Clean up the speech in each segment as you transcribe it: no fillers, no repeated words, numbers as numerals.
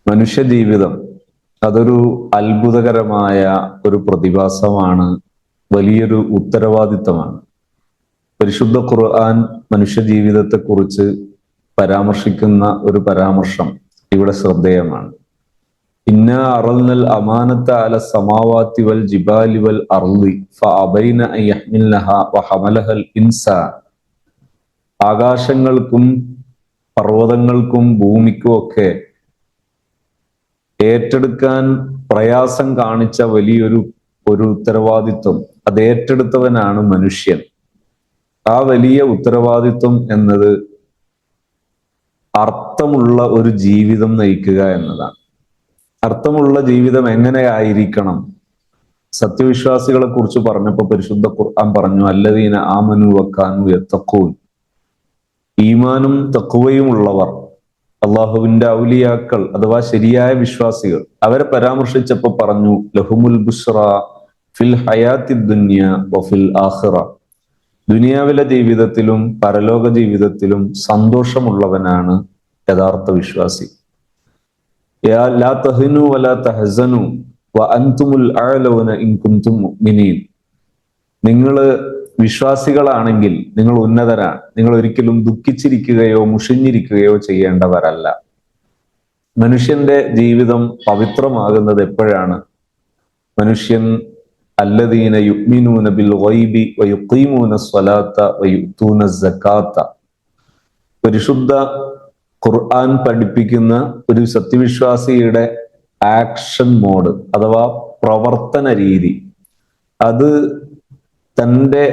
മനുഷ്യ ജീവിതം അതൊരു അത്ഭുതകരമായ ഒരു പ്രതിഭാസമാണ്, വലിയൊരു ഉത്തരവാദിത്തമാണ്. പരിശുദ്ധ ഖുർആൻ മനുഷ്യ ജീവിതത്തെക്കുറിച്ച് പരാമർശിക്കുന്ന ഒരു പരാമർശം ഇവിടെ ശ്രദ്ധേയമാണ്. ഇന്നാ അറൽനൽ അമാനത അല സമാവാതി വൽ ജിബാലി വൽ അർളി ഫഅബൈന അൻ യഹ്മിൽനഹാ വഹമലഹൽ ഇൻസാൻ. ആകാശങ്ങൾക്കും പർവ്വതങ്ങൾക്കും ഭൂമിക്കും ഒക്കെ ഏറ്റെടുക്കാൻ പ്രയാസം കാണിച്ച വലിയൊരു ഉത്തരവാദിത്വം അത് ഏറ്റെടുത്തവനാണ് മനുഷ്യൻ. ആ വലിയ ഉത്തരവാദിത്വം എന്നത് അർത്ഥമുള്ള ഒരു ജീവിതം നയിക്കുക എന്നതാണ്. അർത്ഥമുള്ള ജീവിതം എങ്ങനെയായിരിക്കണം? സത്യവിശ്വാസികളെ കുറിച്ച് പറഞ്ഞപ്പോൾ പരിശുദ്ധ ഖുർആൻ പറഞ്ഞു, അല്ലദീന ആമനു വക്കാനു യത്തഖൂൻ. ഈമാനും തഖ്വയും ഉള്ളവർ, അള്ളാഹുവിന്റെ ഔലിയാക്കൾ അഥവാ ശരിയായ വിശ്വാസികൾ, അവരെ പരാമർശിച്ചപ്പോൾ പറഞ്ഞു, ലഹുമുൽ ബുശ്റ ഫിൽ ഹയാത്തി ദുനിയ വഫിൽ ആഖിറ. ദുനിയാവിലെ ജീവിതത്തിലും പരലോക ജീവിതത്തിലും സന്തോഷമുള്ളവനാണ് യഥാർത്ഥ വിശ്വാസി. ലാ തഹ്നു വലാ തഹ്സനു വഅൻതുമുൽ അഅലൗന ഇൻ കുൻതും മുഅ്മിനീൻ. നിങ്ങൾ വിശ്വാസികളാണെങ്കിൽ നിങ്ങൾ ഉന്നതരാണ്. നിങ്ങൾ ഒരിക്കലും ദുഃഖിച്ചിരിക്കുകയോ മുഷിഞ്ഞിരിക്കുകയോ ചെയ്യേണ്ടവരല്ല. മനുഷ്യന്റെ ജീവിതം പവിത്രമാകുന്നത് എപ്പോഴാണ്? മനുഷ്യൻ അല്ലദീന യുഅ്മിനൂന ബിൽ ഗൈബി വയുഖീമൂന സ്വലാത്ത വയുഅ്തൂന സകാത്ത. പരിശുദ്ധ ഖുർആൻ പഠിപ്പിക്കുന്ന ഒരു സത്യവിശ്വാസിയുടെ ആക്ഷൻ മോഡ് അഥവാ പ്രവർത്തന രീതി, അത് തൻ്റെ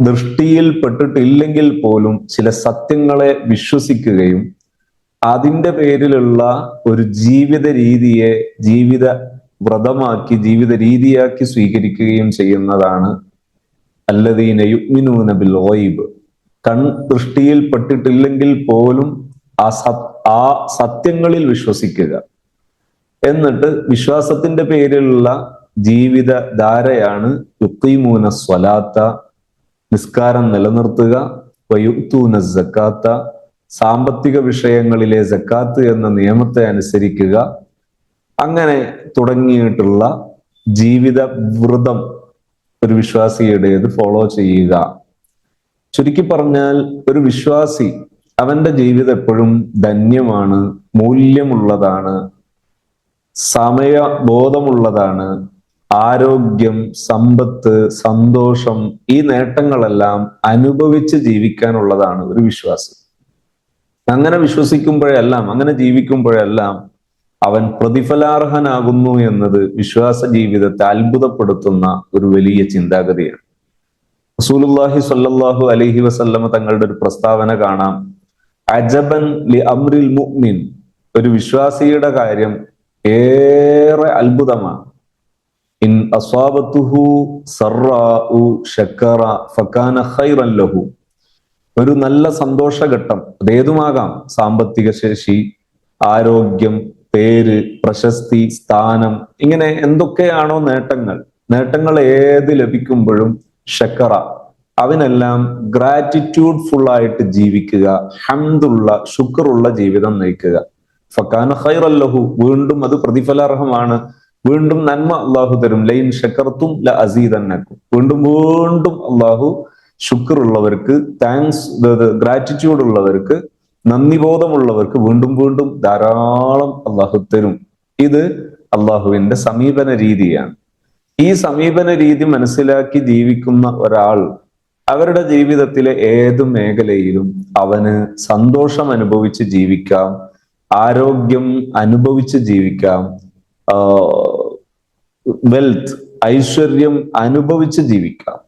ദൃഷ്ടിയിൽ പെട്ടിട്ടില്ലെങ്കിൽ പോലും ചില സത്യങ്ങളെ വിശ്വസിക്കുകയും അതിൻ്റെ പേരിലുള്ള ഒരു ജീവിത രീതിയെ ജീവിത വ്രതമാക്കി ജീവിത രീതിയാക്കി സ്വീകരിക്കുകയും ചെയ്യുന്നതാണ് അല്ലദീന യുഅ്മിനൂന ബിൽ ഗൈബ്. ദൃഷ്ടിയിൽ പെട്ടിട്ടില്ലെങ്കിൽ പോലും ആ സത്യങ്ങളിൽ വിശ്വസിക്കുക. എന്നിട്ട് വിശ്വാസത്തിന്റെ പേരിലുള്ള ജീവിത ധാരയാണ് യുഖീമൂന സ്വലാത്ത, നിസ്കാരം നിലനിർത്തുക, വയുഅ്തൂന സകാത്ത, സാമ്പത്തിക വിഷയങ്ങളിലെ സക്കാത്ത് എന്ന നിയമത്തെ അനുസരിക്കുക. അങ്ങനെ തുടങ്ങിയിട്ടുള്ള ജീവിത വ്രതം ഒരു വിശ്വാസിയുടേത് ഫോളോ ചെയ്യുക. ചുരുക്കി പറഞ്ഞാൽ ഒരു വിശ്വാസി അവന്റെ ജീവിതം എപ്പോഴും ധന്യമാണ്, മൂല്യമുള്ളതാണ്, സമയബോധമുള്ളതാണ്. ആരോഗ്യം, സമ്പത്ത്, സന്തോഷം, ഈ നേട്ടങ്ങളെല്ലാം അനുഭവിച്ച് ജീവിക്കാനുള്ളതാണ് ഒരു വിശ്വാസി. അങ്ങനെ വിശ്വസിക്കുമ്പോഴെല്ലാം, അങ്ങനെ ജീവിക്കുമ്പോഴെല്ലാം അവൻ പ്രതിഫലാർഹനാകുന്നു എന്നത് വിശ്വാസ ജീവിതത്തെ അത്ഭുതപ്പെടുത്തുന്ന ഒരു വലിയ ചിന്താഗതിയാണ്. റസൂലുള്ളാഹി സ്വല്ലല്ലാഹു അലൈഹി വസല്ലമ തങ്ങളുടെ ഒരു പ്രസ്താവന കാണാം, അജബൻ ലി അംറിൽ മുഅ്മിൻ. ഒരു വിശ്വാസിയുടെ കാര്യം ഏറെ അത്ഭുതമാണ്. ഇൻ അസ്വാബത്തുഹു സറാഉ ശക്കറ ഫകാന ഖൈറൻ ലഹു. ഒരു നല്ല സന്തോഷഘട്ടം അതേതുമാകാം, സാമ്പത്തിക ശേഷി, ആരോഗ്യം, പേര്, പ്രശസ്തി, സ്ഥാനം, ഇങ്ങനെ എന്തൊക്കെയാണോ നേട്ടങ്ങൾ ഏത് ലഭിക്കുമ്പോഴും ശക്കറ, അവനെല്ലാം ഗ്രാറ്റിറ്റ്യൂഡ് ഫുൾ ആയിട്ട് ജീവിക്കുക, ഹംദുള്ള, ശുക്റുള്ള ജീവിതം നയിക്കുക. ഫകാന ഖൈറൻ ലഹു, വീണ്ടും അത് പ്രതിഫലാർഹമാണ്, വീണ്ടും നന്മ അള്ളാഹു തരും. ലൈൻ ശക്കർത്തും ല അസീദന്നക്കും. വീണ്ടും വീണ്ടും അള്ളാഹു ശുക്റുള്ളവർക്ക്, താങ്ക്സ്, ഗ്രാറ്റിറ്റ്യൂഡ് ഉള്ളവർക്ക്, നന്ദിബോധമുള്ളവർക്ക് വീണ്ടും വീണ്ടും ധാരാളം അള്ളാഹു തരും. ഇത് അള്ളാഹുവിന്റെ സമീപന രീതിയാണ്. ഈ സമീപന രീതി മനസ്സിലാക്കി ജീവിക്കുന്ന ഒരാൾ അവരുടെ ജീവിതത്തിലെ ഏത് മേഖലയിലും അവന് സന്തോഷം അനുഭവിച്ച് ജീവിക്കാം, ആരോഗ്യം അനുഭവിച്ച് ജീവിക്കാം, വെൽത്ത്, ഐശ്വര്യം അനുഭവിച്ച് ജീവിക്കാം.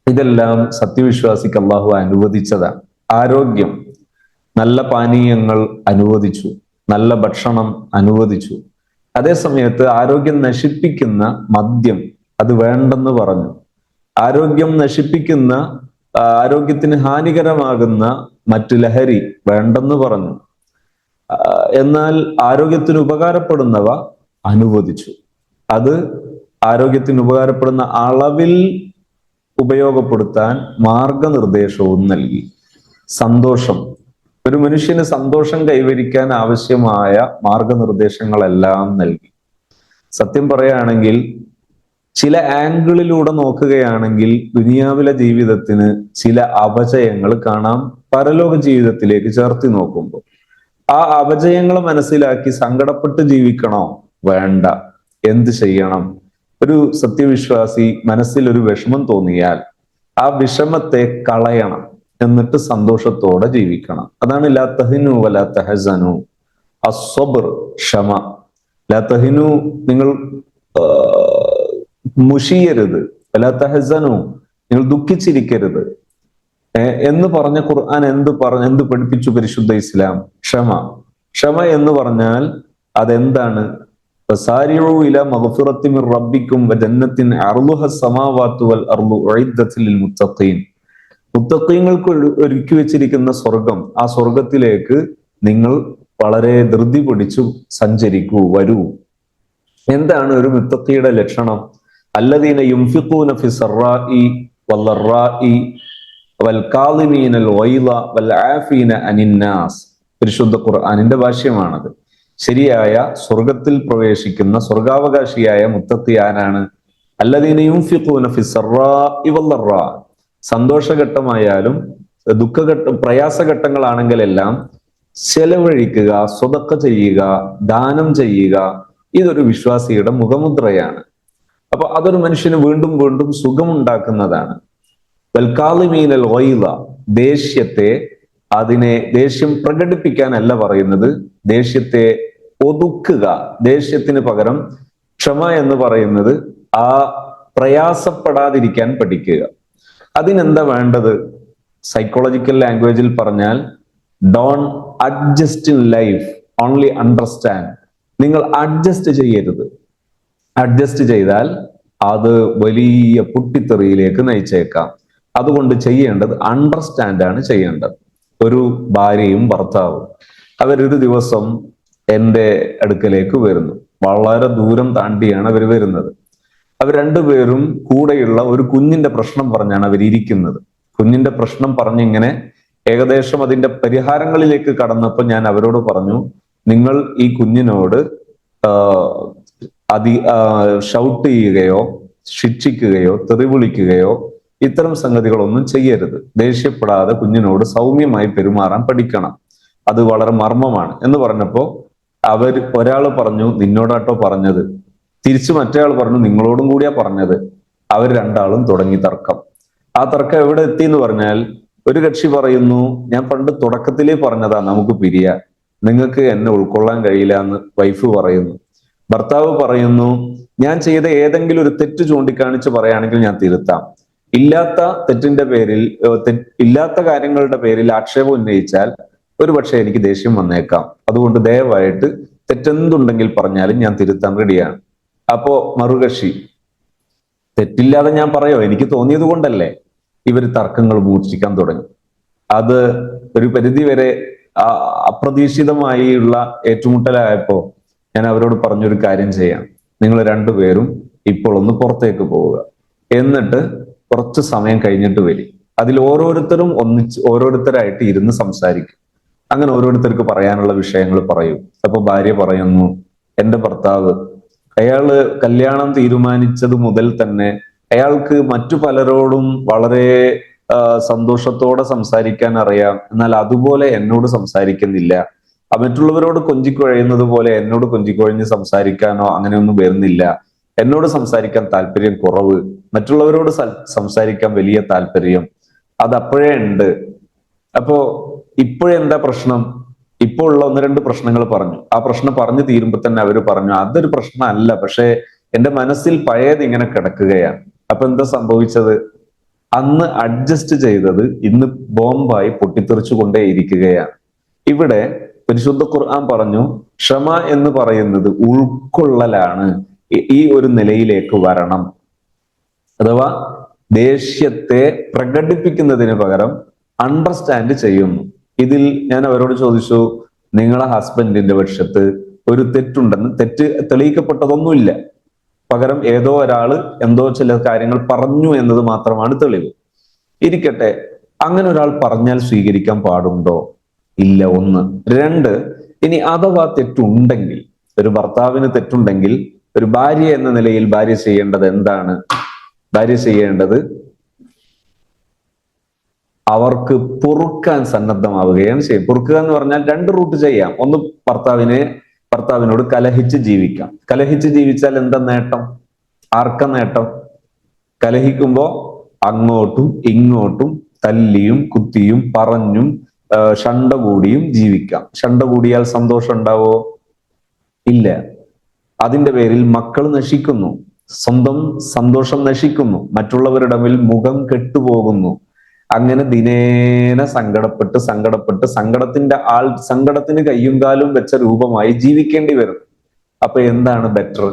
ഇതെല്ലാം സത്യവിശ്വാസിക്ക് അള്ളാഹു അനുവദിച്ചതാണ്. ആരോഗ്യം, നല്ല പാനീയങ്ങൾ അനുവദിച്ചു, നല്ല ഭക്ഷണം അനുവദിച്ചു. അതേ സമയത്ത് ആരോഗ്യം നശിപ്പിക്കുന്ന മദ്യം അത് വേണ്ടെന്ന് പറഞ്ഞു. ആരോഗ്യം നശിപ്പിക്കുന്ന, ആരോഗ്യത്തിന് ഹാനികരമാകുന്ന മറ്റു ലഹരി വേണ്ടെന്ന് പറഞ്ഞു. എന്നാൽ ആരോഗ്യത്തിന് ഉപകാരപ്പെടുന്നവ അനുവദിച്ചു. അത് ആരോഗ്യത്തിന് ഉപകാരപ്പെടുന്ന അളവിൽ ഉപയോഗപ്പെടുത്താൻ മാർഗനിർദ്ദേശവും നൽകി. സന്തോഷം, ഒരു മനുഷ്യന് സന്തോഷം കൈവരിക്കാൻ ആവശ്യമായ മാർഗനിർദ്ദേശങ്ങളെല്ലാം നൽകി. സത്യം പറയുകയാണെങ്കിൽ ചില ആംഗിളിലൂടെ നോക്കുകയാണെങ്കിൽ ദുനിയാവിലെ ജീവിതത്തിന് ചില അപജയങ്ങൾ കാണാം പരലോക ജീവിതത്തിലേക്ക് ചേർത്തി നോക്കുമ്പോൾ. ആ അപജയങ്ങൾ മനസ്സിലാക്കി സങ്കടപ്പെട്ട് ജീവിക്കണോ? വേണ്ട. എന്ത് ചെയ്യണം? ഒരു സത്യവിശ്വാസി മനസ്സിൽ ഒരു വിഷമം തോന്നിയാൽ ആ വിഷമത്തെ കളയണം, എന്നിട്ട് സന്തോഷത്തോടെ ജീവിക്കണം. അതാണ് ലാ തഹിനു വലാ തഹസനു, അസ്സബ്ർ, ക്ഷമ. ലാ തഹിനു, നിങ്ങൾ മുഷിയരുത്, വലാ തഹസനു, നിങ്ങൾ ദുഃഖിച്ചിരിക്കരുത് എന്ന് പറഞ്ഞ ഖുർആൻ എന്ത് പഠിപ്പിച്ചു പരിശുദ്ധ ഇസ്ലാം? ക്ഷമ. ക്ഷമ എന്ന് പറഞ്ഞാൽ അതെന്താണ്? ഫസാരിഉ ഇലാ മഗ്ഫിറത്തി മിർ റബ്ബിക്കും വജന്നത്തിൻ അർളുഹ സമാവാതു വൽ അർളു ഉഇദ്ദത് ലിൽ മുത്തഖീൻ. മുത്തഖീങ്ങൾക്ക് ഒരുക്കി വെച്ചിരിക്കുന്ന സ്വർഗം, ആ സ്വർഗത്തിലേക്ക് നിങ്ങൾ വളരെ ധൃതി പിടിച്ചു സഞ്ചരിക്കൂ, വരൂ. എന്താണ് ഒരു മുത്തഖിയുടെ ലക്ഷണം? അല്ലദീന യുൻഫിഖൂന ഫി സറാഇ വല്ലറാഇ വൽകാളിമീനൽ ഗൈള വൽആഫീന അനിന്നാസ്. പരിശുദ്ധ ഖുർആനിന്റെ ഭാഷ്യമാണത്. ശരിയായ സ്വർഗത്തിൽ പ്രവേശിക്കുന്ന സ്വർഗാവകാശിയായ മുത്തഖി ആരാണ്? അല്ലദീന യുൻഫിഖൂന ഫി സറാഇ വല്ലറാ. സന്തോഷഘട്ടമായാലും പ്രയാസഘട്ടങ്ങളാണെങ്കിലെല്ലാം ചെലവഴിക്കുക, സ്വതക്ക ചെയ്യുക, ദാനം ചെയ്യുക. ഇതൊരു വിശ്വാസിയുടെ മുഖമുദ്രയാണ്. അപ്പൊ അതൊരു മനുഷ്യന് വീണ്ടും വീണ്ടും സുഖമുണ്ടാക്കുന്നതാണ്. വൽകാളിമീനൽ ഗൈള, ദേഷ്യം പ്രകടിപ്പിക്കാനല്ല പറയുന്നത്, ദേഷ്യത്തെ ഒതുക്കുക. ദേഷ്യത്തിന് പകരം ക്ഷമ എന്ന് പറയുന്നത് ആ പ്രയാസപ്പെടാതിരിക്കാൻ പഠിക്കുക. അതിനെന്താ വേണ്ടത്? സൈക്കോളജിക്കൽ ലാംഗ്വേജിൽ പറഞ്ഞാൽ don't adjust in life, only understand. നിങ്ങൾ അഡ്ജസ്റ്റ് ചെയ്യരുത്. അഡ്ജസ്റ്റ് ചെയ്താൽ അത് വലിയ പൊട്ടിത്തെറിയിലേക്ക് നയിച്ചേക്കാം. അതുകൊണ്ട് ചെയ്യേണ്ടത് അണ്ടർസ്റ്റാൻഡ് ആണ് ചെയ്യേണ്ടത്. ഒരു ഭാര്യയും ഭർത്താവും അവരൊരു ദിവസം എൻ്റെ അടുക്കലേക്ക് വരുന്നു. വളരെ ദൂരം താണ്ടിയാണ് അവർ വരുന്നത്. അവർ രണ്ടുപേരും കൂടെയുള്ള ഒരു കുഞ്ഞിന്റെ പ്രശ്നം പറഞ്ഞാണ് അവരിയ്ക്കുന്നത്. കുഞ്ഞിന്റെ പ്രശ്നം പറഞ്ഞിങ്ങനെ ഏകദേശം അതിന്റെ പരിഹാരങ്ങളിലേക്ക് കടന്നപ്പോൾ ഞാൻ അവരോട് പറഞ്ഞു, നിങ്ങൾ ഈ കുഞ്ഞിനോട് ഷൗട്ട് ചെയ്യുകയോ ശിക്ഷിക്കുകയോ തെറി വിളിക്കുകയോ ഇത്തരം സംഗതികളൊന്നും ചെയ്യരുത്. ദേഷ്യപ്പെടാതെ കുഞ്ഞിനോട് സൗമ്യമായി പെരുമാറാൻ പഠിക്കണം. അത് വളരെ മർമ്മമാണ് എന്ന് പറഞ്ഞപ്പോ ഒരാൾ പറഞ്ഞു, നിന്നോടാട്ടോ പറഞ്ഞത്. തിരിച്ചു മറ്റേയാൾ പറഞ്ഞു, നിങ്ങളോടും കൂടിയാ പറഞ്ഞത്. അവർ രണ്ടാളും തുടങ്ങി തർക്കം. ആ തർക്കം എവിടെ എത്തി എന്ന് പറഞ്ഞാൽ, ഒരു കക്ഷി പറയുന്നു, ഞാൻ പണ്ട് തുടക്കത്തിലേ പറഞ്ഞതാ നമുക്ക് പിരിയാ, നിങ്ങൾക്ക് എന്നെ ഉൾക്കൊള്ളാൻ കഴിയില്ല എന്ന് വൈഫ് പറയുന്നു. ഭർത്താവ് പറയുന്നു, ഞാൻ ചെയ്ത ഏതെങ്കിലും ഒരു തെറ്റ് ചൂണ്ടിക്കാണിച്ച് പറയുകയാണെങ്കിൽ ഞാൻ തിരുത്താം. ഇല്ലാത്ത കാര്യങ്ങളുടെ പേരിൽ ആക്ഷേപം ഉന്നയിച്ചാൽ ഒരു പക്ഷേ എനിക്ക് ദേഷ്യം വന്നേക്കാം. അതുകൊണ്ട് ദയവായിട്ട് തെറ്റെന്തുണ്ടെങ്കിൽ പറഞ്ഞാലും ഞാൻ തിരുത്താൻ റെഡിയാണ്. അപ്പോ മറുകക്ഷി, തെറ്റില്ലാതെ ഞാൻ പറയോ, എനിക്ക് തോന്നിയത് കൊണ്ടല്ലേ. ഇവർ തർക്കങ്ങൾ മൂർച്ഛിക്കാൻ തുടങ്ങി. അത് ഒരു പരിധി വരെ അപ്രതീക്ഷിതമായുള്ള ഏറ്റുമുട്ടലായപ്പോ ഞാൻ അവരോട് പറഞ്ഞൊരു കാര്യം ചെയ്യാം, നിങ്ങൾ രണ്ടുപേരും ഇപ്പോൾ പുറത്തേക്ക് പോവുക, എന്നിട്ട് കുറച്ച് സമയം കഴിഞ്ഞിട്ട് വരി. അതിൽ ഓരോരുത്തരായിട്ട് ഇരുന്ന് സംസാരിക്കും. അങ്ങനെ ഓരോരുത്തർക്ക് പറയാനുള്ള വിഷയങ്ങൾ പറയും. അപ്പൊ ഭാര്യ പറയുന്നു, എൻ്റെ ഭർത്താവ്, അയാള് കല്യാണം തീരുമാനിച്ചത് മുതൽ തന്നെ അയാൾക്ക് മറ്റു പലരോടും വളരെ സന്തോഷത്തോടെ സംസാരിക്കാൻ അറിയാം, എന്നാൽ അതുപോലെ എന്നോട് സംസാരിക്കുന്നില്ല. മറ്റുള്ളവരോട് കൊഞ്ചിക്കുഴയുന്നത് പോലെ എന്നോട് കൊഞ്ചിക്കുഴഞ്ഞ് സംസാരിക്കാനോ അങ്ങനെയൊന്നും വരുന്നില്ല. എന്നോട് സംസാരിക്കാൻ താല്പര്യം കുറവ്, മറ്റുള്ളവരോട് സംസാരിക്കാൻ വലിയ താല്പര്യം, അത് അപ്പോഴേ ഉണ്ട്. അപ്പോ ഇപ്പോഴെന്താ പ്രശ്നം? ഇപ്പോൾ ഉള്ള 1-2 പ്രശ്നങ്ങൾ പറഞ്ഞു. ആ പ്രശ്നം പറഞ്ഞു തീരുമ്പോൾ തന്നെ അവര് പറഞ്ഞു, അതൊരു പ്രശ്നമല്ല, പക്ഷെ എന്റെ മനസ്സിൽ പഴയത് ഇങ്ങനെ കിടക്കുകയാണ്. അപ്പൊ എന്താ സംഭവിച്ചത്? അന്ന് അഡ്ജസ്റ്റ് ചെയ്തത് ഇന്ന് ബോംബായി പൊട്ടിത്തെറിച്ചു കൊണ്ടേയിരിക്കുകയാണ്. ഇവിടെ പരിശുദ്ധ ഖുർആൻ പറഞ്ഞു, ക്ഷമ എന്ന് പറയുന്നത് ഉൾക്കൊള്ളലാണ്. ഈ ഒരു നിലയിലേക്ക് വരണം. അഥവാ ദേഷ്യത്തെ പ്രകടിപ്പിക്കുന്നതിന് പകരം അണ്ടർസ്റ്റാൻഡ് ചെയ്യുന്നു. ഇതിൽ ഞാൻ അവരോട് ചോദിച്ചു, നിങ്ങളെ ഹസ്ബൻഡിന്റെ പക്ഷത്ത് ഒരു തെറ്റുണ്ടെന്ന്, തെറ്റ് തെളിയിക്കപ്പെട്ടതൊന്നുമില്ല, പകരം ഏതോ ഒരാള് എന്തോ ചില കാര്യങ്ങൾ പറഞ്ഞു എന്നത് മാത്രമാണ് തെളിവ്. ഇരിക്കട്ടെ, അങ്ങനെ ഒരാൾ പറഞ്ഞാൽ സ്വീകരിക്കാൻ പാടുണ്ടോ? ഇല്ല. ഒന്ന്. രണ്ട്, ഇനി അഥവാ തെറ്റുണ്ടെങ്കിൽ, ഒരു ഭർത്താവിന് തെറ്റുണ്ടെങ്കിൽ ഒരു ഭാര്യ എന്ന നിലയിൽ ഭാര്യ ചെയ്യേണ്ടത് എന്താണ്? ഭാര്യ ചെയ്യേണ്ടത് അവർക്ക് പൊറുക്കാൻ സന്നദ്ധമാവുകയാണ് ചെയ്യും. പൊറുക്കുക എന്ന് പറഞ്ഞാൽ രണ്ട് റൂട്ട് ചെയ്യാം. ഒന്ന്, ഭർത്താവിനോട് കലഹിച്ച് ജീവിക്കാം. കലഹിച്ച് ജീവിച്ചാൽ എന്താ നേട്ടം? ആർക്ക നേട്ടം? കലഹിക്കുമ്പോ അങ്ങോട്ടും ഇങ്ങോട്ടും തല്ലിയും കുത്തിയും പറഞ്ഞും ഷണ്ട കൂടിയും ജീവിക്കാം. ഷണ്ട കൂടിയാൽ സന്തോഷം ഉണ്ടാവോ? ഇല്ല. അതിന്റെ പേരിൽ മക്കൾ നശിക്കുന്നു, സ്വന്തം സന്തോഷം നശിക്കുന്നു, മറ്റുള്ളവരുടെ മേൽ മുഖം കെട്ടുപോകുന്നു. അങ്ങനെ ദിനേന സങ്കടപ്പെട്ട് സങ്കടത്തിന് കയ്യും കാലും വെച്ച രൂപമായി ജീവിക്കേണ്ടി വരും. അപ്പൊ എന്താണ് ബെറ്റർ?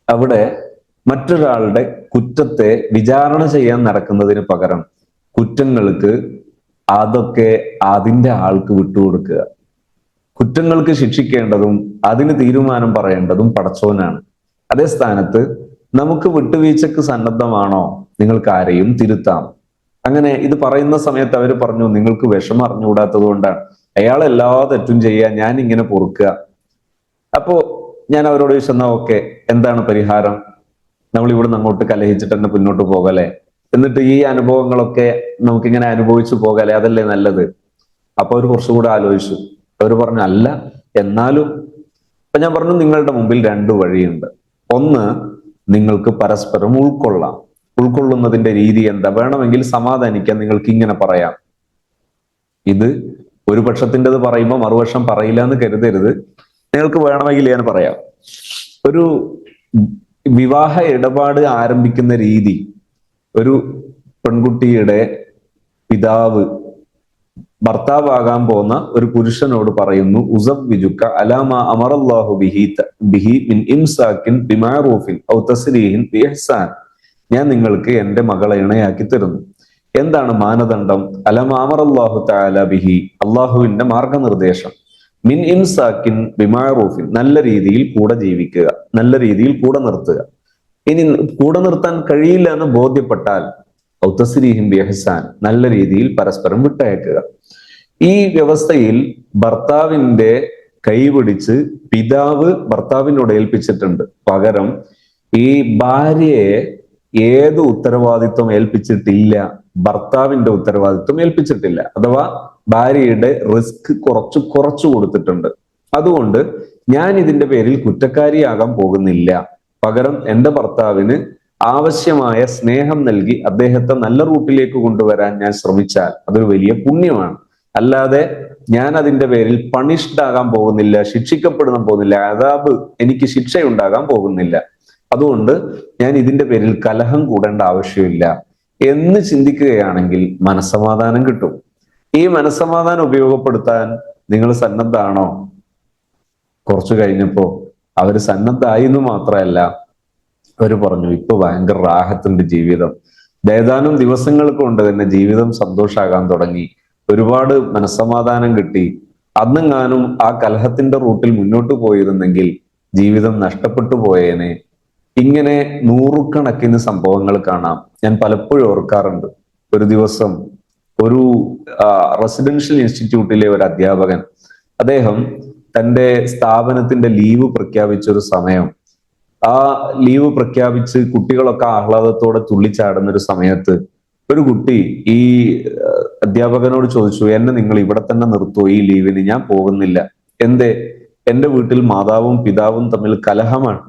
അവിടെ മറ്റൊരാളുടെ കുറ്റത്തെ വിചാരണ ചെയ്യാൻ നടക്കുന്നതിന് പകരം കുറ്റങ്ങൾക്ക് അതൊക്കെ അതിന്റെ ആൾക്ക് വിട്ടുകൊടുക്കുക. കുറ്റങ്ങൾക്ക് ശിക്ഷിക്കേണ്ടതും അതിന് തീരുമാനം പറയേണ്ടതും പടച്ചോനാണ്. അതേ സ്ഥാനത്ത് നമുക്ക് വിട്ടുവീഴ്ചക്ക് സന്നദ്ധമാണോ? നിങ്ങൾക്ക് ആരെയും തിരുത്താം. അങ്ങനെ ഇത് പറയുന്ന സമയത്ത് അവർ പറഞ്ഞു, നിങ്ങൾക്ക് വിഷമം അറിഞ്ഞുകൂടാത്തത് കൊണ്ടാണ്, അയാൾ എല്ലാ തെറ്റും ചെയ്യുക, ഞാൻ ഇങ്ങനെ പൊറുക്കുക. അപ്പോ ഞാൻ അവരോട് ചോദിച്ചെന്നാ ഓക്കെ, എന്താണ് പരിഹാരം? നമ്മൾ ഇവിടുന്ന് അങ്ങോട്ട് കലഹിച്ചിട്ട് തന്നെ മുന്നോട്ട് പോകല്ലേ, എന്നിട്ട് ഈ അനുഭവങ്ങളൊക്കെ നമുക്കിങ്ങനെ അനുഭവിച്ചു പോകല്ലേ, അതല്ലേ നല്ലത്? അപ്പൊ അവർ കുറച്ചുകൂടെ ആലോചിച്ചു. അവർ പറഞ്ഞു അല്ല, എന്നാലും. അപ്പൊ ഞാൻ പറഞ്ഞു, നിങ്ങളുടെ മുമ്പിൽ രണ്ട് വഴിയുണ്ട്. ഒന്ന്, നിങ്ങൾക്ക് പരസ്പരം ഉൾക്കൊള്ളാം. ഉൾക്കൊള്ളുന്നതിന്റെ രീതി എന്താ? വേണമെങ്കിൽ സമാധാനിക്കാൻ നിങ്ങൾക്ക് ഇങ്ങനെ പറയാം. ഇത് ഒരു പക്ഷത്തിൻ്റെത് പറയുമ്പോൾ മറുപക്ഷം പറയില്ല എന്ന് കരുതരുത്. നിങ്ങൾക്ക് വേണമെങ്കിൽ ഞാൻ പറയാം. ഒരു വിവാഹ ഇടപാട് ആരംഭിക്കുന്ന രീതി, ഒരു പെൺകുട്ടിയുടെ പിതാവ് ഭർത്താവാകാൻ പോകുന്ന ഒരു പുരുഷനോട് പറയുന്നു, ഉസവ്വിജുക അലാമ അമറല്ലാഹു ബിഹി മിൻ ഇംസാക്കിൻ ബിമഅറൂഫിൻ ഔ തസ്രീഹിൻ ബിഇഹ്സാൻ. ഞാൻ നിങ്ങൾക്ക് എൻ്റെ മകളെ ഇണയാക്കി തരുന്നു. എന്താണ് മാനദണ്ഡം? അലാമ അമറല്ലാഹു തആല ബിഹി, അള്ളാഹുവിന്റെ മാർഗനിർദ്ദേശം. മിൻ ഇംസാക്കിൻ ബിമഅറൂഫിൻ, നല്ല രീതിയിൽ കൂടെ ജീവിക്കുക, നല്ല രീതിയിൽ കൂടെ നിർത്തുക. ഇനി കൂടെ നിർത്താൻ കഴിയില്ല എന്ന് ബോധ്യപ്പെട്ടാൽ ഔ തസ്രീഹിൻ ബിഇഹ്സാൻ, നല്ല രീതിയിൽ പരസ്പരം വിട്ടയക്കുക. ഈ വ്യവസ്ഥയിൽ ഭർത്താവിന്റെ കൈപിടിച്ച് പിതാവ് ഭർത്താവിനോട് ഏൽപ്പിച്ചിട്ടുണ്ട്. പകരം ഈ ഭാര്യയെ ഏത് ഉത്തരവാദിത്വം ഏൽപ്പിച്ചിട്ടില്ല? ഭർത്താവിന്റെ ഉത്തരവാദിത്വം ഏൽപ്പിച്ചിട്ടില്ല. അഥവാ ഭാര്യയുടെ റിസ്ക് കുറച്ചു കൊടുത്തിട്ടുണ്ട്. അതുകൊണ്ട് ഞാൻ ഇതിന്റെ പേരിൽ കുറ്റക്കാരിയാകാൻ പോകുന്നില്ല. പകരം എൻ്റെ ഭർത്താവിന് ആവശ്യമായ സ്നേഹം നൽകി അദ്ദേഹത്തെ നല്ല റൂട്ടിലേക്ക് കൊണ്ടുവരാൻ ഞാൻ ശ്രമിച്ചാൽ അതൊരു വലിയ പുണ്യമാണ്. അല്ലാതെ ഞാൻ അതിന്റെ പേരിൽ പണിഷ്ഡ് ആകാൻ പോകുന്നില്ല, ശിക്ഷിക്കപ്പെടാൻ പോകുന്നില്ല, അതാബ്, എനിക്ക് ശിക്ഷയുണ്ടാകാൻ പോകുന്നില്ല. അതുകൊണ്ട് ഞാൻ ഇതിന്റെ പേരിൽ കലഹം കൂടേണ്ട ആവശ്യമില്ല എന്ന് ചിന്തിക്കുകയാണെങ്കിൽ മനസ്സമാധാനം കിട്ടും. ഈ മനസ്സമാധാനം ഉപയോഗപ്പെടുത്താൻ നിങ്ങൾ സന്നദ്ധാണോ? കുറച്ചു കഴിഞ്ഞപ്പോ അവര് സന്നദ്ധായി എന്ന് മാത്രമല്ല, അവര് പറഞ്ഞു, ഇപ്പൊ ഭയങ്കര റാഹത്തുണ്ട് ജീവിതം, ഏതാനും ദിവസങ്ങൾ കൊണ്ട് തന്നെ ജീവിതം സന്തോഷാകാൻ തുടങ്ങി, ഒരുപാട് മനസ്സമാധാനം കിട്ടി. അന്നെങ്ങാനും ആ കലഹത്തിന്റെ റൂട്ടിൽ മുന്നോട്ട് പോയിരുന്നെങ്കിൽ ജീവിതം നഷ്ടപ്പെട്ടു പോയേനെ. ഇങ്ങനെ നൂറുകണക്കിന് സംഭവങ്ങൾ കാണാം. ഞാൻ പലപ്പോഴും ഓർക്കാറുണ്ട്. ഒരു ദിവസം ഒരു റെസിഡൻഷ്യൽ ഇൻസ്റ്റിറ്റ്യൂട്ടിലെ ഒരു അധ്യാപകൻ, അദ്ദേഹം തന്റെ സ്ഥാപനത്തിന്റെ ലീവ് പ്രഖ്യാപിച്ച ഒരു സമയം, ആ ലീവ് പ്രഖ്യാപിച്ച് കുട്ടികളൊക്കെ ആഹ്ലാദത്തോടെ തുള്ളിച്ചാടുന്ന ഒരു സമയത്ത് ഒരു കുട്ടി ഈ അധ്യാപകനോട് ചോദിച്ചു, എന്നെ നിങ്ങൾ ഇവിടെ തന്നെ നിർത്തുമോ ഈ ലീവിന്? ഞാൻ പോകുന്നില്ല. എന്തേ? എന്റെ വീട്ടിൽ മാതാവും പിതാവും തമ്മിൽ കലഹമാണ്.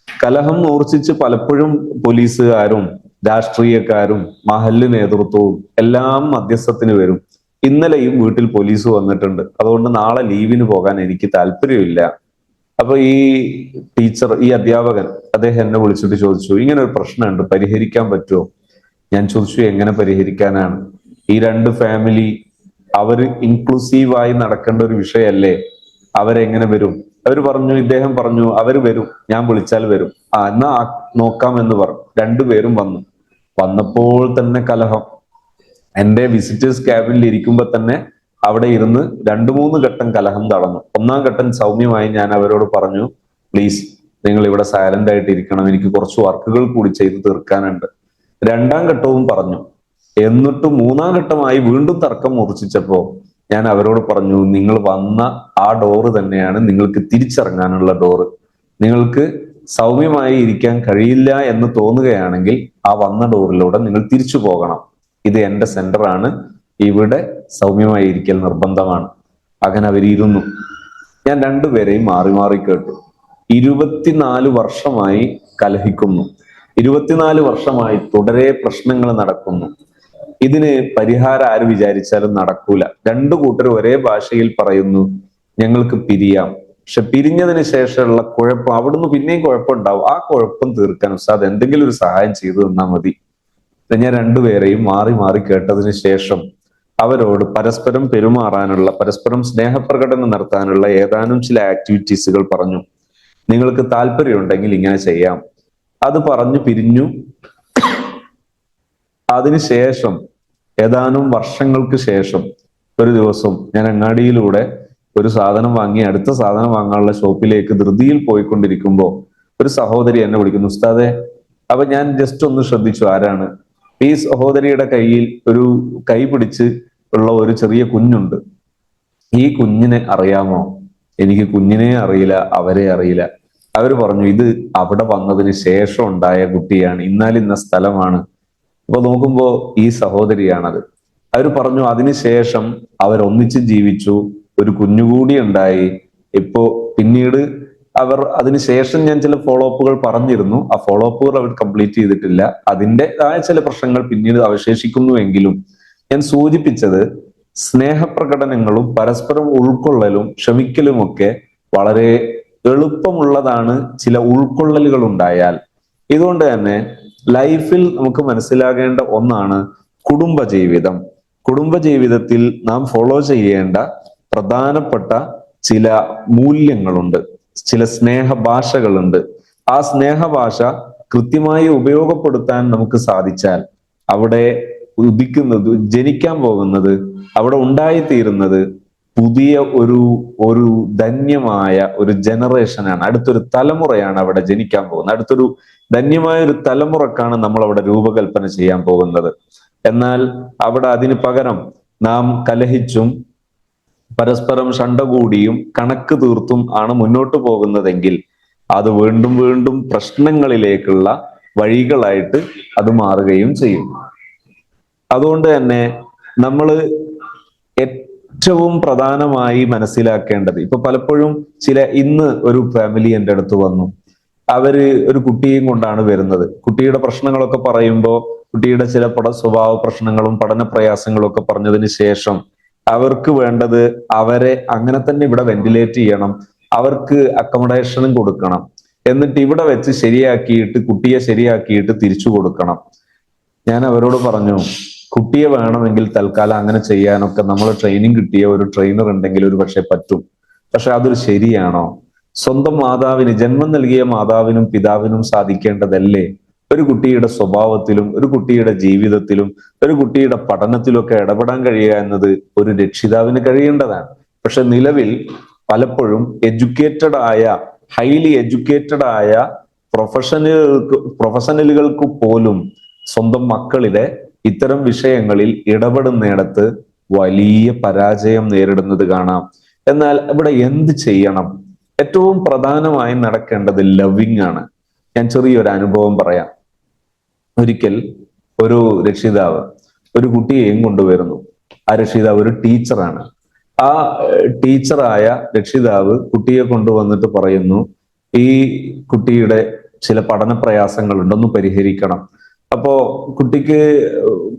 കലഹം മൂർച്ഛിച്ച് പലപ്പോഴും പോലീസുകാരും രാഷ്ട്രീയക്കാരും മഹല്ല് നേതൃത്വവും എല്ലാം മധ്യസ്ഥത്തിന് വരും. ഇന്നലെയും വീട്ടിൽ പോലീസ് വന്നിട്ടുണ്ട്. അതുകൊണ്ട് നാളെ ലീവിന് പോകാൻ എനിക്ക് താല്പര്യമില്ല. അപ്പൊ ഈ ടീച്ചർ, ഈ അധ്യാപകൻ, അദ്ദേഹം എന്നെ വിളിച്ചിട്ട് ചോദിച്ചു, ഇങ്ങനെ ഒരു പ്രശ്നമുണ്ട്, പരിഹരിക്കാൻ പറ്റുമോ? ഞാൻ ചോദിച്ചു, എങ്ങനെ പരിഹരിക്കാനാണ്? ഈ രണ്ട് ഫാമിലി അവര് ഇൻക്ലൂസീവായി നടക്കേണ്ട ഒരു വിഷയല്ലേ, അവരെങ്ങനെ വരും? ഇദ്ദേഹം പറഞ്ഞു, അവര് വരും, ഞാൻ വിളിച്ചാൽ വരും. എന്നാ നോക്കാം എന്ന് പറഞ്ഞു. രണ്ടുപേരും വന്നു. വന്നപ്പോൾ തന്നെ കലഹം. എന്റെ വിസിറ്റേഴ്സ് ക്യാബിനിൽ ഇരിക്കുമ്പോ തന്നെ അവിടെ ഇരുന്ന് 2-3 ഘട്ടം കലഹം നടന്നു. ഒന്നാം ഘട്ടം സൗമ്യമായി ഞാൻ അവരോട് പറഞ്ഞു, പ്ലീസ് നിങ്ങൾ ഇവിടെ സൈലന്റ് ആയിട്ട് ഇരിക്കണം, എനിക്ക് കുറച്ച് വർക്കുകൾ കൂടി ചെയ്ത് തീർക്കാനുണ്ട്. രണ്ടാം ഘട്ടവും പറഞ്ഞു. എന്നിട്ട് മൂന്നാം ഘട്ടമായി വീണ്ടും തർക്കം മൂർച്ഛിച്ചപ്പോ ഞാൻ അവരോട് പറഞ്ഞു, നിങ്ങൾ വന്ന ആ ഡോറ് തന്നെയാണ് നിങ്ങൾക്ക് തിരിച്ചിറങ്ങാനുള്ള ഡോറ്. നിങ്ങൾക്ക് സൗമ്യമായി ഇരിക്കാൻ കഴിയില്ല എന്ന് തോന്നുകയാണെങ്കിൽ ആ വന്ന ഡോറിലൂടെ നിങ്ങൾ തിരിച്ചു പോകണം. ഇത് എന്റെ സെന്ററാണ്, ഇവിടെ സൗമ്യമായി ഇരിക്കൽ നിർബന്ധമാണ്. അങ്ങനെ അവരിരുന്നു. ഞാൻ രണ്ടുപേരെയും മാറി മാറി കേട്ടു. 24 വർഷമായി കലഹിക്കുന്നു, 24 വർഷമായി തുടരെ പ്രശ്നങ്ങൾ നടക്കുന്നു. ഇതിന് പരിഹാരം ആര് വിചാരിച്ചാലും നടക്കൂല. രണ്ടു കൂട്ടർ ഒരേ ഭാഷയിൽ പറയുന്നു, ഞങ്ങൾക്ക് പിരിയാം. പക്ഷെ പിരിഞ്ഞതിന് ശേഷമുള്ള കുഴപ്പം, അവിടുന്ന് പിന്നെയും കുഴപ്പമുണ്ടാവും. ആ കുഴപ്പം തീർക്കാൻ ഉസ്താദ് എന്തെങ്കിലും ഒരു സഹായം ചെയ്തു തന്നാൽ മതി. ഞാൻ രണ്ടുപേരെയും മാറി മാറി കേട്ടതിന് ശേഷം അവരോട് പരസ്പരം പെരുമാറാനുള്ള, പരസ്പരം സ്നേഹപ്രകടനം നടത്താനുള്ള ഏതാനും ചില ആക്ടിവിറ്റീസുകൾ പറഞ്ഞു. നിങ്ങൾക്ക് താല്പര്യമുണ്ടെങ്കിൽ ഇങ്ങനെ ചെയ്യാം. അത് പറഞ്ഞു പിരിഞ്ഞു. അതിനുശേഷം ഏതാനും വർഷങ്ങൾക്ക് ശേഷം ഒരു ദിവസം ഞാൻ അങ്ങാടിയിലൂടെ ഒരു സാധനം വാങ്ങി അടുത്ത സാധനം വാങ്ങാനുള്ള ഷോപ്പിലേക്ക് ധൃതിയിൽ പോയിക്കൊണ്ടിരിക്കുമ്പോൾ ഒരു സഹോദരി എന്നെ വിളിക്കുന്നു, ഉസ്താദെ. അപ്പൊ ഞാൻ ജസ്റ്റ് ഒന്ന് ശ്രദ്ധിച്ചു ആരാണ്. ഈ സഹോദരിയുടെ കയ്യിൽ ഒരു കൈ പിടിച്ച് ഉള്ള ഒരു ചെറിയ കുഞ്ഞുണ്ട്. ഈ കുഞ്ഞിനെ അറിയാമോ? എനിക്ക് കുഞ്ഞിനെ അറിയില്ല, അവരെ അറിയില്ല. അവര് പറഞ്ഞു, ഇത് അവിടെ വന്നതിന് ശേഷം ഉണ്ടായ കുട്ടിയാണ്, ഇന്ന സ്ഥലമാണ്. അപ്പൊ നോക്കുമ്പോ ഈ സഹോദരിയാണത്. അവർ പറഞ്ഞു, അതിനുശേഷം അവരൊന്നിച്ച് ജീവിച്ചു, ഒരു കുഞ്ഞുകൂടി ഉണ്ടായി. ഇപ്പോ പിന്നീട് അവർ അതിനുശേഷം ഞാൻ ചില ഫോളോ അപ്പുകൾ പറഞ്ഞിരുന്നു. ആ ഫോളോ അപ്പുകൾ അവർ കംപ്ലീറ്റ് ചെയ്തിട്ടില്ല. അതിൻ്റെതായ ചില പ്രശ്നങ്ങൾ പിന്നീട് അവശേഷിക്കുന്നുവെങ്കിലും ഞാൻ സൂചിപ്പിച്ചത് സ്നേഹപ്രകടനങ്ങളും പരസ്പരം ഉൾക്കൊള്ളലും ക്ഷമിക്കലുമൊക്കെ വളരെ എളുപ്പമുള്ളതാണ് ചില ഉൾക്കൊള്ളലുകൾ ഉണ്ടായാൽ. ഇതുകൊണ്ട് തന്നെ ലൈഫിൽ നമുക്ക് മനസ്സിലാകേണ്ട ഒന്നാണ് കുടുംബജീവിതം. കുടുംബജീവിതത്തിൽ നാം ഫോളോ ചെയ്യേണ്ട പ്രധാനപ്പെട്ട ചില മൂല്യങ്ങളുണ്ട്, ചില സ്നേഹഭാഷകളുണ്ട്. ആ സ്നേഹഭാഷ കൃത്യമായി ഉപയോഗപ്പെടുത്താൻ നമുക്ക് സാധിച്ചാൽ അവിടെ ഉദിക്കുന്നത്, ജനിക്കാൻ പോകുന്നത്, അവിടെ ഉണ്ടായിത്തീരുന്നത് പുതിയ ഒരു ധന്യമായ ഒരു ജനറേഷനാണ്, അടുത്തൊരു തലമുറയാണ് അവിടെ ജനിക്കാൻ പോകുന്നത്. അടുത്തൊരു ധന്യമായ ഒരു തലമുറക്കാണ് നമ്മൾ അവിടെ രൂപകൽപ്പന ചെയ്യാൻ പോകുന്നത്. എന്നാൽ അവിടെ അതിന് പകരം നാം കലഹിച്ചും പരസ്പരം ശണ്ട കൂടിയും കണക്ക് തീർത്തും ആണ് മുന്നോട്ട് പോകുന്നതെങ്കിൽ അത് വീണ്ടും വീണ്ടും പ്രശ്നങ്ങളിലേക്കുള്ള വഴികളായിട്ട് അത് മാറുകയും ചെയ്യും. അതുകൊണ്ട് തന്നെ നമ്മൾ ഏറ്റവും പ്രധാനമായി മനസ്സിലാക്കേണ്ടത്, ഇപ്പൊ പലപ്പോഴും ഇന്ന് ഒരു ഫാമിലി എൻ്റെ അടുത്ത് വന്നു. അവര് ഒരു കുട്ടിയെയും കൊണ്ടാണ് വരുന്നത്. കുട്ടിയുടെ പ്രശ്നങ്ങളൊക്കെ പറയുമ്പോൾ കുട്ടിയുടെ ചില സ്വഭാവ പ്രശ്നങ്ങളും പഠന പ്രയാസങ്ങളും ഒക്കെ പറഞ്ഞതിന് ശേഷം അവർക്ക് വേണ്ടത് അവരെ അങ്ങനെ തന്നെ ഇവിടെ വെന്റിലേറ്റ് ചെയ്യണം, അവർക്ക് അക്കോമഡേഷനും കൊടുക്കണം, എന്നിട്ട് ഇവിടെ വെച്ച് ശരിയാക്കിയിട്ട് കുട്ടിയെ ശരിയാക്കിയിട്ട് തിരിച്ചു കൊടുക്കണം. ഞാൻ അവരോട് പറഞ്ഞു, കുട്ടിയെ വേണമെങ്കിൽ തൽക്കാലം അങ്ങനെ ചെയ്യാനൊക്കെ നമ്മൾ ട്രെയിനിങ് കിട്ടിയ ഒരു ട്രെയിനർ ഉണ്ടെങ്കിൽ ഒരു പക്ഷെ പറ്റും. പക്ഷെ അതൊരു ശരിയാണോ? സ്വന്തം മാതാവിന്, ജന്മം നൽകിയ മാതാവിനും പിതാവിനും സാധിക്കേണ്ടതല്ലേ ഒരു കുട്ടിയുടെ സ്വഭാവത്തിലും ഒരു കുട്ടിയുടെ ജീവിതത്തിലും ഒരു കുട്ടിയുടെ പഠനത്തിലൊക്കെ ഇടപെടാൻ കഴിയുക എന്നത് ഒരു രക്ഷിതാവിന് കഴിയേണ്ടതാണ്. പക്ഷെ നിലവിൽ പലപ്പോഴും ഹൈലി എഡ്യൂക്കേറ്റഡ് ആയ പ്രൊഫഷണലുകൾക്ക് പോലും സ്വന്തം മക്കളിലെ ഇത്തരം വിഷയങ്ങളിൽ ഇടപെടുന്നിടത്ത് വലിയ പരാജയം നേരിടുന്നത് കാണാം. എന്നാൽ ഇവിടെ എന്ത് ചെയ്യണം? ഏറ്റവും പ്രധാനമായി നടക്കേണ്ടത് ലവിങ് ആണ്. ഞാൻ ചെറിയൊരു അനുഭവം പറയാം. ഒരിക്കൽ ഒരു രക്ഷിതാവ് ഒരു കുട്ടിയെയും കൊണ്ടുവരുന്നു. ആ രക്ഷിതാവ് ഒരു ടീച്ചറാണ്. ആ ടീച്ചറായ രക്ഷിതാവ് കുട്ടിയെ കൊണ്ടുവന്നിട്ട് പറയുന്നു, ഈ കുട്ടിയുടെ ചില പഠന പ്രയാസങ്ങളുണ്ട്, ഒന്ന് പരിഹരിക്കണം. അപ്പോ കുട്ടിക്ക്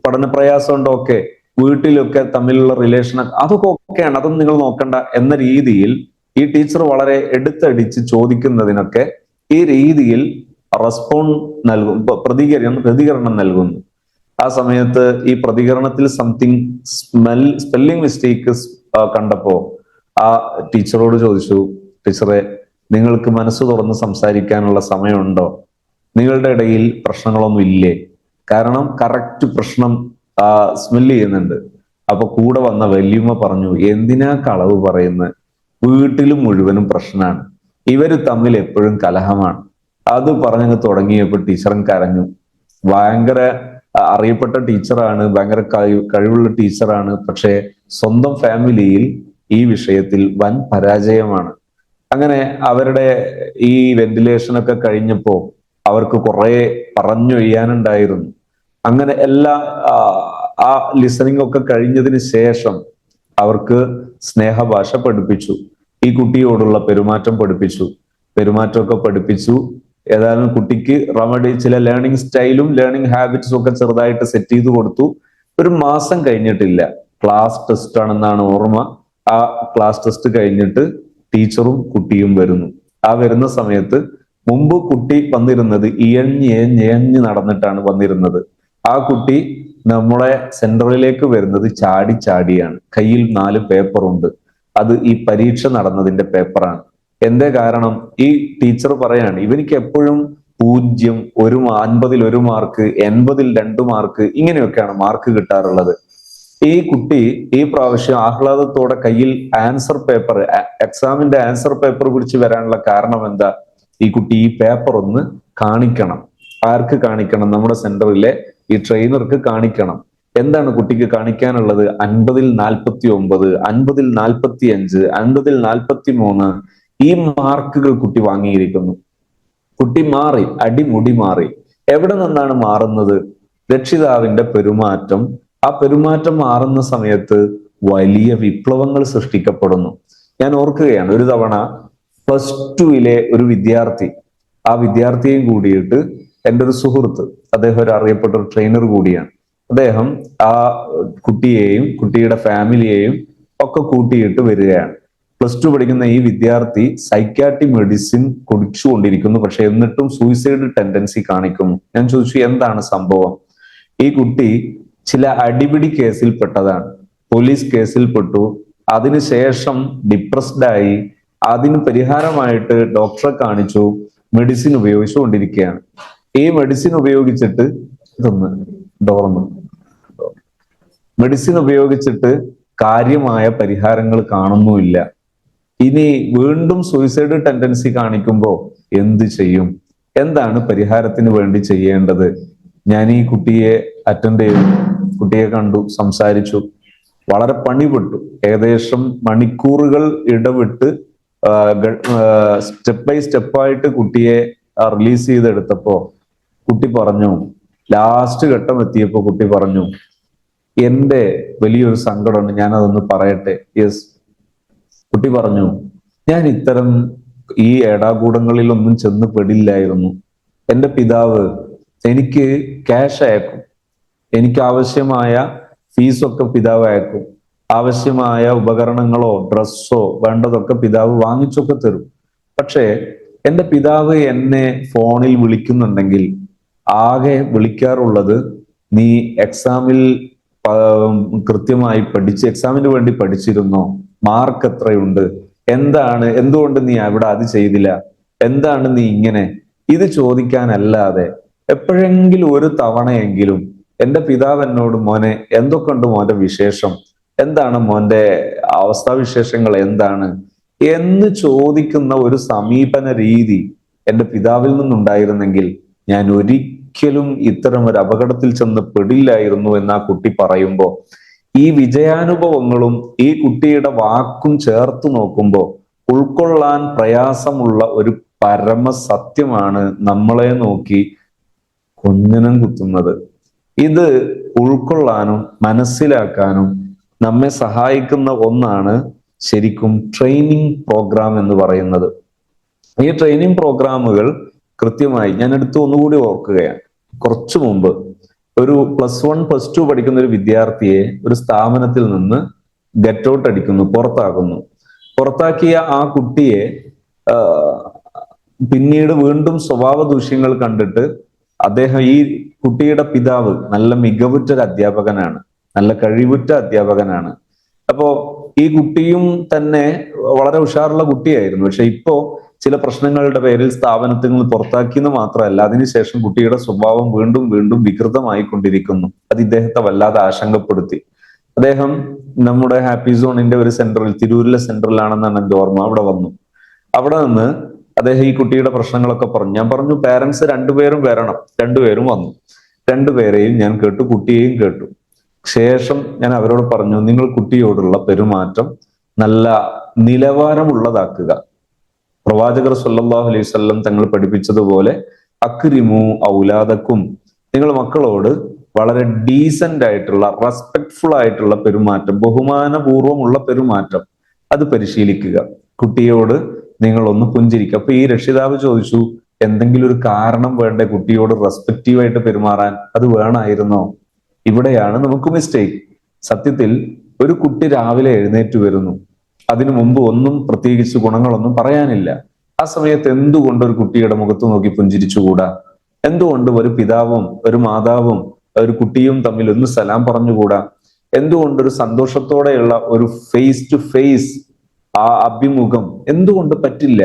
പഠന പ്രയാസം ഉണ്ടൊക്കെ, വീട്ടിലൊക്കെ തമ്മിലുള്ള റിലേഷൻ അതൊക്കെ ഓക്കെയാണ്, അതൊന്നും നിങ്ങൾ നോക്കണ്ട എന്ന രീതിയിൽ ഈ ടീച്ചർ വളരെ എടുത്തടിച്ച് ചോദിക്കുന്നതിനൊക്കെ ഈ രീതിയിൽ പ്രതികരണം നൽകുന്നു. ആ സമയത്ത് ഈ പ്രതികരണത്തിൽ സംതിങ് സ്പെല്ലിംഗ് മിസ്റ്റേക്ക് കണ്ടപ്പോ ആ ടീച്ചറോട് ചോദിച്ചു, ടീച്ചറെ, നിങ്ങൾക്ക് മനസ്സ് തുറന്ന് സംസാരിക്കാനുള്ള സമയമുണ്ടോ? നിങ്ങളുടെ ഇടയിൽ പ്രശ്നങ്ങളൊന്നും ഇല്ലേ? കാരണം കറക്റ്റ് പ്രശ്നം സ്മെല് ചെയ്യുന്നുണ്ട്. അപ്പൊ കൂടെ വന്ന വല്യമ്മ പറഞ്ഞു, എന്തിനാ കളവ് പറയുന്നത്? വീട്ടിലും മുഴുവനും പ്രശ്നമാണ്, ഇവര് തമ്മിൽ എപ്പോഴും കലഹമാണ്. അത് പറഞ്ഞങ്ങ് തുടങ്ങിയപ്പോൾ ടീച്ചറും കരഞ്ഞു. ഭയങ്കര അറിയപ്പെട്ട ടീച്ചറാണ്, ഭയങ്കര കഴിവുള്ള ടീച്ചറാണ്. പക്ഷേ സ്വന്തം ഫാമിലിയിൽ ഈ വിഷയത്തിൽ വൻ പരാജയമാണ്. അങ്ങനെ അവരുടെ ഈ വെന്റിലേഷൻ ഒക്കെ കഴിഞ്ഞപ്പോ അവർക്ക് കുറെ പറഞ്ഞൊഴിയാനുണ്ടായിരുന്നു. അങ്ങനെ എല്ലാ ആ ആ ലിസണിംഗ് ഒക്കെ കഴിഞ്ഞതിന് ശേഷം അവർക്ക് സ്നേഹഭാഷ പഠിപ്പിച്ചു, ഈ കുട്ടിയോടുള്ള പെരുമാറ്റം പഠിപ്പിച്ചു, പെരുമാറ്റമൊക്കെ പഠിപ്പിച്ചു. ഏതായാലും കുട്ടിക്ക് റമഡി ചില ലേണിംഗ് സ്റ്റൈലും ലേണിംഗ് ഹാബിറ്റ്സും ഒക്കെ ചെറുതായിട്ട് സെറ്റ് ചെയ്ത് കൊടുത്തു. ഒരു മാസം കഴിഞ്ഞിട്ടില്ല, ക്ലാസ് ടെസ്റ്റ് ആണെന്നാണ് ഓർമ്മ. ആ ക്ലാസ് ടെസ്റ്റ് കഴിഞ്ഞിട്ട് ടീച്ചറും കുട്ടിയും വരുന്നു. ആ വരുന്ന സമയത്ത് മുമ്പ് കുട്ടി വന്നിരുന്നത് ഇഴഞ്ഞ് നടന്നിട്ടാണ് വന്നിരുന്നത്. ആ കുട്ടി നമ്മളെ സെന്ററിലേക്ക് വരുന്നത് ചാടി ചാടിയാണ്. കയ്യിൽ 4 പേപ്പറുണ്ട്. അത് ഈ പരീക്ഷ നടന്നതിന്റെ പേപ്പറാണ്. എന്തേ കാരണം? ഈ ടീച്ചർ പറയാണ് ഇവനിക്ക് എപ്പോഴും 0, 50-ൽ 1 മാർക്ക്, 80-ൽ 2 മാർക്ക്, ഇങ്ങനെയൊക്കെയാണ് മാർക്ക് കിട്ടാറുള്ളത്. ഈ കുട്ടി ഈ പ്രാവശ്യം ആഹ്ലാദത്തോടെ കയ്യിൽ ആൻസർ പേപ്പർ, എക്സാമിന്റെ ആൻസർ പേപ്പർ പിടിച്ച് വരാനുള്ള കാരണം എന്താ? ഈ കുട്ടി ഈ പേപ്പർ ഒന്ന് കാണിക്കണം. ആർക്ക് കാണിക്കണം? നമ്മുടെ സെന്ററിലെ ഈ ട്രെയിനർക്ക് കാണിക്കണം. എന്താണ് കുട്ടിക്ക് കാണിക്കാനുള്ളത്? 50-ൽ 49, 50-ൽ 45, 50-ൽ 43, ഈ മാർക്കുകൾ കുട്ടി വാങ്ങിയിരിക്കുന്നു. കുട്ടി മാറി, അടിമുടി മാറി. എവിടെ നിന്നാണ് മാറുന്നത്? രക്ഷിതാവിന്റെ പെരുമാറ്റം. ആ പെരുമാറ്റം മാറുന്ന സമയത്ത് വലിയ വിപ്ലവങ്ങൾ സൃഷ്ടിക്കപ്പെടുന്നു. ഞാൻ ഓർക്കുകയാണ്, ഒരു തവണ +2-ലെ ഒരു വിദ്യാർത്ഥി, ആ വിദ്യാർത്ഥിയെയും കൂടിയിട്ട് എൻ്റെ ഒരു സുഹൃത്ത്, അദ്ദേഹം ഒരു അറിയപ്പെട്ട ഒരു ട്രെയിനർ കൂടിയാണ്, അദ്ദേഹം ആ കുട്ടിയെയും കുട്ടിയുടെ ഫാമിലിയെയും ഒക്കെ കൂട്ടിയിട്ട് വരികയാണ്. +2 പഠിക്കുന്ന ഈ വിദ്യാർത്ഥി സൈക്യാട്രി മെഡിസിൻ കുടിച്ചുകൊണ്ടിരിക്കുന്നു. പക്ഷെ എന്നിട്ടും സൂയിസൈഡ് ടെൻഡൻസി കാണിക്കുന്നു. ഞാൻ ചോദിച്ചു, എന്താണ് സംഭവം? ഈ കുട്ടി ചില അടിപിടി കേസിൽ പെട്ടതാണ്, പോലീസ് കേസിൽ പെട്ടു. അതിനുശേഷം ഡിപ്രസ്ഡ് ആയി. അതിന് പരിഹാരമായിട്ട് ഡോക്ടറെ കാണിച്ചു, മെഡിസിൻ ഉപയോഗിച്ചുകൊണ്ടിരിക്കുകയാണ്. ഈ മെഡിസിൻ ഉപയോഗിച്ചിട്ട് മെഡിസിൻ ഉപയോഗിച്ചിട്ട് കാര്യമായ പരിഹാരങ്ങൾ കാണുന്നുമില്ല. ഇനി വീണ്ടും സൂയിസൈഡ് ടെൻഡൻസി കാണിക്കുമ്പോൾ എന്ത് ചെയ്യും? എന്താണ് പരിഹാരത്തിന് വേണ്ടി ചെയ്യേണ്ടത്? ഞാൻ ഈ കുട്ടിയെ അറ്റൻഡ് ചെയ്തു, കുട്ടിയെ കണ്ടു, സംസാരിച്ചു. വളരെ പണിപ്പെട്ടു. ഏകദേശം മണിക്കൂറുകൾ ഇടവിട്ട് സ്റ്റെപ്പ് ബൈ സ്റ്റെപ്പായിട്ട് കുട്ടിയെ റിലീസ് ചെയ്തെടുത്തപ്പോ കുട്ടി പറഞ്ഞു, ലാസ്റ്റ് ഘട്ടം എത്തിയപ്പോ കുട്ടി പറഞ്ഞു, എന്റെ വലിയൊരു സങ്കടമുണ്ട്, ഞാനതൊന്ന് പറയട്ടെ. യെസ്. കുട്ടി പറഞ്ഞു, ഞാൻ ഇത്തരം ഈ ഏടാകൂടങ്ങളിലൊന്നും ചെന്ന് പെടില്ലായിരുന്നു. എൻ്റെ പിതാവ് എനിക്ക് ക്യാഷ് അയക്കും, എനിക്ക് ആവശ്യമായ ഫീസൊക്കെ പിതാവ് അയക്കും, ആവശ്യമായ ഉപകരണങ്ങളോ ഡ്രസ്സോ വേണ്ടതൊക്കെ പിതാവ് വാങ്ങിച്ചൊക്കെ തരും. പക്ഷേ എൻ്റെ പിതാവ് എന്നെ ഫോണിൽ വിളിക്കുന്നുണ്ടെങ്കിൽ ആകെ വിളിക്കാറുള്ളത്, നീ എക്സാമിൽ കൃത്യമായി പഠിച്ച്, എക്സാമിന് വേണ്ടി പഠിച്ചിരുന്നോ? മാർക്ക് എത്രയുണ്ട്? എന്തുകൊണ്ട് നീ അവിടെ അത് ചെയ്തില്ല? എന്താണ് നീ ഇങ്ങനെ? ഇത് ചോദിക്കാനല്ലാതെ എപ്പോഴെങ്കിലും ഒരു തവണയെങ്കിലും എൻ്റെ പിതാവ് എന്നോട്, മോനെ എന്തൊക്കെയുണ്ട് മോന്റെ വിശേഷം, എന്താണ് മോന്റെ അവസ്ഥാവിശേഷങ്ങൾ എന്താണ് എന്ന് ചോദിക്കുന്ന ഒരു സമീപന രീതി എൻ്റെ പിതാവിൽ നിന്നുണ്ടായിരുന്നെങ്കിൽ ഞാൻ ഒരിക്കലും ഇത്തരം ഒരു അപകടത്തിൽ ചെന്ന് പെടില്ലായിരുന്നു എന്ന് ആ കുട്ടി പറയുമ്പോൾ, ഈ വിജയാനുഭവങ്ങളും ഈ കുട്ടിയുടെ വാക്കും ചേർത്ത് നോക്കുമ്പോൾ ഉൾക്കൊള്ളാൻ പ്രയാസമുള്ള ഒരു പരമസത്യമാണ് നമ്മളെ നോക്കി കൊഞ്ഞനം കുത്തുന്നത്. ഇത് ഉൾക്കൊള്ളാനും മനസ്സിലാക്കാനും നമ്മെ സഹായിക്കുന്ന ഒന്നാണ് ശരിക്കും ട്രെയിനിങ് പ്രോഗ്രാം എന്ന് പറയുന്നത്. ഈ ട്രെയിനിങ് പ്രോഗ്രാമുകൾ കൃത്യമായി ഞാൻ എടുത്ത് ഒന്നുകൂടി ഓർക്കുകയാണ്. കുറച്ചു മുമ്പ് ഒരു +1 +2 പഠിക്കുന്ന ഒരു വിദ്യാർത്ഥിയെ ഒരു സ്ഥാപനത്തിൽ നിന്ന് ഗെറ്റ് ഔട്ട് അടിക്കുന്നു, പുറത്താക്കുന്നു. പുറത്താക്കിയ ആ കുട്ടിയെ പിന്നീട് വീണ്ടും സ്വഭാവ ദൂഷ്യങ്ങൾ കണ്ടിട്ട് അദ്ദേഹം, ഈ കുട്ടിയുടെ പിതാവ് നല്ല മികവുറ്റ അധ്യാപകനാണ്, നല്ല കഴിവുറ്റ അധ്യാപകനാണ്. അപ്പോ ഈ കുട്ടിയും തന്നെ വളരെ ഉഷാറുള്ള കുട്ടിയായിരുന്നു. പക്ഷെ ഇപ്പോ ചില പ്രശ്നങ്ങളുടെ പേരിൽ സ്ഥാപനത്തിൽ നിന്ന് പുറത്താക്കിയെന്ന് മാത്രമല്ല, അതിനുശേഷം കുട്ടിയുടെ സ്വഭാവം വീണ്ടും വീണ്ടും വികൃതമായിക്കൊണ്ടിരിക്കുന്നു. അത് ഇദ്ദേഹത്തെ വല്ലാതെ ആശങ്കപ്പെടുത്തി. അദ്ദേഹം നമ്മുടെ ഹാപ്പി സോണിന്റെ ഒരു സെന്ററിൽ, തിരൂരിലെ സെന്ററിലാണെന്നാണ് എൻ്റെ ഓർമ്മ, അവിടെ വന്നു. അവിടെ നിന്ന് അദ്ദേഹം ഈ കുട്ടിയുടെ പ്രശ്നങ്ങളൊക്കെ പറഞ്ഞു. ഞാൻ പറഞ്ഞു, പാരന്റ്സ് 2 പേരും വരണം. 2 പേരും വന്നു. രണ്ടുപേരെയും ഞാൻ കേട്ടു, കുട്ടിയെയും കേട്ടു. ശേഷം ഞാൻ അവരോട് പറഞ്ഞു, നിങ്ങൾ കുട്ടിയോടുള്ള പെരുമാറ്റം നല്ല നിലവാരമുള്ളതാക്കുക. പ്രവാചകർ സല്ലല്ലാഹു അലൈഹി വസല്ലം തങ്ങൾ പഠിപ്പിച്ചതുപോലെ അക്രിമു ഔലാദക്കും, നിങ്ങൾ മക്കളോട് വളരെ ഡീസന്റ് ആയിട്ടുള്ള, റെസ്പെക്ട്ഫുൾ ആയിട്ടുള്ള പെരുമാറ്റം, ബഹുമാനപൂർവമുള്ള പെരുമാറ്റം അത് പരിശീലിക്കുക. കുട്ടിയോട് നിങ്ങൾ ഒന്ന് പുഞ്ചിരിക്കുക. അപ്പൊ ഈ രക്ഷിതാവ് ചോദിച്ചു, എന്തെങ്കിലും ഒരു കാരണം വേണ്ടേ കുട്ടിയോട് റെസ്പെക്റ്റീവായിട്ട് പെരുമാറാൻ? അത് വേണമായിരുന്നോ? ഇവിടെയാണ് നമുക്ക് മിസ്റ്റേക്ക്. സത്യത്തിൽ ഒരു കുട്ടി രാവിലെ എഴുന്നേറ്റ് വരുന്നു, അതിനു മുമ്പ് ഒന്നും പ്രത്യേകിച്ച് ഗുണങ്ങളൊന്നും പറയാനില്ല. ആ സമയത്ത് എന്തുകൊണ്ട് ഒരു കുട്ടിയുടെ മുഖത്ത് നോക്കി പുഞ്ചിരിച്ചുകൂടാ? എന്തുകൊണ്ട് ഒരു പിതാവും ഒരു മാതാവും ഒരു കുട്ടിയും തമ്മിൽ ഒന്ന് സലാം പറഞ്ഞുകൂടാ? എന്തുകൊണ്ട് ഒരു സന്തോഷത്തോടെയുള്ള ഒരു ഫേസ് ടു ഫേസ് ആ അഭിമുഖം എന്തുകൊണ്ട് പറ്റില്ല?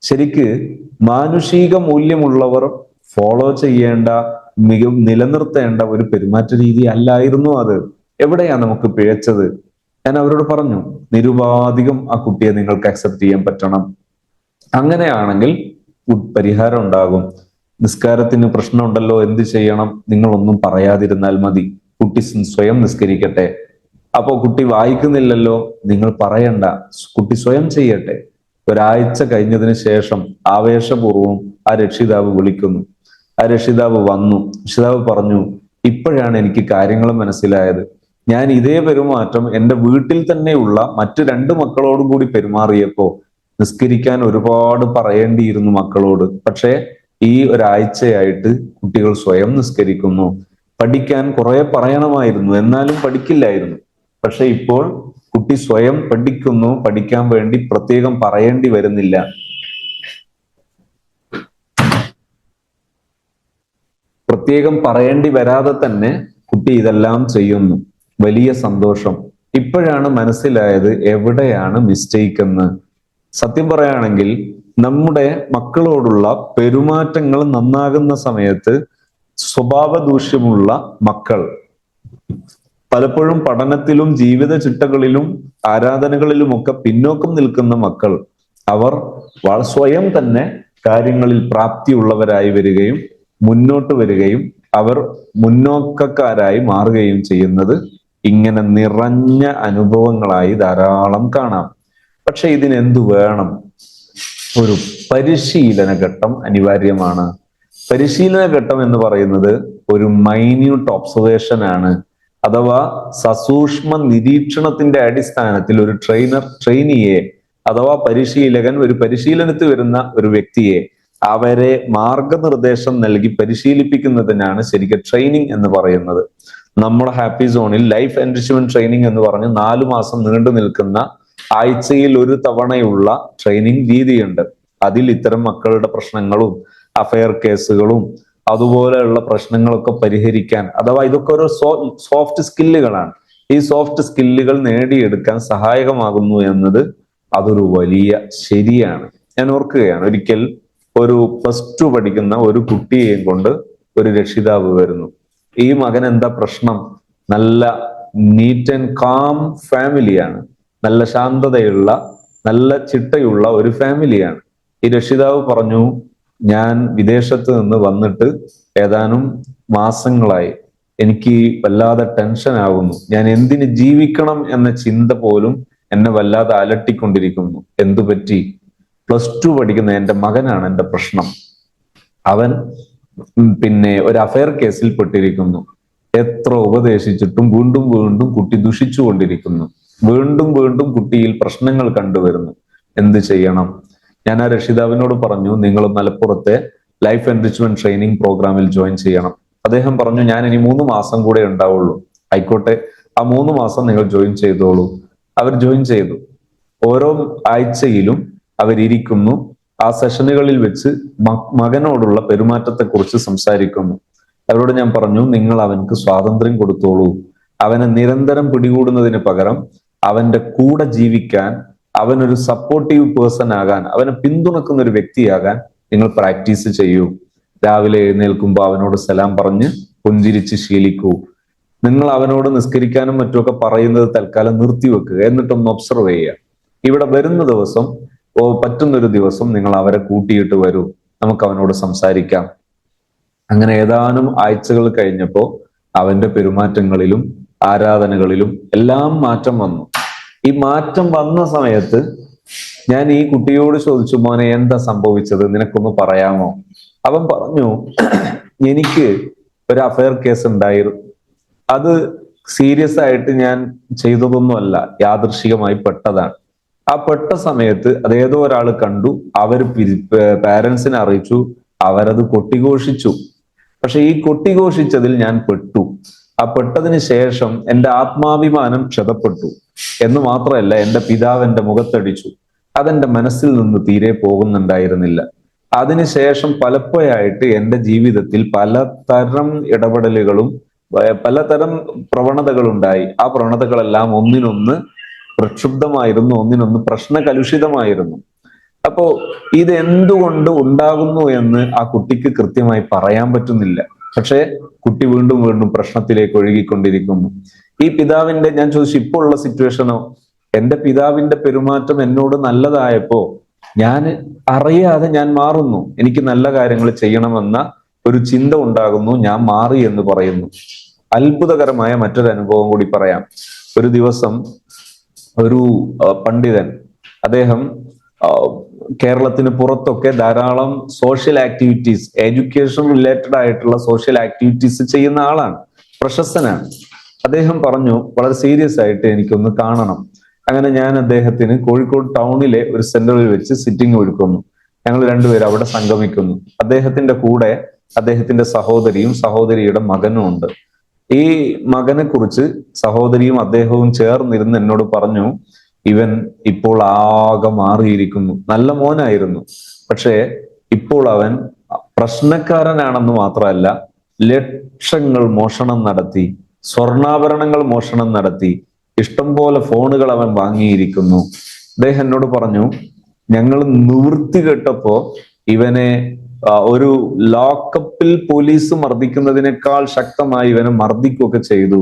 ശരിക്ക് മാനുഷിക മൂല്യമുള്ളവർ ഫോളോ ചെയ്യേണ്ട, നിലനിർത്തേണ്ട ഒരു പെരുമാറ്റ രീതി അല്ലായിരുന്നു അത്. എവിടെയാ നമുക്ക് പിഴച്ചത്? ഞാൻ അവരോട് പറഞ്ഞു, നിരുപാധികം ആ കുട്ടിയെ നിങ്ങൾക്ക് അക്സെപ്റ്റ് ചെയ്യാൻ പറ്റണം. അങ്ങനെയാണെങ്കിൽ പരിഹാരം ഉണ്ടാകും. നിസ്കാരത്തിന് പ്രശ്നമുണ്ടല്ലോ, എന്ത് ചെയ്യണം? നിങ്ങളൊന്നും പറയാതിരുന്നാൽ മതി, കുട്ടി സ്വയം നിസ്കരിക്കട്ടെ. അപ്പോ കുട്ടി വായിക്കുന്നില്ലല്ലോ, നിങ്ങൾ പറയണ്ട, കുട്ടി സ്വയം ചെയ്യട്ടെ. ഒരാഴ്ച കഴിഞ്ഞതിന് ശേഷം ആവേശപൂർവ്വം ആ രക്ഷിതാവ് വിളിക്കുന്നു. ആ രക്ഷിതാവ് വന്നു. രക്ഷിതാവ് പറഞ്ഞു, ഇപ്പോഴാണ് എനിക്ക് കാര്യങ്ങൾ മനസ്സിലായത്. ഞാൻ ഇതേ പെരുമാറ്റം എൻ്റെ വീട്ടിൽ തന്നെയുള്ള മറ്റു 2 മക്കളോടും കൂടി പെരുമാറിയപ്പോ നിസ്കരിക്കാൻ ഒരുപാട് പറയേണ്ടിയിരുന്നു മക്കളോട്. പക്ഷേ ഈ ഒരാഴ്ചയായിട്ട് കുട്ടികൾ സ്വയം നിസ്കരിക്കുന്നു. പഠിക്കാൻ കുറെ പറയണമായിരുന്നു, എന്നാലും പഠിക്കില്ലായിരുന്നു. പക്ഷെ ഇപ്പോൾ കുട്ടി സ്വയം പഠിക്കുന്നു, പഠിക്കാൻ വേണ്ടി പ്രത്യേകം പറയേണ്ടി വരുന്നില്ല. പ്രത്യേകം പറയേണ്ടി വരാതെ തന്നെ കുട്ടി ഇതെല്ലാം ചെയ്യുന്നു. വലിയ സന്തോഷം. ഇപ്പോഴാണ് മനസ്സിലായത് എവിടെയാണ് മിസ്റ്റേക്ക് എന്ന്. സത്യം പറയുകയാണെങ്കിൽ നമ്മുടെ മക്കളോടുള്ള പെരുമാറ്റങ്ങൾ നന്നാകുന്ന സമയത്ത് സ്വഭാവ ദൂഷ്യമുള്ള മക്കൾ, പലപ്പോഴും പഠനത്തിലും ജീവിത ചിട്ടകളിലും ആരാധനകളിലുമൊക്കെ പിന്നോക്കം നിൽക്കുന്ന മക്കൾ, അവർ സ്വയം തന്നെ കാര്യങ്ങളിൽ പ്രാപ്തിയുള്ളവരായി വരികയും മുന്നോട്ട് വരികയും അവർ മുന്നോക്കക്കാരായി മാറുകയും ചെയ്യുന്നത് ഇങ്ങനെ നിറഞ്ഞ അനുഭവങ്ങളായി ധാരാളം കാണാം. പക്ഷെ ഇതിനെന്തു വേണം? ഒരു പരിശീലന ഘട്ടം അനിവാര്യമാണ്. പരിശീലന ഘട്ടം എന്ന് പറയുന്നത് ഒരു മൈന്യൂട്ട് ഒബ്സർവേഷൻ ആണ്. അഥവാ സസൂക്ഷ്മ നിരീക്ഷണത്തിന്റെ അടിസ്ഥാനത്തിൽ ഒരു ട്രെയിനിയെ അഥവാ പരിശീലകൻ ഒരു പരിശീലനത്തിൽ വരുന്ന ഒരു വ്യക്തിയെ അവരെ മാർഗനിർദ്ദേശം നൽകി പരിശീലിപ്പിക്കുന്നതിനാണ് ശരിക്കും ട്രെയിനിങ് എന്ന് പറയുന്നത്. നമ്മുടെ ഹാപ്പി സോണിൽ ലൈഫ് എൻറിച്ച്മെന്റ് ട്രെയിനിങ് എന്ന് പറഞ്ഞ് 4 മാസം നീണ്ടു നിൽക്കുന്ന ആഴ്ചയിൽ ഒരു തവണയുള്ള ട്രെയിനിങ് രീതിയുണ്ട്. അതിൽ ഇത്തരം മക്കളുടെ പ്രശ്നങ്ങളും അഫയർ കേസുകളും അതുപോലെയുള്ള പ്രശ്നങ്ങളൊക്കെ പരിഹരിക്കാൻ, അഥവാ ഇതൊക്കെ ഒരു സോഫ്റ്റ് സ്കില്ലുകളാണ്. ഈ സോഫ്റ്റ് സ്കില്ലുകൾ നേടിയെടുക്കാൻ സഹായകമാകുന്നു എന്നത് അതൊരു വലിയ ശരിയാണ്. ഞാൻ ഓർക്കുകയാണ്, ഒരിക്കൽ ഒരു +2 പഠിക്കുന്ന ഒരു കുട്ടിയെയും കൊണ്ട് ഒരു രക്ഷിതാവ് വരുന്നു. ഈ മകൻ എന്താ പ്രശ്നം? നല്ല നീറ്റ് ആൻഡ് കാം ഫാമിലിയാണ്, നല്ല ശാന്തതയുള്ള നല്ല ചിട്ടയുള്ള ഒരു ഫാമിലിയാണ്. ഈ രക്ഷിതാവ് പറഞ്ഞു, ഞാൻ വിദേശത്ത് നിന്ന് വന്നിട്ട് ഏതാനും മാസങ്ങളായി, എനിക്ക് വല്ലാതെ ടെൻഷൻ ആകുന്നു. ഞാൻ എന്തിന് ജീവിക്കണം എന്ന ചിന്ത പോലും എന്നെ വല്ലാതെ അലട്ടിക്കൊണ്ടിരിക്കുന്നു. എന്തു പറ്റി? +2 പഠിക്കുന്ന എൻ്റെ മകനാണ് എൻ്റെ പ്രശ്നം. അവൻ ഒരു അഫയർ കേസിൽ പെട്ടിരിക്കുന്നു. എത്ര ഉപദേശിച്ചിട്ടും വീണ്ടും വീണ്ടും കുട്ടി ദുഷിച്ചുകൊണ്ടിരിക്കുന്നു. വീണ്ടും വീണ്ടും കുട്ടിയിൽ പ്രശ്നങ്ങൾ കണ്ടുവരുന്നു. എന്ത് ചെയ്യണം? ഞാൻ ആ രക്ഷിതാവിനോട് പറഞ്ഞു, നിങ്ങൾ മലപ്പുറത്തെ ലൈഫ് എൻറിച്ച്മെന്റ് ട്രെയിനിങ് പ്രോഗ്രാമിൽ ജോയിൻ ചെയ്യണം. അദ്ദേഹം പറഞ്ഞു, ഞാൻ ഇനി 3 മാസം കൂടെ ഉണ്ടാവുള്ളൂ. ആയിക്കോട്ടെ, ആ 3 മാസം നിങ്ങൾ ജോയിൻ ചെയ്തോളൂ. അവർ ജോയിൻ ചെയ്തു. ഓരോ ആഴ്ചയിലും അവരിയ്ക്കുന്നു. ആ സെഷനുകളിൽ വെച്ച് മകനോടുള്ള പെരുമാറ്റത്തെക്കുറിച്ച് സംസാരിക്കുന്നു. അവരോട് ഞാൻ പറഞ്ഞു, നിങ്ങൾ അവനക്ക് സ്വാതന്ത്ര്യം കൊടുത്തോളൂ. അവനെ നിരന്തരം പിടികൂടുന്നതിന് പകരം അവന്റെ കൂടെ ജീവിക്കാൻ, അവനൊരു സപ്പോർട്ടീവ് പേഴ്സൺ ആകാൻ, അവനെ പിന്തുണക്കുന്ന ഒരു വ്യക്തിയാകാൻ നിങ്ങൾ പ്രാക്ടീസ് ചെയ്യൂ. രാവിലെ എഴുന്നേൽക്കുമ്പോൾ അവനോട് സലാം പറഞ്ഞ് പുഞ്ചിരിച്ച് ശീലിക്കൂ. നിങ്ങൾ അവനോട് നിസ്കരിക്കാനും മറ്റുമൊക്കെ പറയുന്നത് തൽക്കാലം നിർത്തിവെക്കുക. എന്നിട്ടൊന്ന് ഒബ്സർവ് ചെയ്യുക. ഇവിടെ വരുന്ന ദിവസം പറ്റുന്നൊരു ദിവസം നിങ്ങൾ അവരെ കൂട്ടിയിട്ട് വരൂ, നമുക്ക് അവനോട് സംസാരിക്കാം. അങ്ങനെ ഏതാനും ആഴ്ചകൾ കഴിഞ്ഞപ്പോ അവന്റെ പെരുമാറ്റങ്ങളിലും ആരാധനകളിലും എല്ലാം മാറ്റം വന്നു. ഈ മാറ്റം വന്ന സമയത്ത് ഞാൻ ഈ കുട്ടിയോട് ചോദിച്ചു, മോനെ എന്താ സംഭവിച്ചത്, നിനക്കൊന്ന് പറയാമോ? അവൻ പറഞ്ഞു, എനിക്ക് ഒരു അഫയർ കേസ് ഉണ്ടായിരുന്നു. അത് സീരിയസ് ആയിട്ട് ഞാൻ ചെയ്തതൊന്നുമല്ല, യാദൃശികമായി പെട്ടതാണ്. ആ പെട്ട സമയത്ത് അതേതോ ഒരാൾ കണ്ടു, അവർ പാരൻസിനെ അറിയിച്ചു, അവരത് കൊട്ടിഘോഷിച്ചു. പക്ഷെ ഈ കൊട്ടിഘോഷിച്ചതിൽ ഞാൻ പെട്ടു. ആ പെട്ടതിന് ശേഷം എൻ്റെ ആത്മാഭിമാനം ക്ഷതപ്പെട്ടു എന്ന് മാത്രമല്ല, എൻ്റെ പിതാവ് എൻ്റെ മുഖത്തടിച്ചു. അതെന്റെ മനസ്സിൽ നിന്ന് തീരെ പോകുന്നുണ്ടായിരുന്നില്ല. അതിനുശേഷം പലപ്പോഴായിട്ട് എൻ്റെ ജീവിതത്തിൽ പലതരം ഇടപെടലുകളും പലതരം പ്രവണതകളുണ്ടായി. ആ പ്രവണതകളെല്ലാം ഒന്നിനൊന്ന് പ്രക്ഷുബ്ധമായിരുന്നു, ഒന്നിനൊന്ന് പ്രശ്നകലുഷിതമായിരുന്നു. അപ്പോ ഇത് എന്തുകൊണ്ട് ഉണ്ടാകുന്നു എന്ന് ആ കുട്ടിക്ക് കൃത്യമായി പറയാൻ പറ്റുന്നില്ല. പക്ഷെ കുട്ടി വീണ്ടും വീണ്ടും പ്രശ്നത്തിലേക്ക് ഒഴുകിക്കൊണ്ടിരിക്കുന്നു. ഈ പിതാവിന്റെ, ഞാൻ ചോദിച്ചു ഇപ്പോൾ ഉള്ള സിറ്റുവേഷനോ? എന്റെ പിതാവിന്റെ പെരുമാറ്റം എന്നോട് നല്ലതായപ്പോ ഞാൻ അറിയാതെ ഞാൻ മാറുന്നു. എനിക്ക് നല്ല കാര്യങ്ങൾ ചെയ്യണമെന്ന ഒരു ചിന്ത ഉണ്ടാകുന്നു, ഞാൻ മാറി എന്ന് പറയുന്നു. അത്ഭുതകരമായ മറ്റൊരു അനുഭവം കൂടി പറയാം. ഒരു ദിവസം ഒരു പണ്ഡിതൻ, അദ്ദേഹം കേരളത്തിന് പുറത്തൊക്കെ ധാരാളം സോഷ്യൽ ആക്ടിവിറ്റീസ്, എഡ്യൂക്കേഷൻ റിലേറ്റഡ് ആയിട്ടുള്ള സോഷ്യൽ ആക്ടിവിറ്റീസ് ചെയ്യുന്ന ആളാണ്, പ്രശസ്തനാണ്. അദ്ദേഹം പറഞ്ഞു, വളരെ സീരിയസ് ആയിട്ട് എനിക്കൊന്ന് കാണണം. അങ്ങനെ ഞാൻ അദ്ദേഹത്തിന് കോഴിക്കോട് ടൗണിലെ ഒരു സെന്ററിൽ വെച്ച് സിറ്റിംഗ് ഒരുക്കുന്നു. ഞങ്ങൾ രണ്ടുപേരും അവിടെ സംഗമിക്കുന്നു. അദ്ദേഹത്തിന്റെ കൂടെ അദ്ദേഹത്തിന്റെ സഹോദരിയും സഹോദരിയുടെ മകനും ഉണ്ട്. ഈ മകനെ കുറിച്ച് സഹോദരിയും അദ്ദേഹവും ചേർന്നിരുന്ന് എന്നോട് പറഞ്ഞു, ഇവൻ ഇപ്പോൾ ആകെ മാറിയിരിക്കുന്നു. നല്ല മോനായിരുന്നു, പക്ഷേ ഇപ്പോൾ അവൻ പ്രശ്നക്കാരനാണെന്ന് മാത്രമല്ല, ലക്ഷങ്ങൾ മോഷണം നടത്തി, സ്വർണ്ണാഭരണങ്ങൾ മോഷണം നടത്തി, ഇഷ്ടം പോലെ ഫോണുകൾ അവൻ വാങ്ങിയിരിക്കുന്നു. അദ്ദേഹം എന്നോട് പറഞ്ഞു, ഞങ്ങൾ നിവൃത്തി കേട്ടപ്പോ ഇവനെ ഒരു ലോക്കപ്പിൽ പോലീസ് മർദ്ദിക്കുന്നതിനേക്കാൾ ശക്തമായി ഇവനെ മർദ്ദിക്കുകയൊക്കെ ചെയ്തു.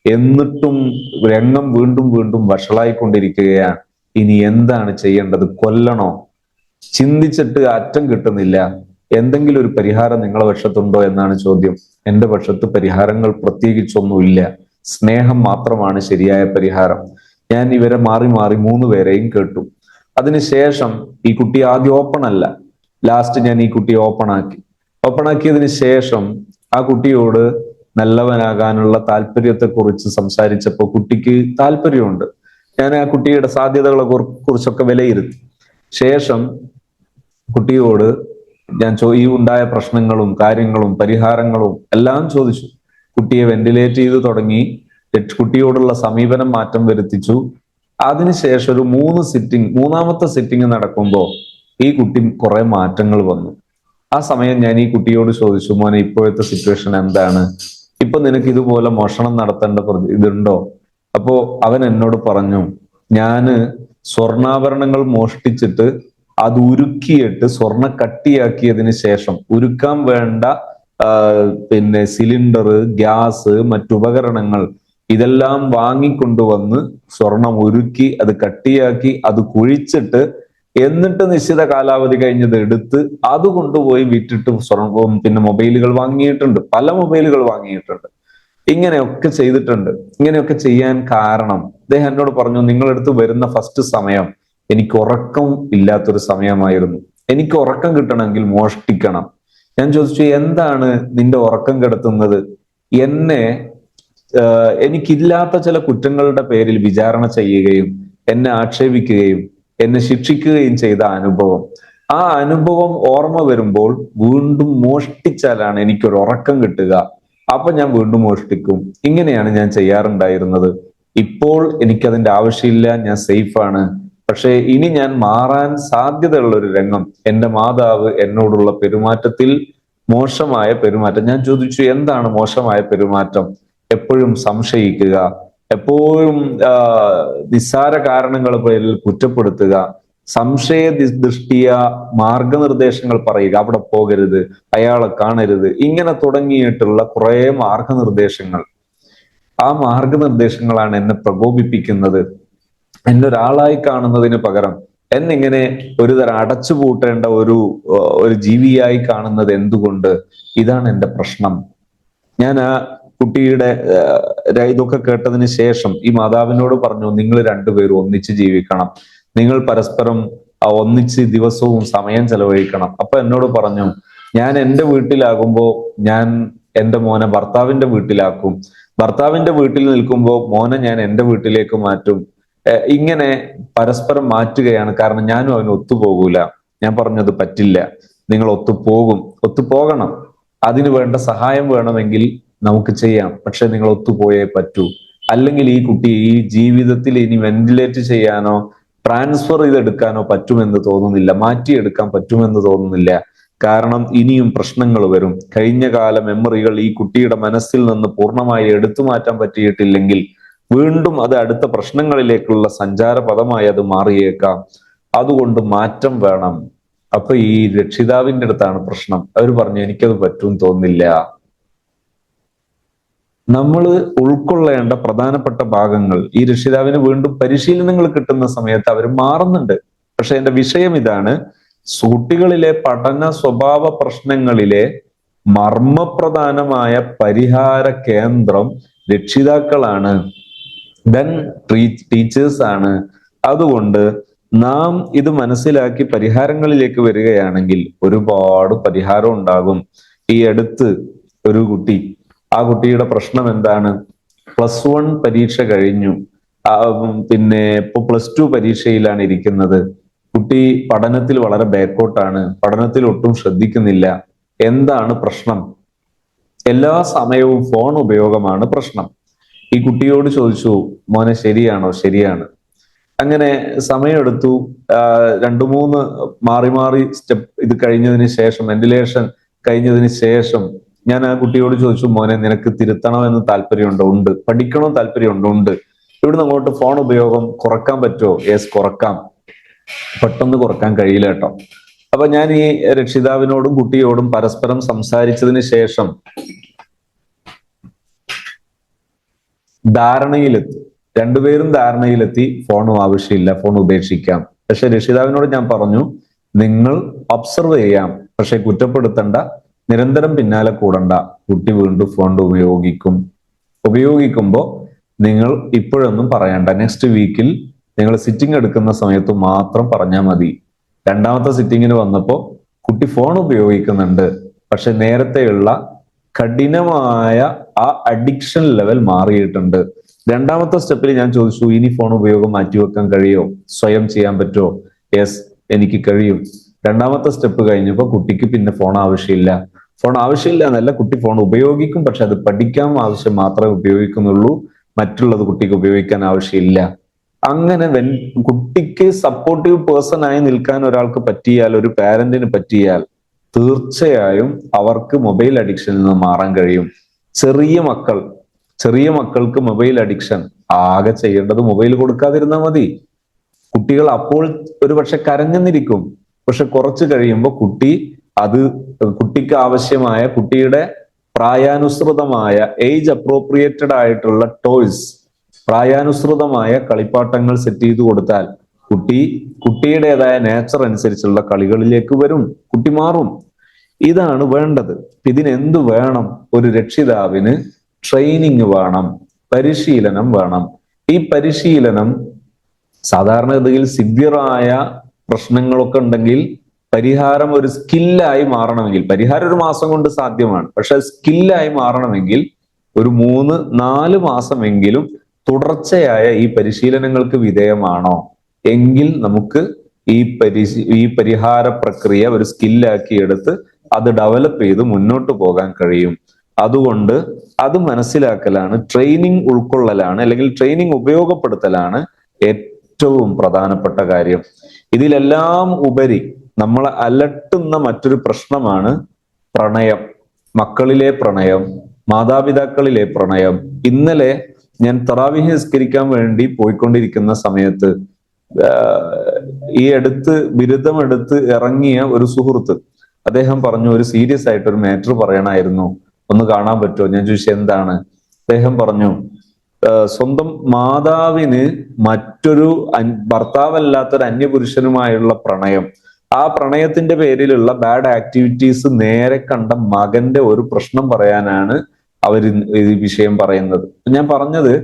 എന്നിട്ടും രംഗം വീണ്ടും വീണ്ടും വഷളായിക്കൊണ്ടിരിക്കുകയാണ്. ഇനി എന്താണ് ചെയ്യേണ്ടത്? കൊല്ലണോ? ചിന്തിച്ചിട്ട് അറ്റം കിട്ടുന്നില്ല. എന്തെങ്കിലും ഒരു പരിഹാരം നിങ്ങളെ പക്ഷത്തുണ്ടോ എന്നാണ് ചോദ്യം. എന്റെ പക്ഷത്ത് പരിഹാരങ്ങൾ പ്രത്യേകിച്ചൊന്നുമില്ല. സ്നേഹം മാത്രമാണ് ശരിയായ പരിഹാരം. ഞാൻ ഇവരെ മാറി മാറി 3 പേരെയും കേട്ടു. അതിനുശേഷം ഈ കുട്ടി ആദ്യം ഓപ്പൺ അല്ല, ലാസ്റ്റ് ഞാൻ ഈ കുട്ടിയെ ഓപ്പൺ ആക്കി. ഓപ്പൺ ആക്കിയതിന് ശേഷം ആ കുട്ടിയോട് നല്ലവനാകാനുള്ള താല്പര്യത്തെക്കുറിച്ച് സംസാരിച്ചപ്പോൾ കുട്ടിക്ക് താല്പര്യമുണ്ട്. ഞാൻ ആ കുട്ടിയുടെ സാധ്യതകളെ കുറിച്ചൊക്കെ വിലയിരുത്തി. ശേഷം കുട്ടിയോട് ഞാൻ ഈ ഉണ്ടായ പ്രശ്നങ്ങളും കാര്യങ്ങളും പരിഹാരങ്ങളും എല്ലാം ചോദിച്ചു. കുട്ടിയെ വെന്റിലേറ്റ് ചെയ്ത് തുടങ്ങി. കുട്ടിയോടുള്ള സമീപനം മാറ്റം വരുത്തിച്ചു. അതിനുശേഷം ഒരു 3 സിറ്റിംഗ്, മൂന്നാമത്തെ സിറ്റിംഗ് നടക്കുമ്പോൾ ഈ കുട്ടി കുറെ മാറ്റങ്ങൾ വന്നു. ആ സമയം ഞാൻ ഈ കുട്ടിയോട് ചോദിച്ചു, മോനെ ഇപ്പോഴത്തെ സിറ്റുവേഷൻ എന്താണ്? ഇപ്പൊ നിനക്ക് ഇതുപോലെ മോഷണം നടത്തേണ്ട ഇതുണ്ടോ? അപ്പോ അവൻ എന്നോട് പറഞ്ഞു, ഞാന് സ്വർണ്ണാഭരണങ്ങൾ മോഷ്ടിച്ചിട്ട് അത് ഉരുക്കിയിട്ട് സ്വർണ്ണ കട്ടിയാക്കിയതിന് ശേഷം ഉരുക്കാൻ വേണ്ട പിന്നെ സിലിണ്ടർ, ഗ്യാസ്, മറ്റുപകരണങ്ങൾ ഇതെല്ലാം വാങ്ങിക്കൊണ്ടുവന്ന് സ്വർണം ഉരുക്കി അത് കട്ടിയാക്കി അത് കുഴിച്ചിട്ട് എന്നിട്ട് നിശ്ചിത കാലാവധി കഴിഞ്ഞത് എടുത്ത് അത് കൊണ്ടുപോയി വിറ്റിട്ട് സ്വർണവും പിന്നെ മൊബൈലുകൾ വാങ്ങിയിട്ടുണ്ട്, പല മൊബൈലുകൾ വാങ്ങിയിട്ടുണ്ട്. ഇങ്ങനെയൊക്കെ ചെയ്തിട്ടുണ്ട്. ഇങ്ങനെയൊക്കെ ചെയ്യാൻ കാരണം അദ്ദേഹം എന്നോട് പറഞ്ഞു, നിങ്ങളടുത്ത് വരുന്ന ഫസ്റ്റ് സമയം എനിക്ക് ഉറക്കം ഇല്ലാത്തൊരു സമയമായിരുന്നു. എനിക്ക് ഉറക്കം കിട്ടണമെങ്കിൽ മോഷ്ടിക്കണം. ഞാൻ ചോദിച്ചു, എന്താണ് നിന്റെ ഉറക്കം കെടുത്തുന്നത്? എന്നെ എനിക്കില്ലാത്ത ചില കുറ്റങ്ങളുടെ പേരിൽ വിചാരണ ചെയ്യുകയും എന്നെ ആക്ഷേപിക്കുകയും എന്നെ ശിക്ഷിക്കുകയും ചെയ്ത അനുഭവം, ആ അനുഭവം ഓർമ്മ വരുമ്പോൾ വീണ്ടും മോഷ്ടിച്ചാലാണ് എനിക്കൊരു ഉറക്കം കിട്ടുക. അപ്പൊ ഞാൻ വീണ്ടും മോഷ്ടിക്കും. ഇങ്ങനെയാണ് ഞാൻ ചെയ്യാറുണ്ടായിരുന്നത്. ഇപ്പോൾ എനിക്കതിന്റെ ആവശ്യമില്ല, ഞാൻ സേഫാണ്. പക്ഷെ ഇനി ഞാൻ മാറാൻ സാധ്യതയുള്ള ഒരു രംഗം, എൻ്റെ മാതാവ് എന്നോടുള്ള പെരുമാറ്റത്തിൽ മോശമായ പെരുമാറ്റം. ഞാൻ ചോദിച്ചു, എന്താണ് മോശമായ പെരുമാറ്റം? എപ്പോഴും സംശയിക്കുക, എപ്പോഴും നിസ്സാര കാരണങ്ങൾ പേരിൽ കുറ്റപ്പെടുത്തുക, സംശയ ദൃഷ്ടിയ മാർഗനിർദ്ദേശങ്ങൾ പറയുക, അവിടെ പോകരുത്, അയാളെ കാണരുത്, ഇങ്ങനെ തുടങ്ങിയിട്ടുള്ള കുറെ മാർഗനിർദ്ദേശങ്ങൾ. ആ മാർഗനിർദ്ദേശങ്ങളാണ് എന്നെ പ്രകോപിപ്പിക്കുന്നത്. എന്നെ ഒരാളായി കാണുന്നതിന് പകരം എന്നിങ്ങനെ ഒരു തരം അടച്ചുപൂട്ടേണ്ട ഒരു ജീവിയായി കാണുന്നത് എന്തുകൊണ്ട്? ഇതാണ് എന്റെ പ്രശ്നം. ഞാൻ ആ കുട്ടിയുടെ ഇതൊക്കെ കേട്ടതിന് ശേഷം ഈ മാതാവിനോട് പറഞ്ഞു, നിങ്ങൾ രണ്ടുപേരും ഒന്നിച്ച് ജീവിക്കണം, നിങ്ങൾ പരസ്പരം ഒന്നിച്ച് ദിവസവും സമയം ചെലവഴിക്കണം. അപ്പൊ എന്നോട് പറഞ്ഞു, ഞാൻ എൻ്റെ വീട്ടിലാകുമ്പോ ഞാൻ എൻ്റെ മോനെ ഭർത്താവിന്റെ വീട്ടിലാക്കും, ഭർത്താവിന്റെ വീട്ടിൽ നിൽക്കുമ്പോൾ മോനെ ഞാൻ എൻ്റെ വീട്ടിലേക്ക് മാറ്റും, ഇങ്ങനെ പരസ്പരം മാറ്റുകയാണ്, കാരണം ഞാനും അവന് ഒത്തുപോകൂല. ഞാൻ പറഞ്ഞത് പറ്റില്ല, നിങ്ങൾ ഒത്തുപോകണം, അതിനു വേണ്ട സഹായം വേണമെങ്കിൽ നമുക്ക് ചെയ്യാം, പക്ഷെ നിങ്ങൾ ഒത്തുപോയേ പറ്റൂ. അല്ലെങ്കിൽ ഈ കുട്ടി ഈ ജീവിതത്തിൽ ഇനി വെന്റിലേറ്റ് ചെയ്യാനോ ട്രാൻസ്ഫർ ചെയ്തെടുക്കാനോ പറ്റുമെന്ന് തോന്നുന്നില്ല, മാറ്റിയെടുക്കാൻ പറ്റുമെന്ന് തോന്നുന്നില്ല. കാരണം ഇനിയും പ്രശ്നങ്ങൾ വരും. കഴിഞ്ഞ കാല മെമ്മറികൾ ഈ കുട്ടിയുടെ മനസ്സിൽ നിന്ന് പൂർണ്ണമായി എടുത്തു മാറ്റാൻ പറ്റിയിട്ടില്ലെങ്കിൽ വീണ്ടും അത് അടുത്ത പ്രശ്നങ്ങളിലേക്കുള്ള സഞ്ചാരപഥമായി അത് മാറിയേക്കാം. അതുകൊണ്ട് മാറ്റം വേണം. അപ്പൊ ഈ രക്ഷിതാവിന്റെ അടുത്താണ് പ്രശ്നം. അവർ പറഞ്ഞു, എനിക്കത് പറ്റും തോന്നില്ല. നമ്മൾ ഉൾക്കൊള്ളേണ്ട പ്രധാനപ്പെട്ട ഭാഗങ്ങൾ, ഈ രക്ഷിതാവിന് വീണ്ടും പരിശീലനങ്ങൾ കിട്ടുന്ന സമയത്ത് അവർ മാറുന്നുണ്ട്. പക്ഷെ എന്റെ വിഷയം ഇതാണ്, കുട്ടികളിലെ പഠന സ്വഭാവ പ്രശ്നങ്ങളിലെ മർമ്മപ്രധാനമായ പരിഹാര കേന്ദ്രം രക്ഷിതാക്കളാണ്, ദെൻ ടീച്ചേഴ്സ് ആണ്. അതുകൊണ്ട് നാം ഇത് മനസ്സിലാക്കി പരിഹാരങ്ങളിലേക്ക് വരികയാണെങ്കിൽ ഒരുപാട് പരിഹാരം ഉണ്ടാകും. ഈ അടുത്ത് ഒരു കുട്ടി, ആ കുട്ടിയുടെ പ്രശ്നം എന്താണ്? +1 പരീക്ഷ കഴിഞ്ഞു, പിന്നെ ഇപ്പൊ +2 പരീക്ഷയിലാണ് ഇരിക്കുന്നത്. കുട്ടി പഠനത്തിൽ വളരെ ബാക്കോട്ടാണ്, പഠനത്തിൽ ഒട്ടും ശ്രദ്ധിക്കുന്നില്ല. എന്താണ് പ്രശ്നം? എല്ലാ സമയവും ഫോൺ ഉപയോഗമാണ് പ്രശ്നം. ഈ കുട്ടിയോട് ചോദിച്ചു, മോനെ ശരിയാണോ? ശരിയാണ്. അങ്ങനെ സമയമെടുത്തു. 2-3 മാറി മാറി സ്റ്റെപ്പ് ഇത് കഴിഞ്ഞതിന് ശേഷം, വെന്റിലേഷൻ കഴിഞ്ഞതിന് ശേഷം ഞാൻ ആ കുട്ടിയോട് ചോദിച്ചു, മോനെ നിനക്ക് തിരുത്തണമെന്ന് താല്പര്യമുണ്ടോ? ഉണ്ട്. പഠിക്കണം താല്പര്യമുണ്ടോ? ഉണ്ട്. ഇവിടുന്ന് അങ്ങോട്ട് ഫോൺ ഉപയോഗം കുറക്കാൻ പറ്റുമോ? യെസ്, കുറക്കാം. പെട്ടെന്ന് കുറക്കാൻ കഴിയില്ല കേട്ടോ. അപ്പൊ ഞാൻ ഈ രക്ഷിതാവിനോടും കുട്ടിയോടും പരസ്പരം സംസാരിച്ചതിന് ശേഷം ധാരണയിലെത്തി, രണ്ടുപേരും ധാരണയിലെത്തി, ഫോണും ആവശ്യമില്ല, ഫോൺ ഉപേക്ഷിക്കാം. പക്ഷെ രക്ഷിതാവിനോട് ഞാൻ പറഞ്ഞു, നിങ്ങൾ ഒബ്സർവ് ചെയ്യാം, പക്ഷെ കുറ്റപ്പെടുത്തണ്ട, നിരന്തരം പിന്നാലെ കൂടണ്ട. കുട്ടി വീണ്ടും ഫോൺ ഉപയോഗിക്കുമ്പോൾ നിങ്ങൾ ഇപ്പോഴൊന്നും പറയണ്ട, നെക്സ്റ്റ് വീക്കിൽ നിങ്ങൾ സിറ്റിംഗ് എടുക്കുന്ന സമയത്ത് മാത്രം പറഞ്ഞാൽ മതി. രണ്ടാമത്തെ സിറ്റിങ്ങിന് വന്നപ്പോൾ കുട്ടി ഫോൺ ഉപയോഗിക്കുന്നുണ്ട്, പക്ഷെ നേരത്തെയുള്ള കഠിനമായ ആ അഡിക്ഷൻ ലെവൽ മാറിയിട്ടുണ്ട്. രണ്ടാമത്തെ സ്റ്റെപ്പിൽ ഞാൻ ചോദിച്ചു, ഇനി ഫോൺ ഉപയോഗം മാറ്റിവെക്കാൻ കഴിയോ? സ്വയം ചെയ്യാൻ പറ്റുമോ? യെസ്, എനിക്ക് കഴിയും. രണ്ടാമത്തെ സ്റ്റെപ്പ് കഴിഞ്ഞപ്പോൾ കുട്ടിക്ക് പിന്നെ ഫോൺ ആവശ്യമില്ല എന്നല്ല, കുട്ടി ഫോൺ ഉപയോഗിക്കും, പക്ഷെ അത് പഠിക്കാൻ ആവശ്യം മാത്രമേ ഉപയോഗിക്കുന്നുള്ളൂ, മറ്റുള്ളത് കുട്ടിക്ക് ഉപയോഗിക്കാൻ ആവശ്യമില്ല. അങ്ങനെ കുട്ടിക്ക് സപ്പോർട്ടീവ് പേഴ്സൺ ആയി നിൽക്കാൻ ഒരാൾക്ക് പറ്റിയാൽ, ഒരു പാരന്റിന് പറ്റിയാൽ, തീർച്ചയായും അവർക്ക് മൊബൈൽ അഡിക്ഷനിൽ നിന്ന് മാറാൻ കഴിയും. ചെറിയ മക്കൾക്ക് മൊബൈൽ അഡിക്ഷൻ, ആകെ ചെയ്യേണ്ടത് മൊബൈൽ കൊടുക്കാതിരുന്നാൽ മതി. കുട്ടികൾ അപ്പോൾ ഒരുപക്ഷെ കരഞ്ഞെന്നിരിക്കും, പക്ഷെ കുറച്ച് കഴിയുമ്പോൾ കുട്ടിക്ക് ആവശ്യമായ, കുട്ടിയുടെ പ്രായാനുസൃതമായ, ഏജ് അപ്രോപ്രിയേറ്റഡ് ആയിട്ടുള്ള ടോയ്സ്, പ്രായാനുസൃതമായ കളിപ്പാട്ടങ്ങൾ സെറ്റ് ചെയ്ത് കൊടുത്താൽ കുട്ടിയുടേതായ നേച്ചർ അനുസരിച്ചുള്ള കളികളിലേക്ക് വരും, കുട്ടി മാറും. ഇതാണ് വേണ്ടത്. ഇതിനെന്ത് വേണം? ഒരു രക്ഷിതാവിന് ട്രെയിനിങ് വേണം, പരിശീലനം വേണം. ഈ പരിശീലനം സാധാരണഗതിയിൽ സിവിയറായ പ്രശ്നങ്ങളൊക്കെ ഉണ്ടെങ്കിൽ പരിഹാരം ഒരു സ്കില്ലായി മാറണമെങ്കിൽ, പരിഹാരം ഒരു മാസം കൊണ്ട് സാധ്യമാണ്, പക്ഷെ സ്കില്ലായി മാറണമെങ്കിൽ ഒരു 3-4 മാസമെങ്കിലും തുടർച്ചയായ ഈ പരിശീലനങ്ങൾക്ക് വിധേയമാണോ എങ്കിൽ നമുക്ക് ഈ പരിഹാര പ്രക്രിയ ഒരു സ്കില്ലാക്കി എടുത്ത് അത് ഡെവലപ്പ് ചെയ്ത് മുന്നോട്ട് പോകാൻ കഴിയും. അതുകൊണ്ട് അത് മനസ്സിലാക്കലാണ്, ട്രെയിനിങ് ഉൾക്കൊള്ളലാണ്, അല്ലെങ്കിൽ ട്രെയിനിങ് ഉപയോഗപ്പെടുത്തലാണ് ഏറ്റവും പ്രധാനപ്പെട്ട കാര്യം. ഇതിലെല്ലാം ഉപരി നമ്മളെ അലട്ടുന്ന മറ്റൊരു പ്രശ്നമാണ് പ്രണയം, മക്കളിലെ പ്രണയം, മാതാപിതാക്കളിലെ പ്രണയം. ഇന്നലെ ഞാൻ തറാവീഹ് നിസ്കരിക്കാൻ വേണ്ടി പോയിക്കൊണ്ടിരിക്കുന്ന സമയത്ത് ഈ ബിരുദമെടുത്ത് ഇറങ്ങിയ ഒരു സുഹൃത്ത്, അദ്ദേഹം പറഞ്ഞു, ഒരു സീരിയസ് ആയിട്ട് ഒരു മാറ്റർ പറയണമായിരുന്നു, ഒന്ന് കാണാൻ പറ്റുമോ? ഞാൻ ചോദിച്ചു, എന്താണ്? അദ്ദേഹം പറഞ്ഞു, സ്വന്തം മാതാവിന് മറ്റൊരു ഭർത്താവല്ലാത്തൊരു അന്യപുരുഷനുമായുള്ള പ്രണയം, ആ പ്രണയത്തിന്റെ പേരിലുള്ള ബാഡ് ആക്ടിവിറ്റീസ് നേരെ കണ്ട മകന്റെ ഒരു പ്രശ്നം പറയാനാണ് അവർ ഈ വിഷയം പറയുന്നത്. ഞാൻ പറഞ്ഞത്,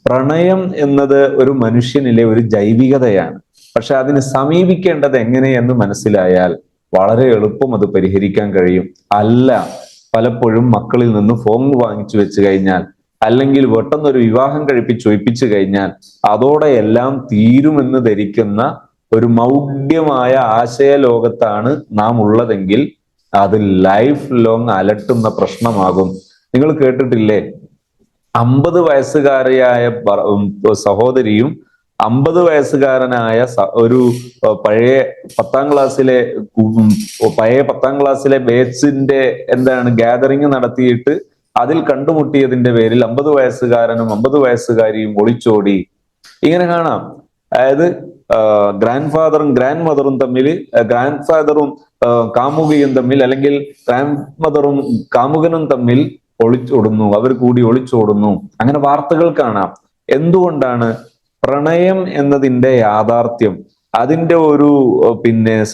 പ്രണയം എന്നത് ഒരു മനുഷ്യനിലെ ഒരു ജൈവികതയാണ്. പക്ഷെ അതിന് സമീപിക്കേണ്ടത് എങ്ങനെയെന്ന് മനസ്സിലായാൽ വളരെ എളുപ്പം അത് പരിഹരിക്കാൻ കഴിയും. അല്ല, പലപ്പോഴും മക്കളിൽ നിന്ന് ഫോൺ വാങ്ങിച്ചു വെച്ച് കഴിഞ്ഞാൽ, അല്ലെങ്കിൽ പെട്ടെന്നൊരു വിവാഹം കഴിപ്പിച്ചൊഴിപ്പിച്ചു കഴിഞ്ഞാൽ അതോടെ എല്ലാം തീരുമെന്ന് ധരിക്കുന്ന ഒരു മൗഢ്യമായ ആശയ ലോകത്താണ് നാം ഉള്ളതെങ്കിൽ അത് ലൈഫ് ലോങ് അലട്ടുന്ന പ്രശ്നമാകും. നിങ്ങൾ കേട്ടിട്ടില്ലേ, 50 വയസ്സുകാരിയായ സഹോദരിയും 50 വയസ്സുകാരനായ ഒരു പഴയ 10ാം ക്ലാസ്സിലെ പത്താം ക്ലാസ്സിലെ ബേച്ചിന്റെ ഗ്യാതറിങ് നടത്തിയിട്ട് അതിൽ കണ്ടുമുട്ടിയതിന്റെ പേരിൽ 50 വയസ്സുകാരനും 50 വയസ്സുകാരിയും ഒളിച്ചോടി. ഇങ്ങനെ കാണാം. അതായത് ഗ്രാൻഡ് ഫാദറും ഗ്രാൻഡ് മദറും തമ്മിൽ, ഗ്രാൻഡ് ഫാദറും കാമുകിയും തമ്മിൽ, അല്ലെങ്കിൽ ഗ്രാൻഡ് മദറും കാമുകനും തമ്മിൽ ഒളിച്ചോടുന്നു, അവർ കൂടി ഒളിച്ചോടുന്നു. അങ്ങനെ വാർത്തകൾ കാണാം. എന്തുകൊണ്ടാണ്? പ്രണയം എന്നതിന്റെ യാഥാർത്ഥ്യം, അതിന്റെ ഒരു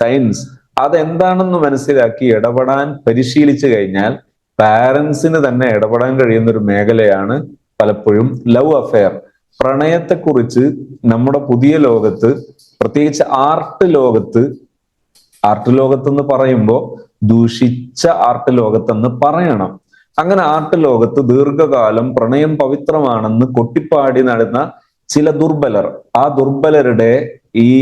സയൻസ് അതെന്താണെന്ന് മനസ്സിലാക്കി ഇടപെടാൻ പരിശീലിച്ചു കഴിഞ്ഞാൽ പാരൻസിന് തന്നെ ഇടപെടാൻ കഴിയുന്ന ഒരു മേഖലയാണ് പലപ്പോഴും ലവ് അഫെയർ. പ്രണയത്തെക്കുറിച്ച് നമ്മുടെ പുതിയ ലോകത്ത്, പ്രത്യേകിച്ച് ആർട്ട് ലോകത്തെന്ന് പറയുമ്പോൾ ദൂഷിച്ച ആർട്ട് ലോകത്തെന്ന് പറയണം. അങ്ങനെ ആർട്ട് ലോകത്ത് ദീർഘകാലം പ്രണയം പവിത്രമാണെന്ന് കൊട്ടിപ്പാടി നടന്ന ചില ദുർബലർ, ആ ദുർബലരുടെ ഈ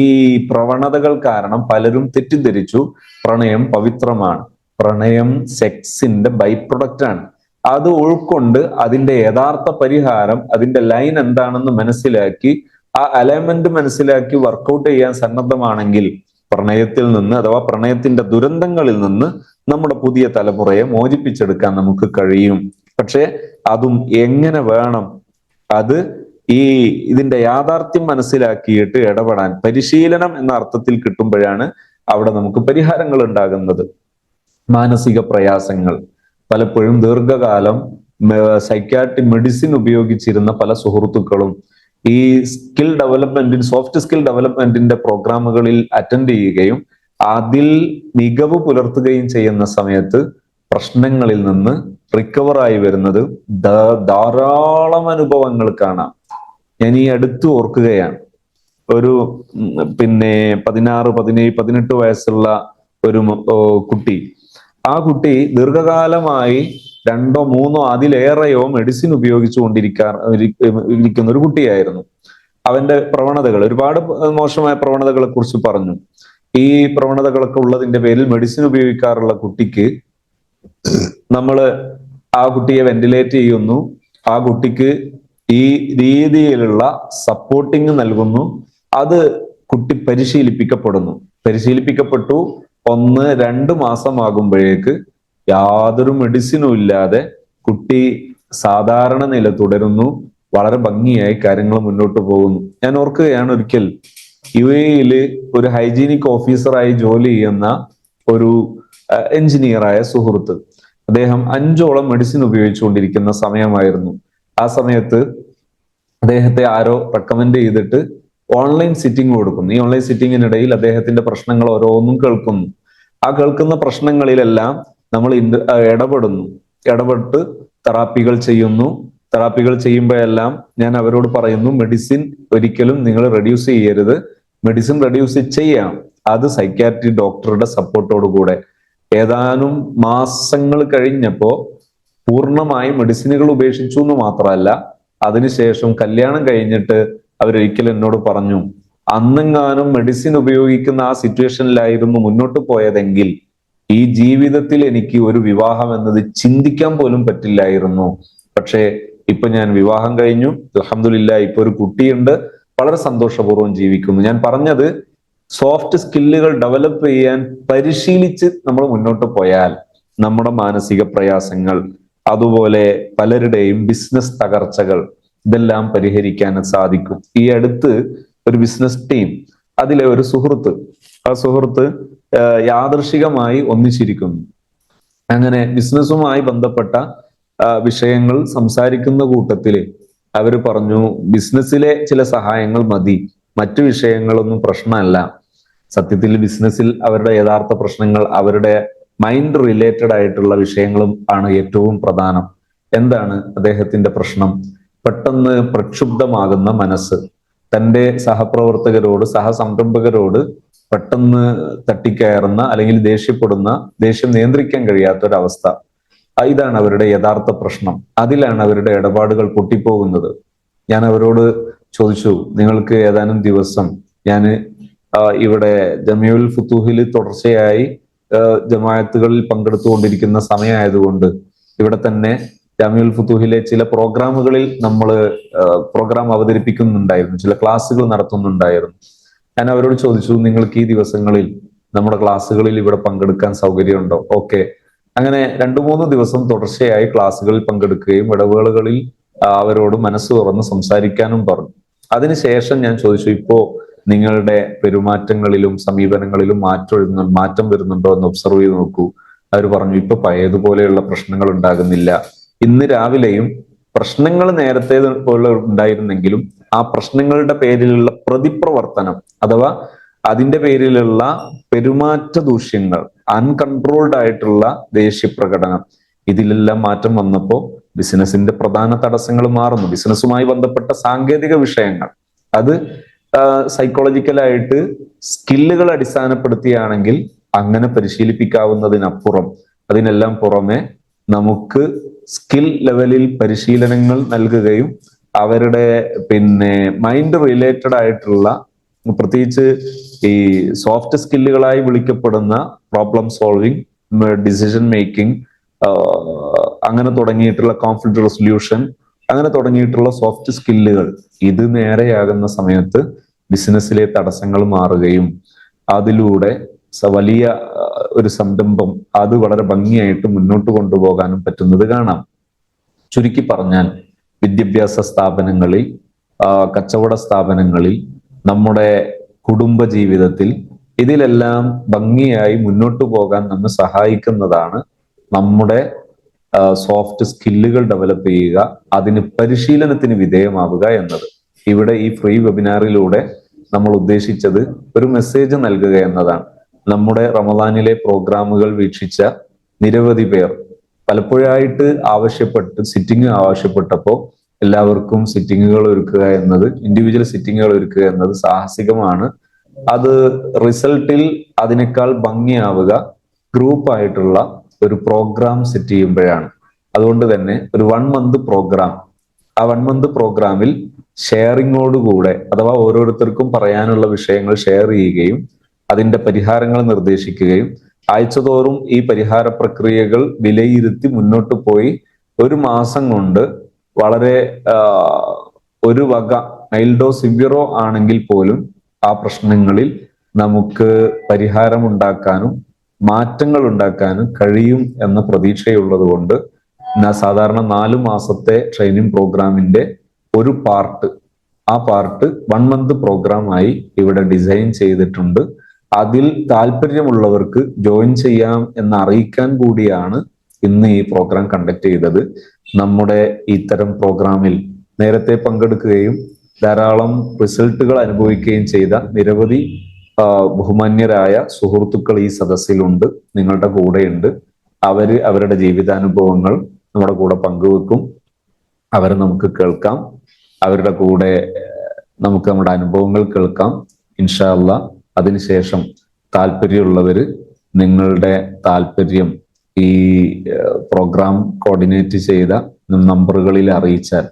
പ്രവണതകൾ കാരണം പലരും തെറ്റിദ്ധരിച്ചു പ്രണയം പവിത്രമാണ്. പ്രണയം സെക്സിന്റെ ബൈ പ്രൊഡക്റ്റ് ആണ്. അത് ഉൾക്കൊണ്ട് അതിന്റെ യഥാർത്ഥ പരിഹാരം, അതിന്റെ ലൈൻ എന്താണെന്ന് മനസ്സിലാക്കി, ആ അലൈൻമെന്റ് മനസ്സിലാക്കി വർക്കൗട്ട് ചെയ്യാൻ സന്നദ്ധമാണെങ്കിൽ പ്രണയത്തിൽ നിന്ന്, അഥവാ പ്രണയത്തിന്റെ ദുരന്തങ്ങളിൽ നിന്ന് നമ്മുടെ പുതിയ തലമുറയെ മോചിപ്പിച്ചെടുക്കാൻ നമുക്ക് കഴിയും. പക്ഷെ അതും എങ്ങനെ വേണം? അത് ഇതിന്റെ യാഥാർത്ഥ്യം മനസ്സിലാക്കിയിട്ട് ഇടപെടാൻ പരിശീലനം എന്ന അർത്ഥത്തിൽ കിട്ടുമ്പോഴാണ് അവിടെ നമുക്ക് പരിഹാരങ്ങൾ ഉണ്ടാകുന്നത്. മാനസിക പ്രയാസങ്ങൾ പലപ്പോഴും ദീർഘകാലം സൈക്യാട്രിക് മെഡിസിൻ ഉപയോഗിച്ചിരുന്ന പല സുഹൃത്തുക്കളും ഈ സോഫ്റ്റ് സ്കിൽ ഡെവലപ്മെന്റിന്റെ പ്രോഗ്രാമുകളിൽ അറ്റൻഡ് ചെയ്യുകയും അതിൽ മികവ് പുലർത്തുകയും ചെയ്യുന്ന സമയത്ത് പ്രശ്നങ്ങളിൽ നിന്ന് റിക്കവറായി വരുന്നത് ധാരാളം അനുഭവങ്ങൾ കാണാം. ഞാൻ ഈ അടുത്ത് ഓർക്കുകയാണ്, ഒരു 16, 17, 18 വയസ്സുള്ള ഒരു കുട്ടി. ആ കുട്ടി ദീർഘകാലമായി 2 or 3 അതിലേറെയോ മെഡിസിൻ ഇരിക്കുന്ന ഒരു കുട്ടിയായിരുന്നു. അവന്റെ പ്രവണതകൾ, ഒരുപാട് മോശമായ പ്രവണതകളെ കുറിച്ച് പറഞ്ഞു. ഈ പ്രവണതകളൊക്കെ ഉള്ളതിന്റെ പേരിൽ മെഡിസിൻ ഉപയോഗിക്കാറുള്ള കുട്ടിക്ക് ആ കുട്ടിയെ വെന്റിലേറ്റ് ചെയ്യുന്നു, ആ കുട്ടിക്ക് ഈ രീതിയിലുള്ള സപ്പോർട്ടിങ് നൽകുന്നു. അത് കുട്ടി പരിശീലിപ്പിക്കപ്പെട്ടു 1-2 മാസമാകുമ്പോഴേക്ക് യാതൊരു മെഡിസിനും ഇല്ലാതെ കുട്ടി സാധാരണ നില തുടരുന്നു. വളരെ ഭംഗിയായി കാര്യങ്ങൾ മുന്നോട്ട് പോകുന്നു. ഞാൻ ഓർക്കുകയാണ്, ഒരിക്കൽ UAE ഒരു ഹൈജീനിക് ഓഫീസറായി ജോലി ചെയ്യുന്ന ഒരു എഞ്ചിനീയറായ സുഹൃത്ത്, അദ്ദേഹം 5ഓളം മെഡിസിൻ ഉപയോഗിച്ചുകൊണ്ടിരിക്കുന്ന സമയമായിരുന്നു. ആ സമയത്ത് അദ്ദേഹത്തെ ആരോ റെക്കമെൻഡ് ചെയ്തിട്ട് ഓൺലൈൻ സിറ്റിംഗ് കൊടുക്കുന്നു. ഈ ഓൺലൈൻ സിറ്റിങ്ങിനിടയിൽ അദ്ദേഹത്തിന്റെ പ്രശ്നങ്ങൾ ഓരോന്നും കേൾക്കുന്നു. ആ കേൾക്കുന്ന പ്രശ്നങ്ങളിലെല്ലാം നമ്മൾ ഇടപെട്ട് തെറാപ്പികൾ ചെയ്യുന്നു. തെറാപ്പികൾ ചെയ്യുമ്പോഴെല്ലാം ഞാൻ അവരോട് പറയുന്നു, മെഡിസിൻ ഒരിക്കലും നിങ്ങൾ റെഡ്യൂസ് ചെയ്യരുത്. മെഡിസിൻ റെഡ്യൂസ് ചെയ്യാം, അത് സൈക്യാട്രിക് ഡോക്ടറുടെ സപ്പോർട്ടോടുകൂടെ. ഏതാനും മാസങ്ങൾ കഴിഞ്ഞപ്പോ പൂർണ്ണമായും മെഡിസിനുകൾ ഉപേക്ഷിച്ചു എന്ന് മാത്രമല്ല, അതിനുശേഷം കല്യാണം കഴിഞ്ഞിട്ട് അവരൊരിക്കലും എന്നോട് പറഞ്ഞു, അന്നെങ്ങാനും മെഡിസിൻ ഉപയോഗിക്കുന്ന ആ സിറ്റുവേഷനിലായിരുന്നു മുന്നോട്ട് പോയതെങ്കിൽ ഈ ജീവിതത്തിൽ എനിക്ക് ഒരു വിവാഹം എന്നത് ചിന്തിക്കാൻ പോലും പറ്റില്ലായിരുന്നു. പക്ഷേ ഇപ്പൊ ഞാൻ വിവാഹം കഴിഞ്ഞു, അൽഹംദുലില്ലാഹ്, ഇപ്പൊ ഒരു കുട്ടിയുണ്ട്, വളരെ സന്തോഷപൂർവ്വം ജീവിക്കുന്നു. ഞാൻ പറഞ്ഞത്, സോഫ്റ്റ് സ്കില്ലുകൾ ഡെവലപ്പ് ചെയ്യാൻ പരിശീലിച്ച് നമ്മൾ മുന്നോട്ട് പോയാൽ നമ്മുടെ മാനസിക പ്രയാസങ്ങൾ, അതുപോലെ പലരുടെയും ബിസിനസ് തകർച്ചകൾ, ഇതെല്ലാം പരിഹരിക്കാൻ സാധിക്കും. ഈ അടുത്ത് ഒരു ബിസിനസ് ടീം, അതിലെ ഒരു സുഹൃത്ത്, ആ സുഹൃത്ത് യാദൃശികമായി ഒന്നിച്ചിരിക്കുന്നു. അങ്ങനെ ബിസിനസ്സുമായി ബന്ധപ്പെട്ട വിഷയങ്ങൾ സംസാരിക്കുന്ന കൂട്ടത്തില് അവർ പറഞ്ഞു ബിസിനസ്സിലെ ചില സഹായങ്ങൾ മതി, മറ്റു വിഷയങ്ങളൊന്നും പ്രശ്നമല്ല. സത്യത്തിൽ ബിസിനസ്സിൽ അവരുടെ യഥാർത്ഥ പ്രശ്നങ്ങൾ അവരുടെ മൈൻഡ് റിലേറ്റഡ് ആയിട്ടുള്ള വിഷയങ്ങളും ആണ് ഏറ്റവും പ്രധാനം. എന്താണ് അദ്ദേഹത്തിന്റെ പ്രശ്നം? പെട്ടെന്ന് പ്രക്ഷുബ്ധമാകുന്ന മനസ്സ്, തന്റെ സഹപ്രവർത്തകരോട് സഹസംരംഭകരോട് പെട്ടെന്ന് തട്ടിക്കയറുന്ന അല്ലെങ്കിൽ ദേഷ്യപ്പെടുന്ന, ദേഷ്യം നിയന്ത്രിക്കാൻ കഴിയാത്ത ഒരവസ്ഥ. ഇതാണ് അവരുടെ യഥാർത്ഥ പ്രശ്നം. അതിലാണ് അവരുടെ ഇടപാടുകൾ പൊട്ടിപ്പോകുന്നത്. ഞാൻ അവരോട് ചോദിച്ചു, നിങ്ങൾക്ക് ഏതാനും ദിവസം ഞാൻ ഇവിടെ ജമിയുൽ ഫുത്തൂഹിൽ തുടർച്ചയായി ജമാഅത്തുകളിൽ പങ്കെടുത്തുകൊണ്ടിരിക്കുന്ന സമയമായതുകൊണ്ട് ഇവിടെ തന്നെ ജാമിഉൽ ഫുത്തൂഹിലെ ചില പ്രോഗ്രാമുകളിൽ നമ്മൾ പ്രോഗ്രാം അവതരിപ്പിക്കുന്നുണ്ടായിരുന്നു, ചില ക്ലാസ്സുകൾ നടത്തുന്നുണ്ടായിരുന്നു. ഞാൻ അവരോട് ചോദിച്ചു, നിങ്ങൾക്ക് ഈ ദിവസങ്ങളിൽ നമ്മുടെ ക്ലാസ്സുകളിൽ ഇവിടെ പങ്കെടുക്കാൻ സൗകര്യമുണ്ടോ? ഓക്കെ. അങ്ങനെ 2-3 ദിവസം തുടർച്ചയായി ക്ലാസ്സുകളിൽ പങ്കെടുക്കുകയും ഇടവേളകളിൽ അവരോട് മനസ്സ് തുറന്ന് സംസാരിക്കാനും പറഞ്ഞു. അതിനുശേഷം ഞാൻ ചോദിച്ചു, ഇപ്പോ നിങ്ങളുടെ പെരുമാറ്റങ്ങളിലും സമീപനങ്ങളിലും മാറ്റം വരുന്നുണ്ടോ എന്ന് ഒബ്സർവ് ചെയ്ത് നോക്കൂ. അവർ പറഞ്ഞു, ഇപ്പൊ പഴയതുപോലെയുള്ള പ്രശ്നങ്ങൾ ഉണ്ടാകുന്നില്ല. ഇന്ന് രാവിലെയും പ്രശ്നങ്ങൾ നേരത്തെ പോലെ ഉണ്ടായിരുന്നെങ്കിലും ആ പ്രശ്നങ്ങളുടെ പേരിലുള്ള പ്രതിപ്രവർത്തനം അഥവാ അതിന്റെ പേരിലുള്ള പെരുമാറ്റ ദൂഷ്യങ്ങൾ, അൺകൺട്രോൾഡ് ആയിട്ടുള്ള ദേഷ്യപ്രകടനം, ഇതിലെല്ലാം മാറ്റം വന്നപ്പോൾ ബിസിനസിന്റെ പ്രധാന തടസ്സങ്ങൾ മാറുന്നു. ബിസിനസ്സുമായി ബന്ധപ്പെട്ട സാങ്കേതിക വിഷയങ്ങൾ അത് സൈക്കോളജിക്കലായിട്ട് സ്കില്ലുകൾ അടിസ്ഥാനപ്പെടുത്തിയാണെങ്കിൽ അങ്ങനെ പരിശീലിപ്പിക്കാവുന്നതിനപ്പുറം അതിനെല്ലാം പുറമെ നമുക്ക് സ്കിൽ ലെവലിൽ പരിശീലനങ്ങൾ നൽകുകയും അവരുടെ മൈൻഡ് റിലേറ്റഡ് ആയിട്ടുള്ള പ്രത്യേകിച്ച് ഈ സോഫ്റ്റ് സ്കില്ലുകളായി വിളിക്കപ്പെടുന്ന പ്രോബ്ലം സോൾവിങ്, ഡിസിഷൻ മേക്കിംഗ്, അങ്ങനെ തുടങ്ങിയിട്ടുള്ള കോൺഫ്ലിക്റ്റ് റെസൊല്യൂഷൻ, അങ്ങനെ തുടങ്ങിയിട്ടുള്ള സോഫ്റ്റ് സ്കില്ലുകൾ ഇത് നേരെയാകുന്ന സമയത്ത് ബിസിനസ്സിലെ തടസ്സങ്ങൾ മാറുകയും അതിലൂടെ വലിയ ഒരു സംരംഭം അത് വളരെ ഭംഗിയായിട്ട് മുന്നോട്ട് കൊണ്ടുപോകാനും പറ്റുന്നത് കാണാം. ചുരുക്കി പറഞ്ഞാൽ വിദ്യാഭ്യാസ സ്ഥാപനങ്ങളിൽ, കച്ചവട സ്ഥാപനങ്ങളിൽ, നമ്മുടെ കുടുംബ ജീവിതത്തിൽ ഇതിലെല്ലാം ഭംഗിയായി മുന്നോട്ട് പോകാൻ നമ്മെ സഹായിക്കുന്നതാണ് നമ്മുടെ സോഫ്റ്റ് സ്കില്ലുകൾ ഡെവലപ്പ് ചെയ്യുക, അതിന് പരിശീലനത്തിന് വിധേയമാവുക എന്നത്. ഇവിടെ ഈ ഫ്രീ വെബിനാറിലൂടെ നമ്മൾ ഉദ്ദേശിച്ചത് ഒരു മെസ്സേജ് നൽകുക എന്നതാണ്. നമ്മുടെ റമദാനിലെ പ്രോഗ്രാമുകൾ വീക്ഷിച്ച നിരവധി പേർ പലപ്പോഴായിട്ട് സിറ്റിംഗ് ആവശ്യപ്പെട്ടപ്പോൾ എല്ലാവർക്കും സിറ്റിങ്ങുകൾ ഒരുക്കുക എന്നത്, ഇൻഡിവിജ്വൽ സിറ്റിങ്ങുകൾ ഒരുക്കുക എന്നത് സാഹസികമാണ്. അത് റിസൾട്ടിൽ അതിനേക്കാൾ ഭംഗിയാവുക ഗ്രൂപ്പായിട്ടുള്ള ഒരു പ്രോഗ്രാം സെറ്റ് ചെയ്യുമ്പോഴാണ്. അതുകൊണ്ട് തന്നെ ഒരു 1 മന്ത് പ്രോഗ്രാം, ആ 1 മന്ത് പ്രോഗ്രാമിൽ ഷെയറിങ്ങോടുകൂടെ അഥവാ ഓരോരുത്തർക്കും പറയാനുള്ള വിഷയങ്ങൾ ഷെയർ ചെയ്യുകയും അതിന്റെ പരിഹാരങ്ങൾ നിർദ്ദേശിക്കുകയും ആഴ്ചതോറും ഈ പരിഹാര പ്രക്രിയകൾ വിലയിരുത്തി മുന്നോട്ട് പോയി 1 മാസം കൊണ്ട് വളരെ ഒരു വക മൈൽഡോ സിവിയറോ ആണെങ്കിൽ പോലും ആ പ്രശ്നങ്ങളിൽ നമുക്ക് പരിഹാരമുണ്ടാക്കാനും മാറ്റങ്ങൾ ഉണ്ടാക്കാനും കഴിയും എന്ന പ്രതീക്ഷയുള്ളത് കൊണ്ട് സാധാരണ 4 മാസത്തെ ട്രെയിനിങ് പ്രോഗ്രാമിന്റെ ഒരു പാർട്ട്, ആ പാർട്ട് 1 മന്ത് പ്രോഗ്രാമായി ഇവിടെ ഡിസൈൻ ചെയ്തിട്ടുണ്ട്. അതിൽ താല്പര്യമുള്ളവർക്ക് ജോയിൻ ചെയ്യാം എന്ന് അറിയിക്കാൻ കൂടിയാണ് ഇന്ന് ഈ പ്രോഗ്രാം കണ്ടക്ട് ചെയ്തത്. നമ്മുടെ ഇത്തരം പ്രോഗ്രാമിൽ നേരത്തെ പങ്കെടുക്കുകയും ധാരാളം റിസൾട്ടുകൾ അനുഭവിക്കുകയും ചെയ്ത നിരവധി ബഹുമാന്യരായ സുഹൃത്തുക്കൾ ഈ സദസ്സിലുണ്ട്, നിങ്ങളുടെ കൂടെയുണ്ട്. അവരുടെ ജീവിതാനുഭവങ്ങൾ നമ്മുടെ കൂടെ പങ്കുവെക്കും. അവരെ നമുക്ക് കേൾക്കാം, അവരുടെ കൂടെ നമുക്ക് നമ്മുടെ അനുഭവങ്ങൾ കേൾക്കാം ഇൻഷാ അല്ലാഹ്. അതിനുശേഷം താല്പര്യമുള്ളവര് നിങ്ങളുടെ താല്പര്യം ഈ പ്രോഗ്രാം കോർഡിനേറ്റ് ചെയ്ത നമ്പറുകളിൽ അറിയിച്ചാൽ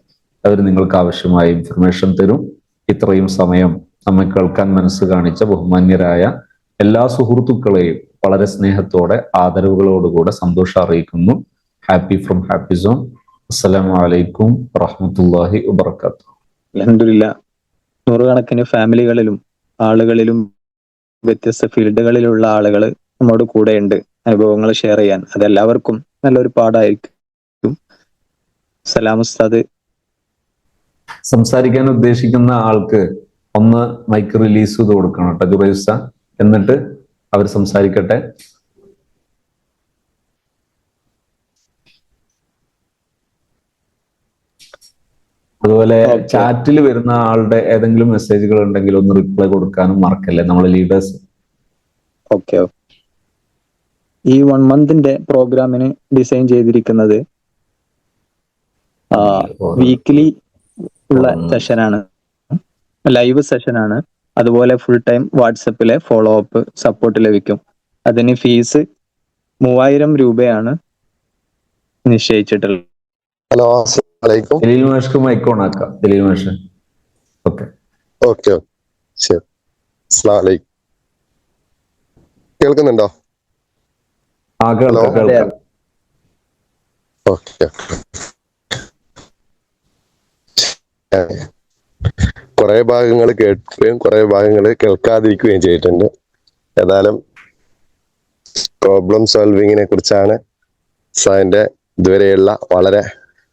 അവർ നിങ്ങൾക്ക് ആവശ്യമായ ഇൻഫർമേഷൻ തരും. ഇത്രയും സമയം നമ്മെ കേൾക്കാൻ മനസ്സ് കാണിച്ച ബഹുമാന്യരായ എല്ലാ സുഹൃത്തുക്കളെയും വളരെ സ്നേഹത്തോടെ ആദരവുകളോടുകൂടെ സന്തോഷം അറിയിക്കുന്നു. Happy from happy zone. അസ്സലാമു അലൈക്കും വറഹ്മത്തുള്ളാഹി വബറകാതുഹു. അൽഹംദുലില്ലാ, നൂറുകണക്കിന് ഫാമിലികളിലും ആളുകളിലും വ്യത്യസ്ത ഫീൽഡുകളിലുള്ള ആളുകൾ നമ്മോട് കൂടെയുണ്ട് അനുഭവങ്ങൾ ഷെയർ ചെയ്യാൻ. അതെല്ലാവർക്കും നല്ലൊരു പാഠമായിരിക്കും. സലാം ഉസ്താദ്. സംസാരിക്കാൻ ഉദ്ദേശിക്കുന്ന ആൾക്ക് ഒന്ന് മൈക്ക് റിലീസ് ചെയ്ത് കൊടുക്കണം കേട്ടോ ജുറൈസ, എന്നിട്ട് അവർ സംസാരിക്കട്ടെ. അതുപോലെ ഓക്കെ ചാറ്റിൽ വരുന്ന ആളുടെ ഏതെങ്കിലും മെസ്സേജുകൾ ഉണ്ടെങ്കിൽ ഒന്ന് റിപ്ലൈ കൊടുക്കാനും മറക്കല്ലേ, നമ്മളെ ലീഡേഴ്സ്. ഓക്കെ. ഈ 1 മന്തിന്റെ പ്രോഗ്രാമിന് ഡിസൈൻ ചെയ്തിരിക്കുന്നത് വീക്കിലി ഉള്ള സെഷനാണ്, ലൈവ് സെഷനാണ്. അതുപോലെ ഫുൾ ടൈം വാട്സപ്പിലെ ഫോളോ അപ്പ് സപ്പോർട്ട് ലഭിക്കും. അതിന് ഫീസ് 3000 രൂപയാണ് നിശ്ചയിച്ചിട്ടുള്ളത്. ഹലോ, അസ്സലാമു അലൈക്കും. ജലീൽ മാഷ്ക്ക് മൈക്ക് ഓൺ ആക്കാം. ജലീൽ മാഷ്. ഓക്കെ ഓക്കെ, ശരി. അസ്സലാമു അലൈക്കും. കേൾക്കുന്നുണ്ടോ? ആ ഹലോ. കേൾക്കാം കേൾക്കാം. ഓക്കെ. കുറെ ഭാഗങ്ങൾ കേൾക്കുകയും കുറെ ഭാഗങ്ങൾ കേൾക്കാതിരിക്കുകയും ചെയ്തിട്ടുണ്ട്. ഏതായാലും പ്രോബ്ലം സോൾവിങ്ങിനെ കുറിച്ചാണ് സാറിന്റെ ഇതുവരെയുള്ള വളരെ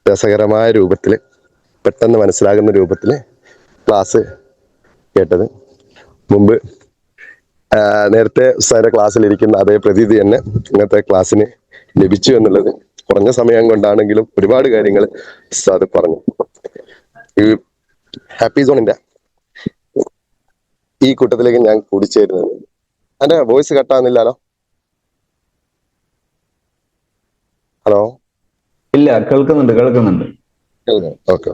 രസകരമായ രൂപത്തിൽ, പെട്ടെന്ന് മനസ്സിലാകുന്ന രൂപത്തിൽ ക്ലാസ് കേട്ടത്. മുമ്പ് നേരത്തെ സാറിന്റെ ക്ലാസ്സിലിരിക്കുന്ന അതേ പ്രതീതി തന്നെ ഇന്നത്തെ ക്ലാസ്സിന് ലഭിച്ചു എന്നുള്ളത് കുറഞ്ഞ സമയം കൊണ്ടാണെങ്കിലും ഒരുപാട് കാര്യങ്ങൾ സാർ പറഞ്ഞു. ഈ ഹാപ്പി സോണിന്റെ ഈ കൂട്ടത്തിലേക്ക് ഞാൻ കൂടിച്ചേരുന്നത്. എന്റെ വോയിസ് കട്ടാകുന്നില്ലല്ലോ? ഹലോ. ഇല്ല, കേൾക്കുന്നുണ്ട് കേൾക്കുന്നുണ്ട്. ഓക്കെ.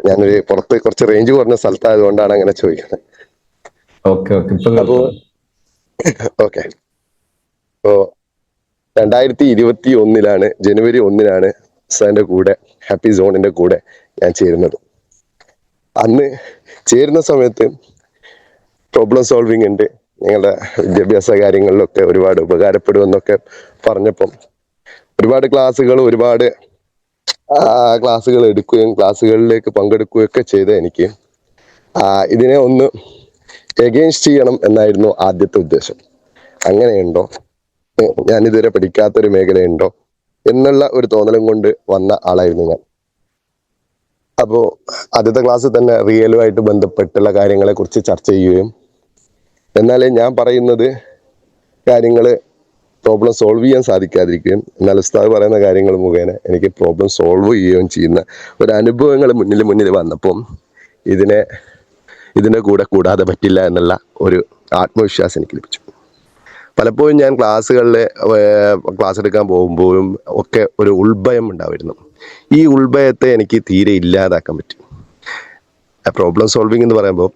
ഞാനൊരു പുറത്ത് കുറച്ച് റേഞ്ച് കുറഞ്ഞ സ്ഥലത്തായത് കൊണ്ടാണ് അങ്ങനെ ചോദിക്കുന്നത്. Okay okay. അപ്പോ ഓക്കെ. അപ്പോ 2021 ജനുവരി 1 സാറിന്റെ കൂടെ ഹാപ്പി സോണിന്റെ കൂടെ ഞാൻ ചേരുന്നത്. അന്ന് ചേരുന്ന സമയത്ത് പ്രോബ്ലം സോൾവിങ് ഉണ്ട്, നിങ്ങളുടെ വിദ്യാഭ്യാസ കാര്യങ്ങളിലൊക്കെ ഒരുപാട് ഉപകാരപ്പെടുമെന്നൊക്കെ പറഞ്ഞപ്പം ഒരുപാട് ക്ലാസ്സുകൾ എടുക്കുകയും ക്ലാസ്സുകളിലേക്ക് പങ്കെടുക്കുകയൊക്കെ ചെയ്ത എനിക്ക് ഇതിനെ ഒന്ന് എഗെയിൻസ്റ്റ് ചെയ്യണം എന്നായിരുന്നു ആദ്യത്തെ ഉദ്ദേശം. അങ്ങനെയുണ്ടോ, ഞാൻ ഇതുവരെ പഠിക്കാത്തൊരു മേഖലയുണ്ടോ എന്നുള്ള ഒരു തോന്നലും കൊണ്ട് വന്ന ആളായിരുന്നു ഞാൻ. അപ്പോൾ ആദ്യത്തെ ക്ലാസ്സിൽ തന്നെ റിയലുമായിട്ട് ബന്ധപ്പെട്ടുള്ള കാര്യങ്ങളെ കുറിച്ച് ചർച്ച ചെയ്യുകയും എന്നാലേ ഞാൻ പറയുന്നത് കാര്യങ്ങൾ പ്രോബ്ലം സോൾവ് ചെയ്യാൻ സാധിക്കാതിരിക്കുകയും എന്നാൽ ഉസ്താദ് പറയുന്ന കാര്യങ്ങൾ മുഖേന എനിക്ക് പ്രോബ്ലം സോൾവ് ചെയ്യുകയും ചെയ്യുന്ന ഒരു അനുഭവങ്ങൾ മുന്നിൽ വന്നപ്പം ഇതിൻ്റെ കൂടെ കൂടാതെ പറ്റില്ല എന്നുള്ള ഒരു ആത്മവിശ്വാസം എനിക്ക് ലഭിച്ചു. പലപ്പോഴും ഞാൻ ക്ലാസ് എടുക്കാൻ പോകുമ്പോഴും ഒക്കെ ഒരു ഉൾഭയം ഉണ്ടായിരുന്നു. ഈ ഉൾഭയത്തെ എനിക്ക് തീരെ ഇല്ലാതാക്കാൻ പറ്റും. പ്രോബ്ലം സോൾവിങ് എന്ന് പറയുമ്പോൾ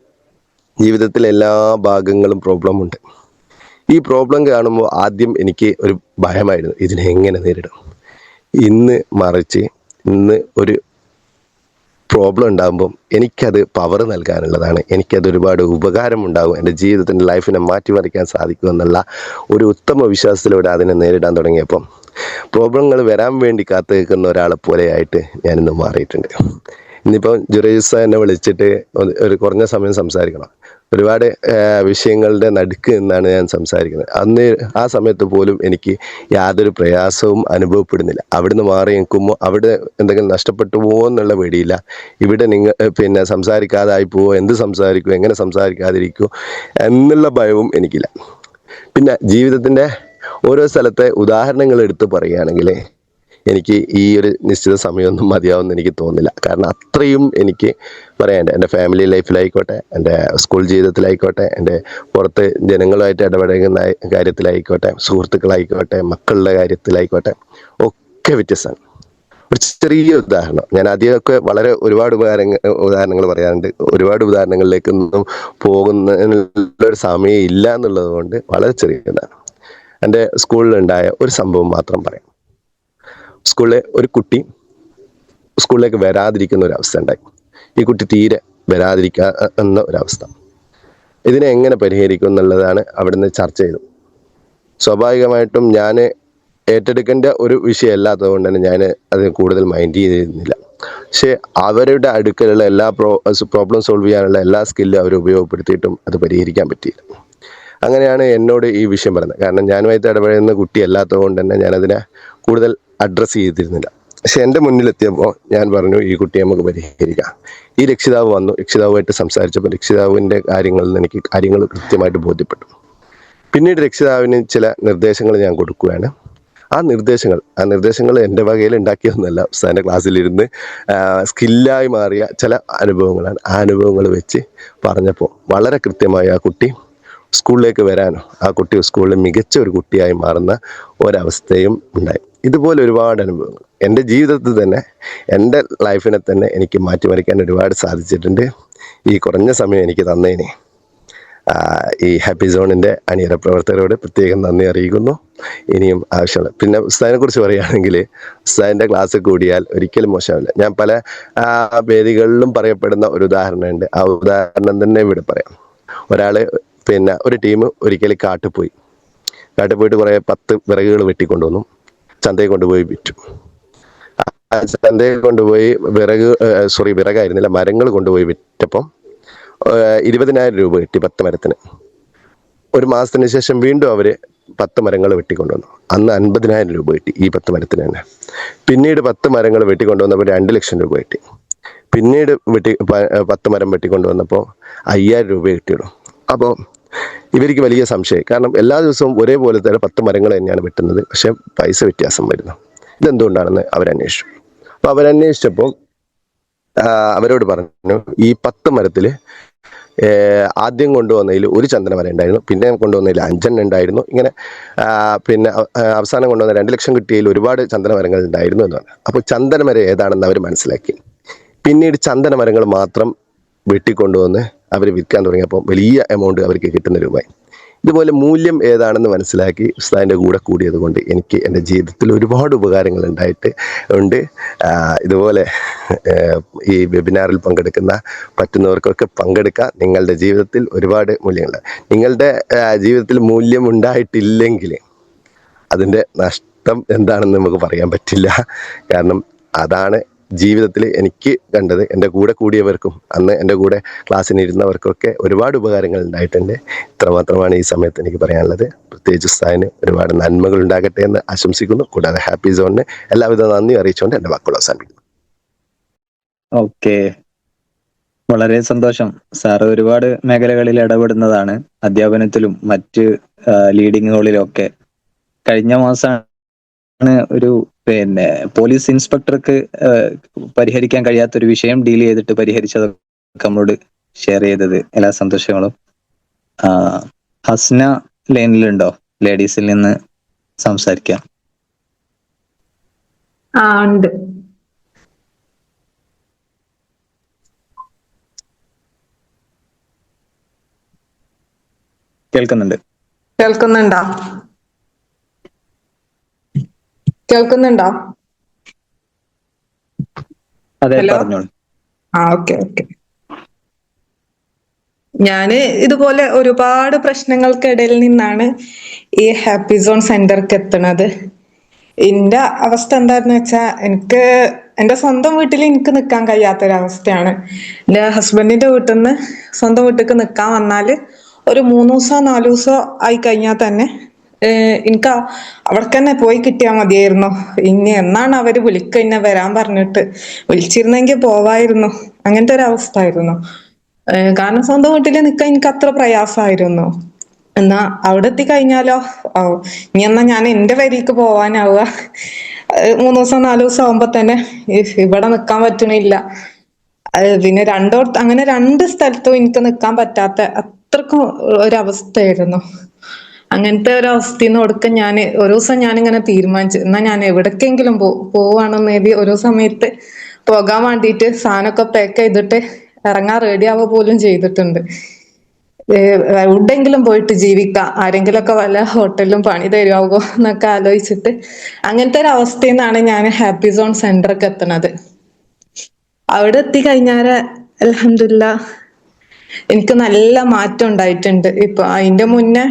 ജീവിതത്തിലെ എല്ലാ ഭാഗങ്ങളും പ്രോബ്ലം ഉണ്ട്. ഈ പ്രോബ്ലം കാണുമ്പോൾ ആദ്യം എനിക്ക് ഒരു ഭയമായിരുന്നു, ഇതിനെ എങ്ങനെ നേരിടും. ഇന്ന് ഒരു പ്രോബ്ലം ഉണ്ടാകുമ്പം എനിക്കത് പവർ നൽകാനുള്ളതാണ്, എനിക്കത് ഒരുപാട് ഉപകാരം ഉണ്ടാകും, എൻ്റെ ജീവിതത്തിൻ്റെ ലൈഫിനെ മാറ്റിമറിക്കാൻ സാധിക്കുമെന്നുള്ള ഒരു ഉത്തമ വിശ്വാസത്തിലൂടെ അതിനെ നേരിടാൻ തുടങ്ങിയപ്പം പ്രോബ്ലങ്ങൾ വരാൻ വേണ്ടി കാത്തു നിൽക്കുന്ന ഒരാളെ പോലെയായിട്ട് ഞാനിന്ന് മാറിയിട്ടുണ്ട്. ഇന്നിപ്പം ജുറൈസ് എന്നെ വിളിച്ചിട്ട് ഒരു കുറഞ്ഞ സമയം സംസാരിക്കണം, ഒരുപാട് വിഷയങ്ങളുടെ നടുക്ക് നിന്നാണ് ഞാൻ സംസാരിക്കുന്നത്. ആ സമയത്ത് പോലും എനിക്ക് യാതൊരു പ്രയാസവും അനുഭവപ്പെടുന്നില്ല. അവിടുന്ന് മാറി നിൽക്കുമ്പോൾ അവിടെ എന്തെങ്കിലും നഷ്ടപ്പെട്ടു പോകുമോ എന്നുള്ള പേടിയില്ല. ഇവിടെ നിങ്ങൾ സംസാരിക്കാതായി പോവോ, എന്ത് സംസാരിക്കുമോ, എങ്ങനെ സംസാരിക്കാതിരിക്കുമോ എന്നുള്ള ഭയവും എനിക്കില്ല. പിന്നെ ജീവിതത്തിൻ്റെ ഓരോ സ്ഥലത്തെ ഉദാഹരണങ്ങൾ എടുത്ത് പറയുകയാണെങ്കിൽ എനിക്ക് ഈ ഒരു നിശ്ചിത സമയമൊന്നും മതിയാവുമെന്ന് എനിക്ക് തോന്നുന്നില്ല. കാരണം അത്രയും എനിക്ക് പറയാനുണ്ട്. എൻ്റെ ഫാമിലി ലൈഫിലായിക്കോട്ടെ, എൻ്റെ സ്കൂൾ ജീവിതത്തിലായിക്കോട്ടെ, എൻ്റെ പുറത്ത് ജനങ്ങളുമായിട്ട് ഇടപെടുന്ന കാര്യത്തിലായിക്കോട്ടെ, സുഹൃത്തുക്കളായിക്കോട്ടെ, മക്കളുടെ കാര്യത്തിലായിക്കോട്ടെ, ഒക്കെ വ്യത്യസ്തമാണ്. ഒരു ചെറിയ ഉദാഹരണം, ഞാൻ ആദ്യമൊക്കെ ഒരുപാട് ഉദാഹരണങ്ങൾ പറയാറുണ്ട്. ഒരുപാട് ഉദാഹരണങ്ങളിലേക്കൊന്നും പോകുന്നതിനുള്ളൊരു സമയം ഇല്ല എന്നുള്ളത് കൊണ്ട് വളരെ ചെറിയതാണ്. എൻ്റെ സ്കൂളിലുണ്ടായ ഒരു സംഭവം മാത്രം പറയാം. സ്കൂളിലെ ഒരു കുട്ടി സ്കൂളിലേക്ക് വരാതിരിക്കുന്ന ഒരവസ്ഥ ഉണ്ടായി. ഈ കുട്ടി തീരെ വരാതിരിക്കുന്ന ഒരവസ്ഥ. ഇതിനെ എങ്ങനെ പരിഹരിക്കും എന്നുള്ളതാണ് അവിടുന്ന് ചർച്ച ചെയ്തത്. സ്വാഭാവികമായിട്ടും ഞാൻ ഏറ്റെടുക്കേണ്ട ഒരു വിഷയമല്ലാത്തത് കൊണ്ട് തന്നെ ഞാൻ അത് കൂടുതൽ മൈൻഡ് ചെയ്തിരുന്നില്ല. പക്ഷേ അവരുടെ അടുക്കലുള്ള എല്ലാ പ്രോബ്ലം സോൾവ് ചെയ്യാനുള്ള എല്ലാ സ്കില്ലും അവർ ഉപയോഗപ്പെടുത്തിയിട്ടും അത് പരിഹരിക്കാൻ പറ്റിയില്ല. അങ്ങനെയാണ് എന്നോട് ഈ വിഷയം പറയുന്നത്. കാരണം ഞാനുമായിട്ട് ഇടപെടുന്ന കുട്ടിയല്ലാത്തത് കൊണ്ട് തന്നെ ഞാനതിനെ കൂടുതൽ അഡ്രസ്സ് ചെയ്തിരുന്നില്ല. പക്ഷെ എൻ്റെ മുന്നിലെത്തിയപ്പോൾ ഞാൻ പറഞ്ഞു, ഈ കുട്ടിയെ നമുക്ക് പരിഹരിക്കാം. ഈ രക്ഷിതാവ് വന്നു, രക്ഷിതാവുമായിട്ട് സംസാരിച്ചപ്പോൾ രക്ഷിതാവിൻ്റെ കാര്യങ്ങളിൽ നിന്ന് എനിക്ക് കാര്യങ്ങൾ കൃത്യമായിട്ട് ബോധ്യപ്പെട്ടു. പിന്നീട് രക്ഷിതാവിന് ചില നിർദ്ദേശങ്ങൾ ഞാൻ കൊടുക്കുകയാണ്. ആ നിർദ്ദേശങ്ങൾ എൻ്റെ വകയിൽ ഉണ്ടാക്കിയൊന്നുമല്ല, ഉസ്താദിൻ്റെ ക്ലാസ്സിലിരുന്ന് സ്കില്ലായി മാറിയ ചില അനുഭവങ്ങളാണ്. ആ അനുഭവങ്ങൾ വെച്ച് പറഞ്ഞപ്പോൾ വളരെ കൃത്യമായി ആ കുട്ടി സ്കൂളിലേക്ക് വരാനോ ആ കുട്ടി സ്കൂളിൽ മികച്ച ഒരു കുട്ടിയായി മാറുന്ന ഒരവസ്ഥയും ഉണ്ടായി. ഇതുപോലെ ഒരുപാട് അനുഭവങ്ങൾ എൻ്റെ ജീവിതത്തിൽ തന്നെ, എൻ്റെ ലൈഫിനെ തന്നെ എനിക്ക് മാറ്റിമറിക്കാൻ ഒരുപാട് സാധിച്ചിട്ടുണ്ട്. ഈ കുറഞ്ഞ സമയം എനിക്ക് തന്നതിന് ഈ ഹാപ്പി സോണിൻ്റെ അണിയറ പ്രവർത്തകരോട് പ്രത്യേകം നന്ദി അറിയിക്കുന്നു. ഇനിയും ആവശ്യമുള്ള, പിന്നെ ഉസ്താദിനെ കുറിച്ച് പറയുകയാണെങ്കിൽ ഉസ്താദിൻ്റെ ക്ലാസ് കൂടിയാൽ ഒരിക്കലും മോശമില്ല. ഞാൻ പല വേദികളിലും പറയപ്പെടുന്ന ഒരു ഉദാഹരണമുണ്ട്. ആ ഉദാഹരണം തന്നെ ഇവിടെ പറയാം. പിന്നെ ഒരു ടീം ഒരിക്കലും കാട്ടിൽ പോയിട്ട് കുറേ 10 വിറകുകൾ വെട്ടിക്കൊണ്ടുവന്നു, ചന്തയിൽ കൊണ്ടുപോയി വിറ്റു. ചന്തയിൽ കൊണ്ടുപോയി വിറകായിരുന്നില്ല, മരങ്ങൾ കൊണ്ടുപോയി വിറ്റപ്പം 20,000 രൂപ കിട്ടി 10 മരത്തിന്. ഒരു മാസത്തിന് ശേഷം വീണ്ടും അവർ 10 മരങ്ങൾ വെട്ടിക്കൊണ്ടുവന്നു. അന്ന് 50,000 രൂപ കിട്ടി ഈ 10 മരത്തിന് തന്നെ. പിന്നീട് 10 മരങ്ങൾ വെട്ടിക്കൊണ്ടുവന്നപ്പോൾ 2 ലക്ഷം രൂപ കിട്ടി. പിന്നീട് 10 മരം വെട്ടിക്കൊണ്ടുവന്നപ്പോൾ 5,000 രൂപ കിട്ടിയുള്ളൂ. അപ്പോൾ ഇവർക്ക് വലിയ സംശയം, കാരണം എല്ലാ ദിവസവും ഒരേപോലെ തന്നെ 10 മരങ്ങൾ തന്നെയാണ് വെട്ടുന്നത്, പക്ഷെ പൈസ വ്യത്യാസം വരുന്നു. ഇതെന്തുകൊണ്ടാണെന്ന് അവരന്വേഷിച്ചു. അപ്പോൾ അവരന്വേഷിച്ചപ്പോൾ അവരോട് പറഞ്ഞു, ഈ 10 മരത്തിൽ ആദ്യം കൊണ്ടുവന്നതിൽ ഒരു ചന്ദന മരം ഉണ്ടായിരുന്നു, പിന്നെ കൊണ്ടുവന്നതിൽ 5 ഉണ്ടായിരുന്നു, ഇങ്ങനെ പിന്നെ അവസാനം കൊണ്ടുവന്ന 2 ലക്ഷം കിട്ടിയതിൽ ഒരുപാട് ചന്ദന മരങ്ങൾ ഉണ്ടായിരുന്നു എന്ന് പറഞ്ഞു. അപ്പോൾ ചന്ദന മരം ഏതാണെന്ന് അവർ മനസ്സിലാക്കി. പിന്നീട് ചന്ദന മരങ്ങൾ മാത്രം വെട്ടിക്കൊണ്ടുവന്ന് അവർ വിൽക്കാൻ തുടങ്ങിയപ്പോൾ വലിയ എമൗണ്ട് അവർക്ക് കിട്ടുന്ന രൂപയായി. ഇതുപോലെ മൂല്യം ഏതാണെന്ന് മനസ്സിലാക്കി ഉസ്താദിൻ്റെ കൂടെ കൂടിയത് കൊണ്ട് എനിക്ക് എൻ്റെ ജീവിതത്തിൽ ഒരുപാട് ഉപകാരങ്ങൾ ഉണ്ട്. ഇതുപോലെ ഈ വെബിനാറിൽ പറ്റുന്നവർക്കൊക്കെ പങ്കെടുക്കുക. നിങ്ങളുടെ ജീവിതത്തിൽ ഒരുപാട് മൂല്യങ്ങൾ, നിങ്ങളുടെ ജീവിതത്തിൽ മൂല്യം ഉണ്ടായിട്ടില്ലെങ്കിൽ അതിൻ്റെ നഷ്ടം എന്താണെന്ന് നമുക്ക് പറയാൻ പറ്റില്ല. കാരണം അതാണ് ജീവിതത്തിൽ എനിക്ക് കണ്ടത്. എൻ്റെ കൂടെ കൂടിയവർക്കും അന്ന് എൻ്റെ കൂടെ ക്ലാസ്സിന് ഇരുന്നവർക്കൊക്കെ ഒരുപാട് ഉപകാരങ്ങൾ ഉണ്ടായിട്ടുണ്ട്. ഇത്രമാത്രമാണ് ഈ സമയത്ത് എനിക്ക് പറയാനുള്ളത്. പ്രത്യേകിച്ച് ഉസ്താദിന് ഒരുപാട് നന്മകൾ ഉണ്ടാകട്ടെ എന്ന് ആശംസിക്കുന്നു. കൂടാതെ ഹാപ്പി സോണിന് എല്ലാവിധ നന്ദി അറിയിച്ചുകൊണ്ട് എൻ്റെ വാക്കുകൾ അവസാനിപ്പിക്കുന്നു. ഓക്കെ, വളരെ സന്തോഷം. സാറ് ഒരുപാട് മേഖലകളിൽ ഇടപെടുന്നതാണ്, അധ്യാപനത്തിലും മറ്റ് ലീഡിങ്ങുകളിലും ഒക്കെ. കഴിഞ്ഞ മാസമാണ് ഒരു പോലീസ് ഇൻസ്പെക്ടർക്ക് പരിഹരിക്കാൻ കഴിയാത്തൊരു വിഷയം ഡീൽ ചെയ്തിട്ട് പരിഹരിച്ചതൊക്കെ നമ്മളോട് ഷെയർ ചെയ്തത്. എല്ലാ സന്തോഷങ്ങളും. ഹസ്ന ലൈനിലുണ്ടോ? ലേഡീസിൽ നിന്ന് സംസാരിക്കാം. ഉണ്ട്. കേൾക്കുന്നുണ്ടോ? അതെ, പറഞ്ഞോളൂ. ഓക്കെ. ഞാന് ഇതുപോലെ ഒരുപാട് പ്രശ്നങ്ങൾക്കിടയിൽ നിന്നാണ് ഈ ഹാപ്പി സോൺ സെന്റർക്ക് എത്തുന്നത്. എന്റെ അവസ്ഥ എന്താന്ന് വെച്ചാ, എന്റെ സ്വന്തം വീട്ടിൽ എനിക്ക് നിൽക്കാൻ കഴിയാത്തൊരവസ്ഥയാണ്. എന്റെ ഹസ്ബൻഡിന്റെ വീട്ടിൽ നിന്ന് സ്വന്തം വീട്ടിലേക്ക് നിൽക്കാൻ വന്നാല് ഒരു 3 ദിവസമോ 4 ദിവസമോ ആയി കഴിഞ്ഞാൽ തന്നെ എനിക്ക് അവിടെ തന്നെ പോയി കിട്ടിയാൽ മതിയായിരുന്നു. ഇനി എന്നാണ് അവര് എന്നെ വരാൻ പറഞ്ഞിട്ട്, വിളിച്ചിരുന്നെങ്കിൽ പോവായിരുന്നു. അങ്ങനത്തെ ഒരു അവസ്ഥ ആയിരുന്നു. കാരണം സ്വന്തം വീട്ടിൽ നിൽക്കാൻ എനിക്ക് അത്ര പ്രയാസമായിരുന്നു. എന്നാ അവിടെ എത്തിക്കഴിഞ്ഞാലോ, ഇനി എന്നാ ഞാൻ എന്റെ വരിക്ക് പോവാനാവുക. 3 ദിവസം 4 ദിവസം ആവുമ്പോ തന്നെ ഇവിടെ നിൽക്കാൻ പറ്റണില്ല. പിന്നെ അങ്ങനെ 2 സ്ഥലത്തും എനിക്ക് നിൽക്കാൻ പറ്റാത്ത അത്രക്കും ഒരവസ്ഥയായിരുന്നു. അങ്ങനത്തെ ഒരവസ്ഥയിൽ നിന്ന് ഒടുക്കം ഒരു ദിവസം ഞാനിങ്ങനെ തീരുമാനിച്ചു, എന്നാ ഞാൻ എവിടേക്കെങ്കിലും പോവാണെന്ന് എഴുതി ഒരു സമയത്ത് പോകാൻ വേണ്ടിയിട്ട് സാധനമൊക്കെ പാക്ക് ചെയ്തിട്ട് ഇറങ്ങാൻ റെഡി ആവുക പോലും ചെയ്തിട്ടുണ്ട്. എവിടെയെങ്കിലും പോയിട്ട് ജീവിക്കാം, ആരെങ്കിലുമൊക്കെ വല്ല ഹോട്ടലിലും പണി തരുമാവോ എന്നൊക്കെ ആലോചിച്ചിട്ട് അങ്ങനത്തെ ഒരു അവസ്ഥയിൽ നിന്നാണ് ഞാൻ ഹാപ്പി സോൺ സെന്റർക്ക് എത്തുന്നത്. അവിടെ എത്തിക്കഴിഞ്ഞാല് അൽഹംദുലില്ലാഹ് എനിക്ക് നല്ല മാറ്റം ഉണ്ടായിട്ടുണ്ട്. ഇപ്പൊ അതിന്റെ മുന്നേ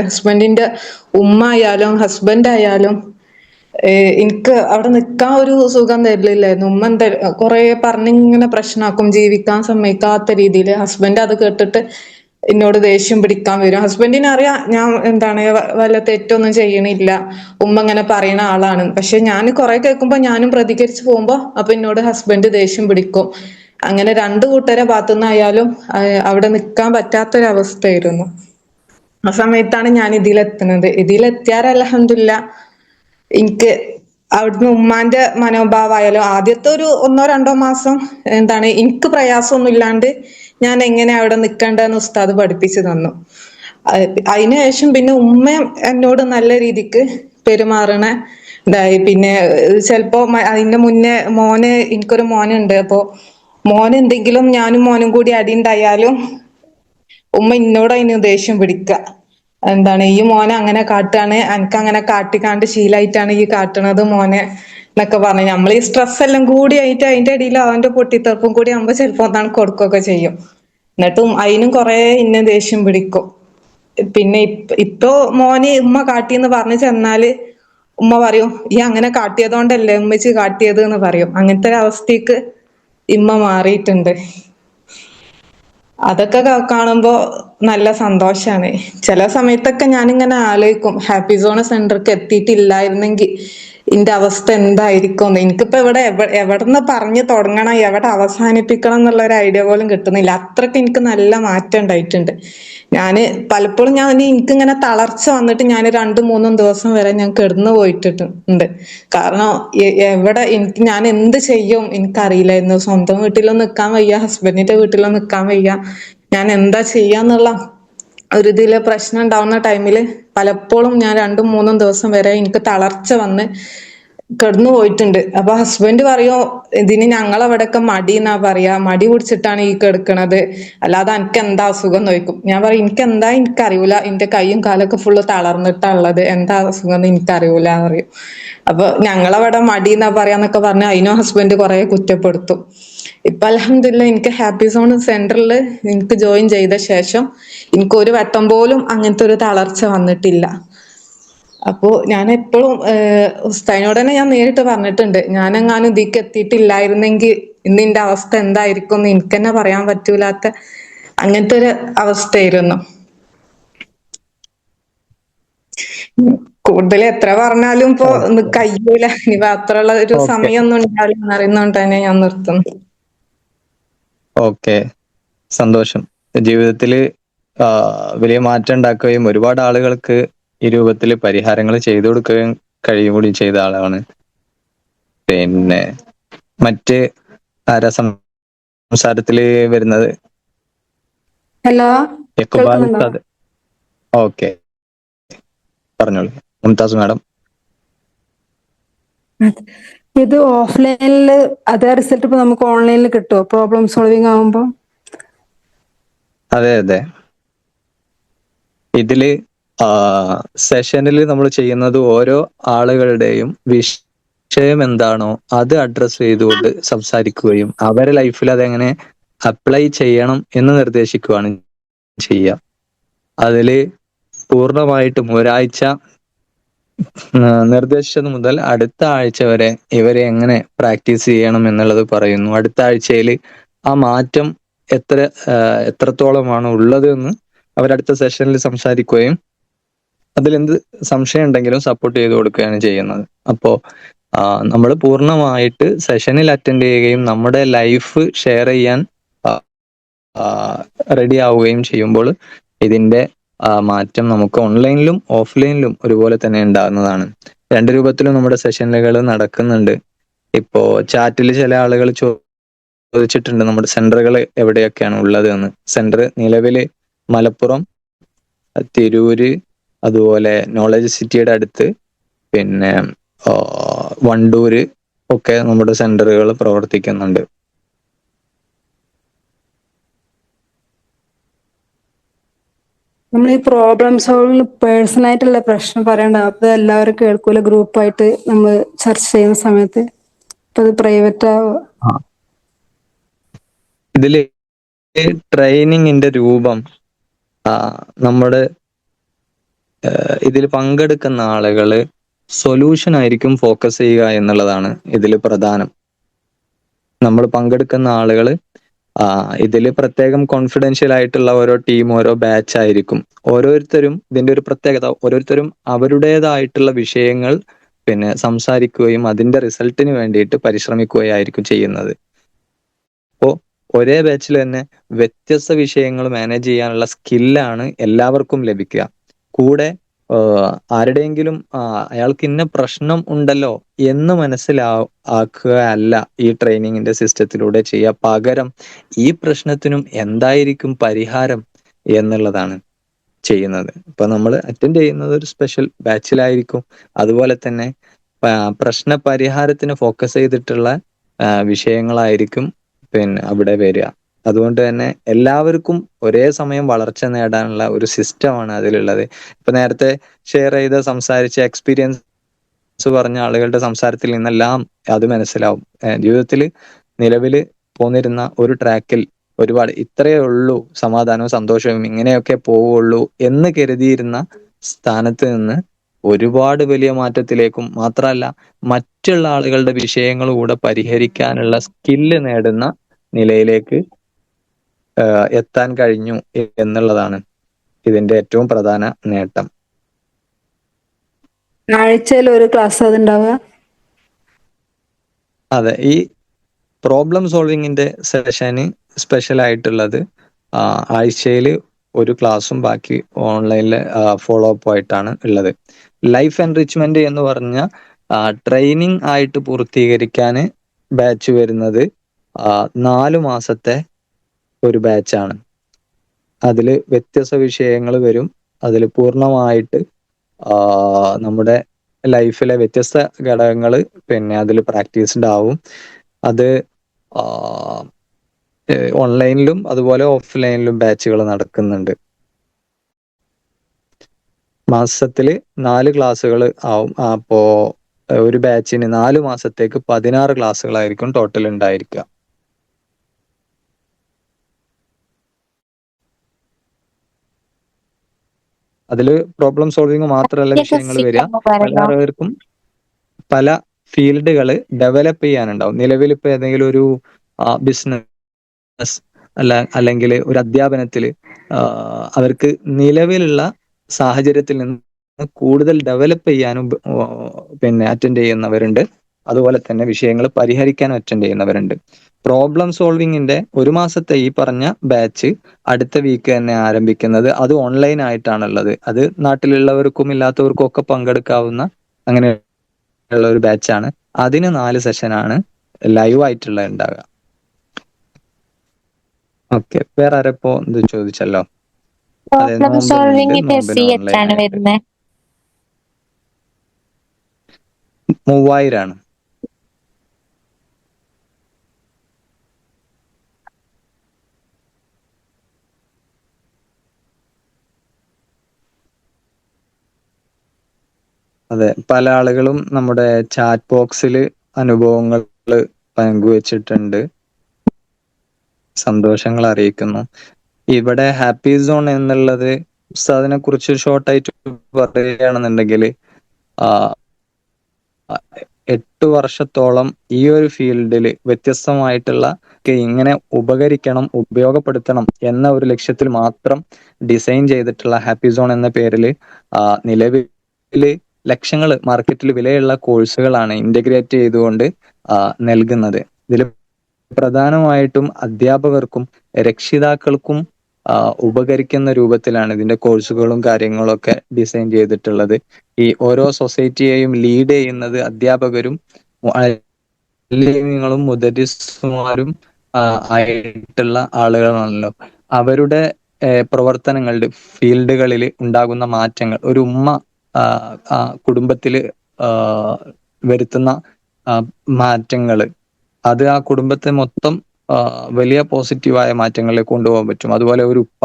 ഹസ്ബൻഡിന്റെ ഉമ്മ ആയാലും ഹസ്ബൻഡ് ആയാലും എനിക്ക് അവിടെ നിൽക്കാൻ ഒരു സുഖം തരില്ലായിരുന്നു. ഉമ്മ കുറെ പറഞ്ഞിങ്ങനെ പ്രശ്നമാക്കും, ജീവിക്കാൻ സമ്മതിക്കാത്ത രീതിയിൽ. ഹസ്ബൻഡ് അത് കേട്ടിട്ട് എന്നോട് ദേഷ്യം പിടിക്കാൻ വരും. ഹസ്ബൻഡിന് അറിയാം ഞാൻ വല്ല തെറ്റൊന്നും ചെയ്യണില്ല, ഉമ്മ ഇങ്ങനെ പറയുന്ന ആളാണ്. പക്ഷെ ഞാൻ കുറെ കേൾക്കുമ്പോ ഞാനും പ്രതികരിച്ചു പോകുമ്പോ അപ്പൊ എന്നോട് ഹസ്ബൻഡ് ദേഷ്യം പിടിക്കും. അങ്ങനെ 2 കൂട്ടരെ ഭാഗത്തുനിന്നായാലും അവിടെ നിൽക്കാൻ പറ്റാത്തൊരവസ്ഥയായിരുന്നു. ആ സമയത്താണ് ഞാൻ ഇതിലെത്തുന്നത്. ഇതിലെത്തിയാൽ അൽഹംദുലില്ലാഹ് എനിക്ക് അവിടുന്ന് ഉമ്മാന്റെ മനോഭാവമായാലും ആദ്യത്തെ ഒരു 1-2 മാസം എന്താണ് എനിക്ക് പ്രയാസമൊന്നും ഇല്ലാണ്ട് ഞാൻ എങ്ങനെ അവിടെ നിൽക്കേണ്ടതെന്ന് ഉസ്താദ് പഠിപ്പിച്ചു തന്നു. അതിനുശേഷം പിന്നെ ഉമ്മ എന്നോട് നല്ല രീതിക്ക് പെരുമാറണ ഇതായി. പിന്നെ ചിലപ്പോ അതിന്റെ മുന്നേ എനിക്കൊരു മോനുണ്ട്. അപ്പൊ എന്തെങ്കിലും ഞാനും മോനും കൂടി അടി ഉണ്ടായാലും ഉമ്മ എന്നോട് അതിന് ദേഷ്യം പിടിക്ക. എന്താണ് ഈ മോനെ അങ്ങനെ കാട്ടാണ്, എനിക്ക് അങ്ങനെ കാട്ടിക്കാണ്ട് ശീലായിട്ടാണ് ഈ കാട്ടണത് മോനെ എന്നൊക്കെ പറഞ്ഞു. നമ്മൾ ഈ സ്ട്രെസ് എല്ലാം കൂടി ആയിട്ട് അതിന്റെ ഇടയിൽ അവന്റെ പൊട്ടിത്തെറുപ്പും കൂടി ആകുമ്പോ ചിലപ്പോ ഒന്നാണ് കൊടുക്കുകയൊക്കെ ചെയ്യും. എന്നിട്ടും അതിനും കുറെ ഇന്നെ ദേഷ്യം പിടിക്കും. പിന്നെ ഇപ്പൊ മോന് ഉമ്മ കാട്ടിന്ന് പറഞ്ഞു ചെന്നാല് ഉമ്മ പറയും ഈ അങ്ങനെ കാട്ടിയതുകൊണ്ടല്ലേ ഉമ്മച്ചി കാട്ടിയത് എന്ന് പറയും. അങ്ങനത്തെ ഒരു അവസ്ഥക്ക് ഇമ്മ മാറിയിട്ടുണ്ട്. അതൊക്കെ കാണുമ്പോ നല്ല സന്തോഷാണ്. ചില സമയത്തൊക്കെ ഞാനിങ്ങനെ ആലോചിക്കും ഹാപ്പി സോൺ സെന്റർക്ക് എത്തിയിട്ടില്ലായിരുന്നെങ്കിൽ ഇന്റെ അവസ്ഥ എന്തായിരിക്കും. എനിക്കിപ്പോ എവിടുന്ന് പറഞ്ഞു തുടങ്ങണം, എവിടെ അവസാനിപ്പിക്കണം എന്നുള്ള ഒരു ഐഡിയ പോലും കിട്ടുന്നില്ല. അത്രയ്ക്ക് എനിക്ക് നല്ല മാറ്റം ഉണ്ടായിട്ടുണ്ട്. പലപ്പോഴും എനിക്കിങ്ങനെ തളർച്ച വന്നിട്ട് ഞാൻ 2-3 ദിവസം വരെ ഞാൻ കിടന്നു പോയിട്ടുണ്ട്. കാരണം ഞാൻ എന്ത് ചെയ്യും എനിക്കറിയില്ലായിരുന്നു. സ്വന്തം വീട്ടിലും നിൽക്കാൻ വയ്യ, ഹസ്ബൻഡിന്റെ വീട്ടിലും നിൽക്കാൻ വയ്യ. ഞാൻ എന്താ ചെയ്യാന്നുള്ള ഒരു ഇതില് പ്രശ്നം ഉണ്ടാവുന്ന ടൈമില് പലപ്പോഴും ഞാൻ 2-3 ദിവസം വരെ എനിക്ക് തളർച്ച വന്ന് കിടന്നു പോയിട്ടുണ്ട്. അപ്പൊ ഹസ്ബൻഡ് പറയോ ഇതിന് ഞങ്ങളവിടെയൊക്കെ മടി എന്നാ പറയാ, മടി പിടിച്ചിട്ടാണ് ഈ കിടക്കണത്, അല്ലാതെ എനിക്ക് എന്താ അസുഖം എന്ന് ചോദിക്കും. ഞാൻ പറയും എനിക്കറിയൂല, എന്റെ കൈയും കാലൊക്കെ ഫുള്ള് തളർന്നിട്ടാ ഉള്ളത്, എന്താ അസുഖം എന്ന് എനിക്കറിയൂല എന്ന് പറയും. അപ്പൊ ഞങ്ങളവിടെ മടി എന്നാ പറയാന്നൊക്കെ പറഞ്ഞ് അതിനും ഹസ്ബൻഡ് കുറെ കുറ്റപ്പെടുത്തും. ഇപ്പൊ അൽഹംദുലില്ലാ എനിക്ക് ഹാപ്പി സോൺ സെന്ററിൽ എനിക്ക് ജോയിൻ ചെയ്ത ശേഷം എനിക്ക് ഒരു വട്ടം പോലും അങ്ങനത്തെ ഒരു തളർച്ച വന്നിട്ടില്ല. അപ്പോ ഞാൻ എപ്പോഴും ഉസ്താദിനോട് തന്നെ ഞാൻ നേരിട്ട് പറഞ്ഞിട്ടുണ്ട്, ഞാനെങ്ങാനും ഇതിക്ക് എത്തിയിട്ടില്ലായിരുന്നെങ്കിൽ ഇന്ന് എന്റെ അവസ്ഥ എന്തായിരിക്കും എന്ന് എനിക്ക് തന്നെ പറയാൻ പറ്റൂലാത്ത അങ്ങനത്തെ ഒരു അവസ്ഥയായിരുന്നു. കൂടുതൽ എത്ര പറഞ്ഞാലും ഇപ്പൊ കഴിയൂല. ഇനി അത്രയുള്ള ഒരു ഓക്കെ സമയമൊന്നും ഉണ്ടാവില്ല എന്നറിയുന്നോണ്ട് തന്നെ ഞാൻ നിർത്തുന്നു. ഓക്കെ, സന്തോഷം. ജീവിതത്തില് വലിയ മാറ്റം ഉണ്ടാക്കുകയും ഒരുപാട് ആളുകൾക്ക് ഈ രൂപത്തിൽ പരിഹാരങ്ങൾ ചെയ്തു കൊടുക്കുകയും കഴിയും കൂടി ചെയ്ത ആളാണ്. പിന്നെ മറ്റ് ആരാ സംസാരത്തില് വരുന്നത്? ഹലോ, ഇഖ്ബാൽ കേൾക്കുന്നുണ്ടോ? ഉസ്താദ്. ഓക്കെ, പറഞ്ഞോളൂ മുംതാസ് മാഡം. ഇത് ഓഫ്ലൈനില് അതേ റിസൾട്ട് ഇപ്പൊ നമുക്ക് ഓൺലൈനിൽ കിട്ടുമോ പ്രോബ്ലം സോൾവിങ് ആവുമ്പോ? അതെ അതെ, ഇതില് സെഷനിൽ നമ്മൾ ചെയ്യുന്നത് ഓരോ ആളുകളുടെയും വിഷയം എന്താണോ അത് അഡ്രസ് ചെയ്തുകൊണ്ട് സംസാരിക്കുകയും അവരെ ലൈഫിൽ അതെങ്ങനെ അപ്ലൈ ചെയ്യണം എന്ന് നിർദ്ദേശിക്കുകയാണ് ചെയ്യുക. അതില് പൂർണ്ണമായിട്ടും ഒരാഴ്ച നിർദ്ദേശിച്ചത് മുതൽ അടുത്ത ആഴ്ച വരെ ഇവരെ എങ്ങനെ പ്രാക്ടീസ് ചെയ്യണം എന്നുള്ളത് പറയുന്നു. അടുത്ത ആഴ്ചയിൽ ആ മാറ്റം എത്രത്തോളമാണ് ഉള്ളത് എന്ന് അവരടുത്ത സെഷനിൽ സംസാരിക്കുകയും അതിലെന്ത് സംശയം ഉണ്ടെങ്കിലും സപ്പോർട്ട് ചെയ്ത് കൊടുക്കുകയാണ് ചെയ്യുന്നത്. അപ്പോൾ നമ്മൾ പൂർണ്ണമായിട്ട് സെഷനിൽ അറ്റൻഡ് ചെയ്യുകയും നമ്മുടെ ലൈഫ് ഷെയർ ചെയ്യാൻ റെഡി ആവുകയും ചെയ്യുമ്പോൾ ഇതിന്റെ മാറ്റം നമുക്ക് ഓൺലൈനിലും ഓഫ്ലൈനിലും ഒരുപോലെ തന്നെ ഉണ്ടാകുന്നതാണ്. രണ്ട് രൂപത്തിലും നമ്മുടെ സെഷനുകൾ നടക്കുന്നുണ്ട്. ഇപ്പോ ചാറ്റിൽ ചില ആളുകൾ ചോദിച്ചിട്ടുണ്ട് നമ്മുടെ സെന്ററുകൾ എവിടെയൊക്കെയാണ് ഉള്ളത് എന്ന്. സെന്റർ നിലവിൽ മലപ്പുറം, തിരൂര്, അതുപോലെ നോളജ് സിറ്റിയുടെ അടുത്ത്, പിന്നെ വണ്ടൂര് ഒക്കെ നമ്മുടെ സെന്ററുകൾ പ്രവർത്തിക്കുന്നുണ്ട്. നമ്മൾ ഈ പ്രോബ്ലം സോൾവിങ് പേഴ്സണൽ ആയിട്ടുള്ള പ്രശ്നം പറയണ്ട, അപ്പൊ എല്ലാവരും കേൾക്കൂല, ഗ്രൂപ്പായിട്ട് നമ്മൾ ചർച്ച ചെയ്യുന്ന സമയത്ത്. അപ്പൊ അത് പ്രൈവറ്റ് ആവോ? ഇതില് ട്രെയിനിങ്ങിന്റെ രൂപം നമ്മുടെ ഇതിൽ പങ്കെടുക്കുന്ന ആളുകള് സൊല്യൂഷൻ ആയിരിക്കും ഫോക്കസ് ചെയ്യുക എന്നുള്ളതാണ് ഇതിൽ പ്രധാനം. നമ്മൾ പങ്കെടുക്കുന്ന ആളുകൾ ഇതിൽ പ്രത്യേകം കോൺഫിഡൻഷ്യൽ ആയിട്ടുള്ള ഓരോ ടീം, ഓരോ ബാച്ച് ആയിരിക്കും. ഓരോരുത്തരും ഇതിന്റെ ഒരു പ്രത്യേകത, ഓരോരുത്തരും അവരുടേതായിട്ടുള്ള വിഷയങ്ങൾ പിന്നെ സംസാരിക്കുകയും അതിന്റെ റിസൾട്ടിന് വേണ്ടിയിട്ട് പരിശ്രമിക്കുകയായിരിക്കും ചെയ്യുന്നത്. അപ്പോൾ ഒരേ ബാച്ചിൽ തന്നെ വ്യത്യസ്ത വിഷയങ്ങൾ മാനേജ് ചെയ്യാനുള്ള സ്കില്ലാണ് എല്ലാവർക്കും ലഭിക്കുക. കൂടെ ആരുടെയെങ്കിലും അയാൾക്ക് ഇന്ന പ്രശ്നം ഉണ്ടല്ലോ എന്ന് ആക്കുകയല്ല ഈ ട്രെയിനിങ്ങിന്റെ സിസ്റ്റത്തിലൂടെ ചെയ്യുക. പകരം ഈ പ്രശ്നത്തിനും എന്തായിരിക്കും പരിഹാരം എന്നുള്ളതാണ് ചെയ്യുന്നത്. ഇപ്പൊ നമ്മൾ അറ്റൻഡ് ചെയ്യുന്നത് ഒരു സ്പെഷ്യൽ ബാച്ചിലായിരിക്കും. അതുപോലെ തന്നെ പ്രശ്ന പരിഹാരത്തിന് ഫോക്കസ് ചെയ്തിട്ടുള്ള വിഷയങ്ങളായിരിക്കും പിന്നെ അവിടെ വരിക. അതുകൊണ്ട് തന്നെ എല്ലാവർക്കും ഒരേ സമയം വളർച്ച നേടാനുള്ള ഒരു സിസ്റ്റമാണ് അതിലുള്ളത്. ഇപ്പൊ നേരത്തെ ഷെയർ ചെയ്ത് സംസാരിച്ച എക്സ്പീരിയൻസ് പറഞ്ഞ ആളുകളുടെ സംസാരത്തിൽ നിന്നെല്ലാം അത് മനസ്സിലാവും. ജീവിതത്തിൽ നിലവിൽ പോന്നിരുന്ന ഒരു ട്രാക്കിൽ ഒരുപാട് ഇത്രയേ ഉള്ളൂ സമാധാനവും സന്തോഷവും ഇങ്ങനെയൊക്കെ പോവുള്ളൂ എന്ന് കരുതിയിരുന്ന സ്ഥാനത്ത് നിന്ന് ഒരുപാട് വലിയ മാറ്റത്തിലേക്കും മാത്രമല്ല മറ്റുള്ള ആളുകളുടെ വിഷയങ്ങൾ കൂടെ പരിഹരിക്കാനുള്ള സ്കില്ല് നേടുന്ന നിലയിലേക്ക് എത്താൻ കഴിഞ്ഞു എന്നുള്ളതാണ് ഇതിന്റെ ഏറ്റവും പ്രധാന നേട്ടം. ആഴ്ചയിൽ ഒരു ക്ലാസ് അതുണ്ടാവുക? അതെ, ഈ പ്രോബ്ലം സോൾവിങ്ങിന്റെ സെഷന് സ്പെഷ്യൽ ആയിട്ടുള്ളത് ആഴ്ചയിൽ ഒരു ക്ലാസ്സും ബാക്കി ഓൺലൈനിൽ ഫോളോ അപ്പ് ആയിട്ടാണ് ഉള്ളത്. ലൈഫ് എൻറിച്ച്മെന്റ് എന്ന് പറഞ്ഞ ട്രെയിനിങ് ആയിട്ട് പൂർത്തീകരിക്കാൻ ബാച്ച് വരുന്നത് 4 മാസത്തെ ഒരു ബാച്ചാണ്. അതിൽ വ്യത്യസ്ത വിഷയങ്ങൾ വരും. അതിൽ പൂർണ്ണമായിട്ട് നമ്മുടെ ലൈഫിലെ വ്യത്യസ്ത ഘടകങ്ങൾ പിന്നെ അതിൽ പ്രാക്ടീസ്ഡ് ആവും. അത് ഓൺലൈനിലും അതുപോലെ ഓഫ്ലൈനിലും ബാച്ചുകൾ നടക്കുന്നുണ്ട്. മാസത്തിൽ 4 ക്ലാസ്സുകൾ ആവും. അപ്പോ ഒരു ബാച്ചിന് 4 മാസത്തേക്ക് 16 ക്ലാസ്സുകളായിരിക്കും ടോട്ടൽ ഉണ്ടായിരിക്കുക. അതിൽ പ്രോബ്ലം സോൾവിങ് മാത്രമല്ല വിഷയങ്ങൾ വരിക. പലർക്കും പല ഫീൽഡുകൾ ഡെവലപ്പ് ചെയ്യാനുണ്ടാവും. നിലവിൽ ഇപ്പൊ ഏതെങ്കിലും ഒരു ബിസിനസ് അല്ലെങ്കിൽ ഒരു അധ്യാപനത്തിൽ അവർക്ക് നിലവിലുള്ള സാഹചര്യത്തിൽ നിന്ന് കൂടുതൽ ഡെവലപ്പ് ചെയ്യാനും പിന്നെ അറ്റൻഡ് ചെയ്യുന്നവരുണ്ട്. അതുപോലെ തന്നെ വിഷയങ്ങൾ പരിഹരിക്കാനും അറ്റൻഡ് ചെയ്യുന്നവരുണ്ട്. പ്രോബ്ലം സോൾവിങ്ങിന്റെ 1 മാസത്തെ ഈ പറഞ്ഞ ബാച്ച് അടുത്ത വീക്ക് തന്നെ ആരംഭിക്കുന്നത്. അത് ഓൺലൈൻ ആയിട്ടാണുള്ളത്. അത് നാട്ടിലുള്ളവർക്കും ഇല്ലാത്തവർക്കും ഒക്കെ പങ്കെടുക്കാവുന്ന അങ്ങനെയുള്ള ഒരു ബാച്ചാണ്. അതിന് 4 സെഷനാണ് ലൈവ് ആയിട്ടുള്ള ഉണ്ടാകുക. ഓക്കെ, വേറെ ആരപ്പോ ഇത് ചോദിച്ചല്ലോ? അതെ, നോമ്പിനുണ്ട്. 3000 ആണ്. അതെ, പല ആളുകളും നമ്മുടെ ചാറ്റ് ബോക്സിൽ അനുഭവങ്ങൾ പങ്കുവച്ചിട്ടുണ്ട്, സന്തോഷങ്ങൾ അറിയിക്കുന്നു. ഇവിടെ ഹാപ്പി സോൺ എന്നുള്ളത് അതിനെ കുറിച്ച് ഷോർട്ടായിട്ട് പറയുകയാണെന്നുണ്ടെങ്കിൽ 8 വർഷത്തോളം ഈ ഒരു ഫീൽഡിൽ വ്യത്യസ്തമായിട്ടുള്ള ഇങ്ങനെ ഉപയോഗപ്പെടുത്തണം എന്ന ഒരു ലക്ഷ്യത്തിൽ മാത്രം ഡിസൈൻ ചെയ്തിട്ടുള്ള ഹാപ്പി സോൺ എന്ന പേരിൽ നിലവിൽ ലക്ഷങ്ങൾ മാർക്കറ്റിൽ വിലയുള്ള കോഴ്സുകളാണ് ഇന്റഗ്രേറ്റ് ചെയ്തുകൊണ്ട് നൽകുന്നത്. ഇതിൽ പ്രധാനമായിട്ടും അധ്യാപകർക്കും രക്ഷിതാക്കൾക്കും ഉപകരിക്കുന്ന രൂപത്തിലാണ് ഇതിന്റെ കോഴ്സുകളും കാര്യങ്ങളും ഒക്കെ ഡിസൈൻ ചെയ്തിട്ടുള്ളത്. ഈ ഓരോ സൊസൈറ്റിയെയും ലീഡ് ചെയ്യുന്നത് അധ്യാപകരും മുഅല്ലിമീങ്ങളും മുദരിസുമാരും ആയിട്ടുള്ള ആളുകളാണല്ലോ. അവരുടെ പ്രവർത്തനങ്ങളുടെ ഫീൽഡുകളിൽ ഉണ്ടാകുന്ന മാറ്റങ്ങൾ, ഒരു ഉമ്മ കുടുംബത്തിൽ വരുത്തുന്ന മാറ്റങ്ങൾ, അത് ആ കുടുംബത്തെ മൊത്തം വലിയ പോസിറ്റീവായ മാറ്റങ്ങളിലേക്ക് കൊണ്ടുപോകാൻ പറ്റും. അതുപോലെ ഒരു ഉപ്പ,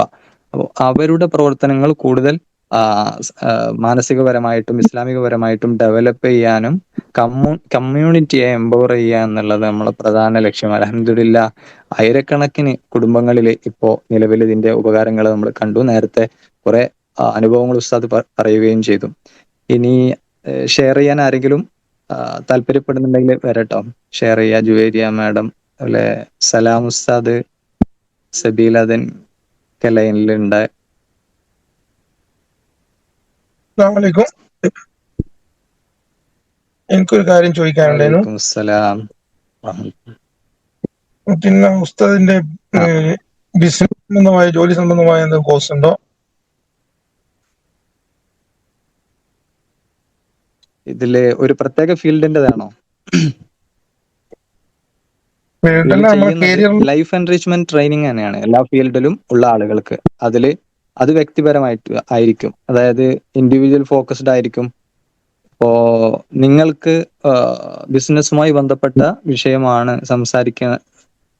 അവരുടെ പ്രവർത്തനങ്ങൾ കൂടുതൽ മാനസികപരമായിട്ടും ഇസ്ലാമികപരമായിട്ടും ഡെവലപ്പ് ചെയ്യാനും കമ്മ്യൂണിറ്റിയെ എംപവർ ചെയ്യുക എന്നുള്ളത് നമ്മളെ പ്രധാന ലക്ഷ്യം. അൽഹംദുലില്ലാഹ്, ആയിരക്കണക്കിന് കുടുംബങ്ങളിൽ ഇപ്പോൾ നിലവിൽ ഇതിന്റെ ഉപകാരങ്ങൾ നമ്മൾ കണ്ടു. നേരത്തെ കുറെ അനുഭവങ്ങൾ ഉസ്താദ് പറയുകയും ചെയ്തു. ഇനി ഷെയർ ചെയ്യാൻ ആരെങ്കിലും താല്പര്യപ്പെടുന്നുണ്ടെങ്കിൽ വരട്ടോ, ഷെയർ ചെയ്യാ. ജുവേരിയ മാഡം, അതുപോലെ സലാം ഉസ്താദ്, സബീലതൻ ഒക്കെ ലൈനിലുണ്ട്. അസ്സലാമു എനിക്കൊരു കാര്യം ചോദിക്കാനുണ്ടായിരുന്നു. സലാം. പിന്നെ ഉസ്താദിന്റെ ബിസിനസ് സംബന്ധമായ ജോലി സംബന്ധമായ എന്തെങ്കിലും കോഴ്സ് ഉണ്ടോ? ഇതില് ഒരു പ്രത്യേക ഫീൽഡിൻ്റെതാണോ? ഇതിൽ വീട്ടില് നമ്മളെ ചെയ്യുന്നത് കരിയർ ലൈഫ് എൻറിച്ച്മെന്റ് ട്രെയിനിങ് തന്നെയാണ് എല്ലാ ഫീൽഡിലും ഉള്ള ആളുകൾക്ക്. അത് വ്യക്തിപരമായിട്ട് ആയിരിക്കും, അതായത് ഇൻഡിവിജ്വൽ ഫോക്കസ്ഡ് ആയിരിക്കും. ഇപ്പോ നിങ്ങൾക്ക് ബിസിനസ്സുമായി ബന്ധപ്പെട്ട വിഷയമാണ് സംസാരിക്കാൻ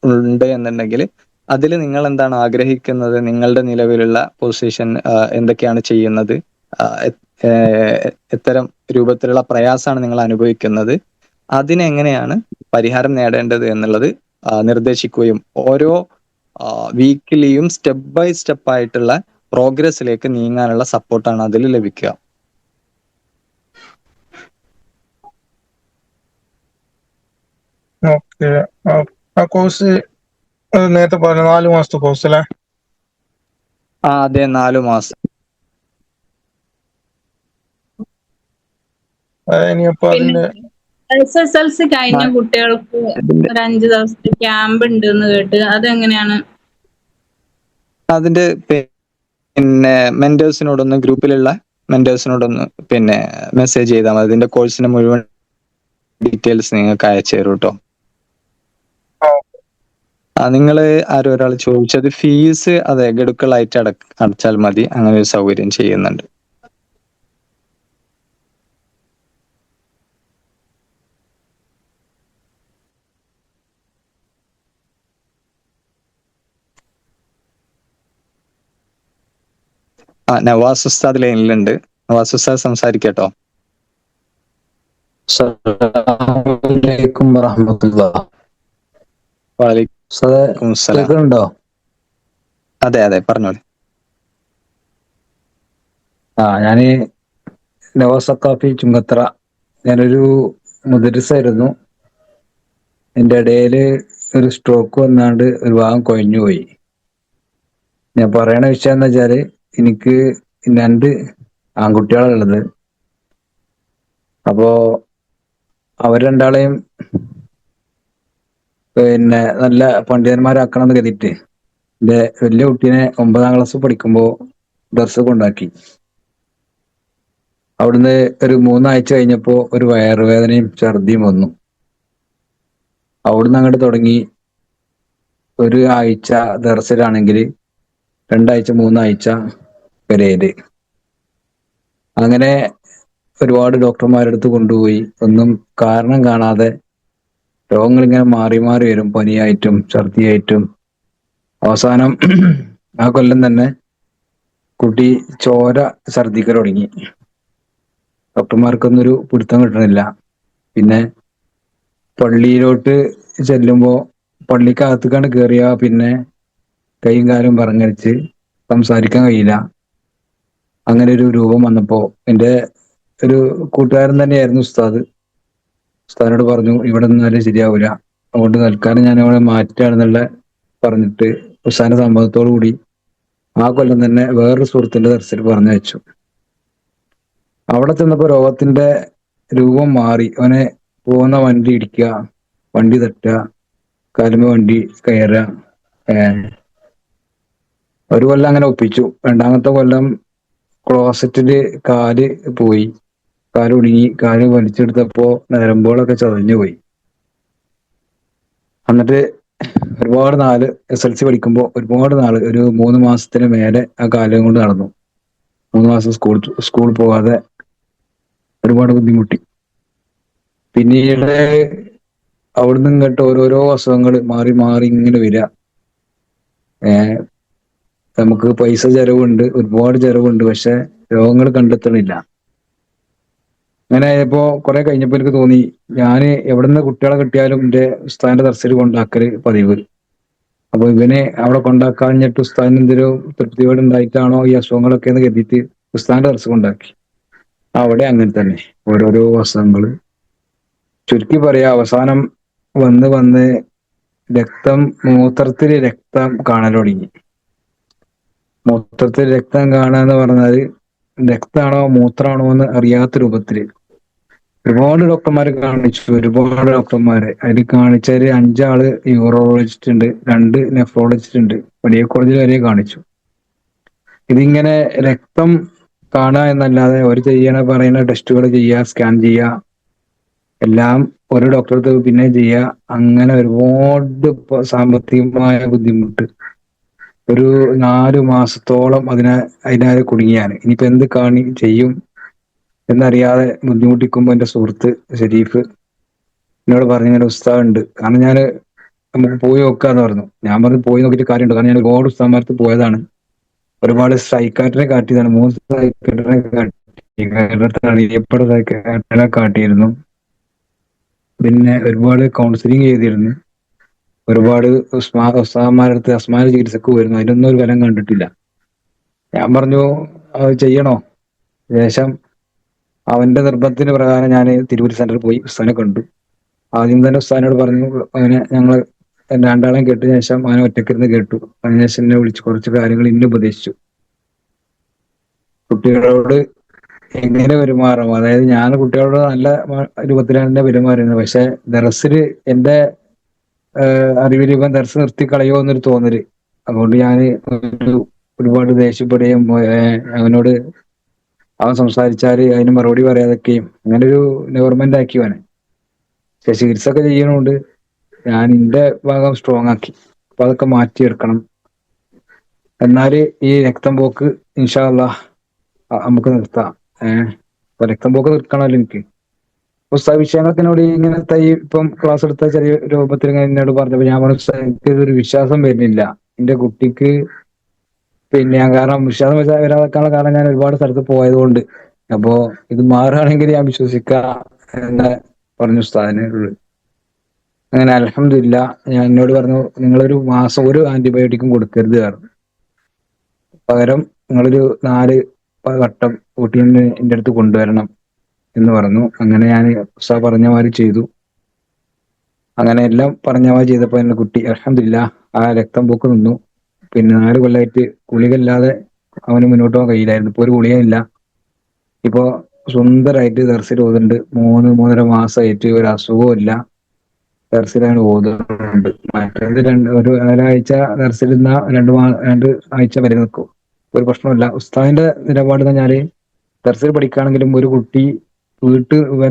ഉണ്ട് എന്നുണ്ടെങ്കിൽ അതിൽ നിങ്ങൾ എന്താണ് ആഗ്രഹിക്കുന്നത്, നിങ്ങളുടെ നിലവിലുള്ള പൊസിഷൻ എന്തൊക്കെയാണ് ചെയ്യുന്നത്, എത്തരം രൂപത്തിലുള്ള പ്രയാസമാണ് നിങ്ങൾ അനുഭവിക്കുന്നത്, അതിനെങ്ങനെയാണ് പരിഹാരം നേടേണ്ടത് എന്നുള്ളത് നിർദ്ദേശിക്കുകയും ഓരോ വീക്കിലിയും സ്റ്റെപ്പ് ബൈ സ്റ്റെപ്പ് ആയിട്ടുള്ള പ്രോഗ്രസ്സിലേക്ക് നീങ്ങാനുള്ള സപ്പോർട്ടാണ് അതിൽ ലഭിക്കുക. ഓക്കെ. ആ കോഴ്സ് നേരത്തെ പറഞ്ഞു 4 മാസത്തെ കോഴ്സ് അല്ലേ? അതെ, 4 മാസം. ഇനിയപ്പോ പിന്നെ അതിന്റെ SSLC കഴിഞ്ഞ കുട്ടികൾക്ക് ഒരു 5 ദിവസത്തെ ക്യാമ്പ് ഉണ്ട് എന്ന് കേട്ട്, അതെങ്ങനെയാണ്? അതിന്റെ പിന്നെ മെന്റേഴ്സിനോടൊന്ന്, ഗ്രൂപ്പിലുള്ള മെന്റേഴ്സിനോടൊന്ന് പിന്നെ മെസ്സേജ് ചെയ്താൽ മതി. ഇതിന്റെ കോഴ്സിന്റെ മുഴുവൻ ഡീറ്റെയിൽസ് നിങ്ങൾക്ക് അയച്ചു തരും കേട്ടോ. നിങ്ങൾ ആരും ഒരാൾ ചോദിച്ചത് ഫീസ്, അതെ, ഗഡുക്കളായിട്ട് അടച്ചാൽ മതി, അങ്ങനെ ഒരു സൗകര്യം ചെയ്യുന്നുണ്ട്. നവാസ് ഉസ്താദ് ലൈനിലുണ്ട്. നവാസ് ഉസ്താദ് സംസാരിക്കട്ടോ. അസ്സലാമു വറഹ്മത്തുള്ളാഹി. വലൈക്കും സലാം. കേൾക്കുന്നുണ്ടോ? അതെ പറഞ്ഞോളൂ. ഞാന് നവാസ് സഖാഫി ചുങ്കത്തറ. ഞാനൊരു മുദരിസായിരുന്നു. എൻ്റെ ഇടയിൽ ഒരു സ്ട്രോക്ക് വന്നാണ്ട് ഒരു ഭാഗം കൊഴിഞ്ഞു പോയി. ഞാൻ പറയണ വിഷയം എന്ന് വെച്ചാല്, എനിക്ക് 2 ആൺകുട്ടികളാണുള്ളത്. അപ്പോ അവർ രണ്ടാളെയും പിന്നെ നല്ല പണ്ഡിതന്മാരാക്കണം എന്ന് കരുതിയിട്ട് എൻ്റെ വലിയ കുട്ടീനെ 9ാം ക്ലാസ് പഠിക്കുമ്പോൾ ദർസ് കൊണ്ടാക്കി. അവിടുന്ന് ഒരു 3 ആഴ്ച കഴിഞ്ഞപ്പോൾ ഒരു വയറുവേദനയും ഛർദിയും വന്നു. അവിടുന്ന് അങ്ങോട്ട് തുടങ്ങി. 1 ആഴ്ച ദർസിലാണെങ്കിൽ 2 ആഴ്ച 3 ആഴ്ച പെരേല്. അങ്ങനെ ഒരുപാട് ഡോക്ടർമാരുടെ അടുത്ത് കൊണ്ടുപോയി. ഒന്നും കാരണം കാണാതെ രോഗങ്ങൾ ഇങ്ങനെ മാറി മാറി വരും, പനിയായിട്ടും ഛർദിയായിട്ടും. അവസാനം ആ കൊല്ലം തന്നെ കുട്ടി ചോര ഛർദിക്കൽ തുടങ്ങി. ഡോക്ടർമാർക്കൊന്നും ഒരു പിടുത്തം കിട്ടണില്ല. പിന്നെ പള്ളിയിലോട്ട് ചെല്ലുമ്പോൾ പള്ളിക്കകത്തേക്കാണ് കയറിയ പിന്നെ കൈയും കാലും പറഞ്ഞടിച്ച് സംസാരിക്കാൻ കഴിയില്ല. അങ്ങനെ ഒരു രൂപം വന്നപ്പോ എൻ്റെ ഒരു കൂട്ടുകാരൻ തന്നെയായിരുന്നു ഉസ്താദ്. ഉസ്താദിനോട് പറഞ്ഞു, ഇവിടെ നിന്നാലും ശരിയാവില്ല, അതുകൊണ്ട് തൽക്കാലം ഞാൻ അവിടെ മാറ്റുകയാണെന്നുള്ള പറഞ്ഞിട്ട് ഉസ്താദിന്റെ സമ്മതത്തോടു കൂടി ആ കൊല്ലം തന്നെ വേറൊരു സുഹൃത്തിന്റെ ദർശനം പറഞ്ഞു വെച്ചു. അവിടെ ചെന്നപ്പോ രോഗത്തിന്റെ രൂപം മാറി. അവനെ പോകുന്ന വണ്ടി ഇടിക്കുക, വണ്ടി തട്ടുക, കാലുമ വണ്ടി കയറുക. 1 കൊല്ലം അങ്ങനെ ഒപ്പിച്ചു. 2ാമത്തെ കൊല്ലം ക്ലോസറ്റില് കാല് പോയി, കാല് ഒടുങ്ങി. കാല് വലിച്ചെടുത്തപ്പോ നരമ്പുകളൊക്കെ ചതഞ്ഞു പോയി. എന്നിട്ട് ഒരുപാട് നാള് SLC പഠിക്കുമ്പോൾ ഒരുപാട് നാള്, ഒരു 3 മാസത്തിന് മേലെ ആ കാലം കൊണ്ട് നടന്നു. 3 മാസം സ്കൂൾ പോകാതെ ഒരുപാട് ബുദ്ധിമുട്ടി. പിന്നീട് അവിടുന്ന് ഇങ്ങോട്ട് ഓരോരോ അസുഖങ്ങൾ മാറി മാറി ഇങ്ങനെ വരിക. നമുക്ക് പൈസ ചെലവുണ്ട്, ഒരുപാട് ചെലവുണ്ട്, പക്ഷെ രോഗങ്ങൾ കണ്ടെത്തണില്ല. അങ്ങനെ ആയപ്പോ കുറെ കഴിഞ്ഞപ്പോ എനിക്ക് തോന്നി, ഞാൻ എവിടുന്ന് കുട്ടികളെ കിട്ടിയാലും എൻ്റെ ഉസ്താദിന്റെ ദർസിൽ കൊണ്ടാക്കല് പതിവ്. അപ്പൊ ഇവനെ അവിടെ കൊണ്ടാക്കാഞ്ഞിട്ട് ഉസ്താദിന് എന്തൊരു തൃപ്തിയോട് ഉണ്ടായിട്ടാണോ ഈ അസുഖങ്ങളൊക്കെ എന്ന് കരുതിയിട്ട് ഉസ്താദിന്റെ ദർസ് കൊണ്ടാക്കി. അവിടെ അങ്ങനെ തന്നെ ഓരോരോ അസുഖങ്ങള്. ചുരുക്കി പറയാ, അവസാനം വന്ന് മൂത്രത്തില് രക്തം കാണൽ തുടങ്ങി. മൂത്രത്തിൽ രക്തം കാണാന്ന് പറഞ്ഞാല് രക്താണോ മൂത്രാണോ എന്ന് അറിയാത്ത രൂപത്തില് ഒരുപാട് ഡോക്ടർമാരെ കാണിച്ചു. അതിൽ കാണിച്ചതിൽ 5 ആള് യൂറോളജിസ്റ്റ് ഉണ്ട്, 2 നെഫ്രോളജിസ്റ്റ് ഉണ്ട്. മെഡിക്കൽ കോളേജിൽ വരെ കാണിച്ചു. ഇതിങ്ങനെ രക്തം കാണുക എന്നല്ലാതെ ഒരു പറയുന്ന ടെസ്റ്റുകൾ ചെയ്യുക, സ്കാൻ ചെയ്യുക, എല്ലാം ഒരു ഡോക്ടറെ അടുത്ത് പിന്നെ ചെയ്യുക. അങ്ങനെ ഒരുപാട് സാമ്പത്തികമായ ബുദ്ധിമുട്ട്. ഒരു 4 മാസത്തോളം അതിനായി കുടുങ്ങിയാണ്. ഇനിയിപ്പോ എന്ത് ചെയ്യും എന്നറിയാതെ ബുദ്ധിമുട്ടിക്കുമ്പോൾ എൻ്റെ സുഹൃത്ത് ഷെരീഫ് എന്നോട് പറഞ്ഞു, ഇങ്ങനെ ഉസ്താദ് ഉണ്ട്. കാരണം നമുക്ക് പോയി നോക്കാന്ന് പറഞ്ഞു. ഞാൻ പറഞ്ഞു പോയി നോക്കിയിട്ട് കാര്യമുണ്ട്. കാരണം ഞാൻ ഒരുപാട് ഉസ്താദന്മാർക്ക് പോയതാണ്, ഒരുപാട് സൈക്കാട്രിനെ കാട്ടിയതാണ്. 3 സൈക്കാട്രിനെ കാട്ടി, അറിയപ്പെട്ട സൈക്കാട്രിനെ കാട്ടിയിരുന്നു. പിന്നെ ഒരുപാട് കൗൺസിലിംഗ് ചെയ്തിരുന്നു. ഒരുപാട് ഉസ്താദന്മാരുടെ അടുത്ത് അസ്മാര ചികിത്സക്ക് പോയിരുന്നു. അതിനൊന്നും ഒരു ഫലം കണ്ടിട്ടില്ല. ഞാൻ പറഞ്ഞു അത് ചെയ്യണോ. ശേഷം അവന്റെ നിർബന്ധത്തിന് പ്രകാരം ഞാൻ തിരൂർ സെന്ററിൽ പോയി ഉസ്താദിനെ കണ്ടു. ആദ്യം തന്നെ ഉസ്താദിനോട് പറഞ്ഞു, അവനെ ഞങ്ങൾ രണ്ടാളെയും കേട്ട ശേഷം അവനെ ഒറ്റക്കിരുന്ന് കേട്ടു. അതിനുശേഷം എന്നെ വിളിച്ച് കുറച്ച് കാര്യങ്ങൾ ഇന്നെ ഉപദേശിച്ചു. കുട്ടികളോട് എങ്ങനെ പെരുമാറും, അതായത് ഞാൻ കുട്ടികളോട് നല്ല രൂപത്തിലാണ് എന്നെ പെരുമാറുന്നത്. പക്ഷെ ദർസില് എന്റെ അറിവിൽ ഇവൻ ദർസ് നിർത്തി കളയോ എന്നൊരു തോന്നല്. അതുകൊണ്ട് ഞാൻ ഒരുപാട് ദേഷ്യപ്പെടുകയും അവനോട് അവൻ സംസാരിച്ചാല് അതിന് മറുപടി പറയാതൊക്കെയും അങ്ങനെ ഒരു ഗവൺമെന്റ് ആക്കിയവനെ. പക്ഷെ ചികിത്സ ഒക്കെ ചെയ്യണോണ്ട് ഞാൻ എന്റെ ഭാഗം സ്ട്രോങ് ആക്കി. അപ്പൊ അതൊക്കെ മാറ്റിയെടുക്കണം. എന്നാല് ഈ രക്തം പോക്ക് ഇൻഷാ അല്ലാഹ് നമുക്ക് നിർത്താം. അപ്പൊ രക്തം പോക്ക് നിർത്തണമല്ലോ എനിക്ക്. പുസ്തക വിഷയങ്ങളൊക്കെ എന്നോട് ഇങ്ങനെ ഇപ്പം ക്ലാസ് എടുത്ത ചെറിയ രൂപത്തിൽ ഇങ്ങനെ എന്നോട് പറഞ്ഞപ്പോ ഞാൻ പറഞ്ഞു, എനിക്ക് ഇതൊരു വിശ്വാസം വരുന്നില്ല എന്റെ കുട്ടിക്ക്. പിന്നെ ഞാൻ കാരണം വിശ്വാസം വരാതെക്കാനുള്ള കാരണം ഞാൻ ഒരുപാട് സ്ഥലത്ത് പോയതുകൊണ്ട്. അപ്പോ ഇത് മാറുകയാണെങ്കിൽ ഞാൻ വിശ്വസിക്കാം എന്ന് പറഞ്ഞു ഉസ്താദിനോട്. അങ്ങനെ അൽഹംദുലില്ലാ ഞാൻ എന്നോട് പറഞ്ഞു, നിങ്ങളൊരു മാസം ഒരു ആന്റിബയോട്ടിക്കും കൊടുക്കരുത് പറഞ്ഞു. പകരം നിങ്ങളൊരു 4 വട്ടം കുട്ടീനെ എൻ്റെ അടുത്ത് കൊണ്ടുവരണം എന്ന് പറഞ്ഞു. അങ്ങനെ ഞാൻ ഉസ്താദ് പറഞ്ഞ മാതിരി ചെയ്തു. അങ്ങനെ എല്ലാം പറഞ്ഞ മാതിരി ചെയ്തപ്പോൾ എന്റെ കുട്ടി അൽഹംദുലില്ലാ ആ രക്തം പോക്ക് നിന്നു. പിന്നെ 4 കൊല്ലമായിട്ട് ഗുളികയില്ലാതെ അവന് മുന്നോട്ട് പോകാൻ കഴിയില്ലായിരുന്നു. ഇപ്പൊ ഒരു ഗുളികയില്ല. ഇപ്പോ സുന്ദരായിട്ട് ദർസിൽ ഓതുന്നുണ്ട്. 3-3.5 മാസമായിട്ട് ഒരു അസുഖവും ഇല്ല. ദർസിലാണ് ഓതുന്നുണ്ട്. മറ്റേത് ഒരാഴ്ച ദർസിലിരുന്ന 2 ആഴ്ച വരെ നിൽക്കും. ഒരു പ്രശ്നമില്ല. ഉസ്താദിന്റെ നിലപാട് പറഞ്ഞാല് ദർസിൽ പഠിക്കുകയാണെങ്കിലും ഒരു കുട്ടി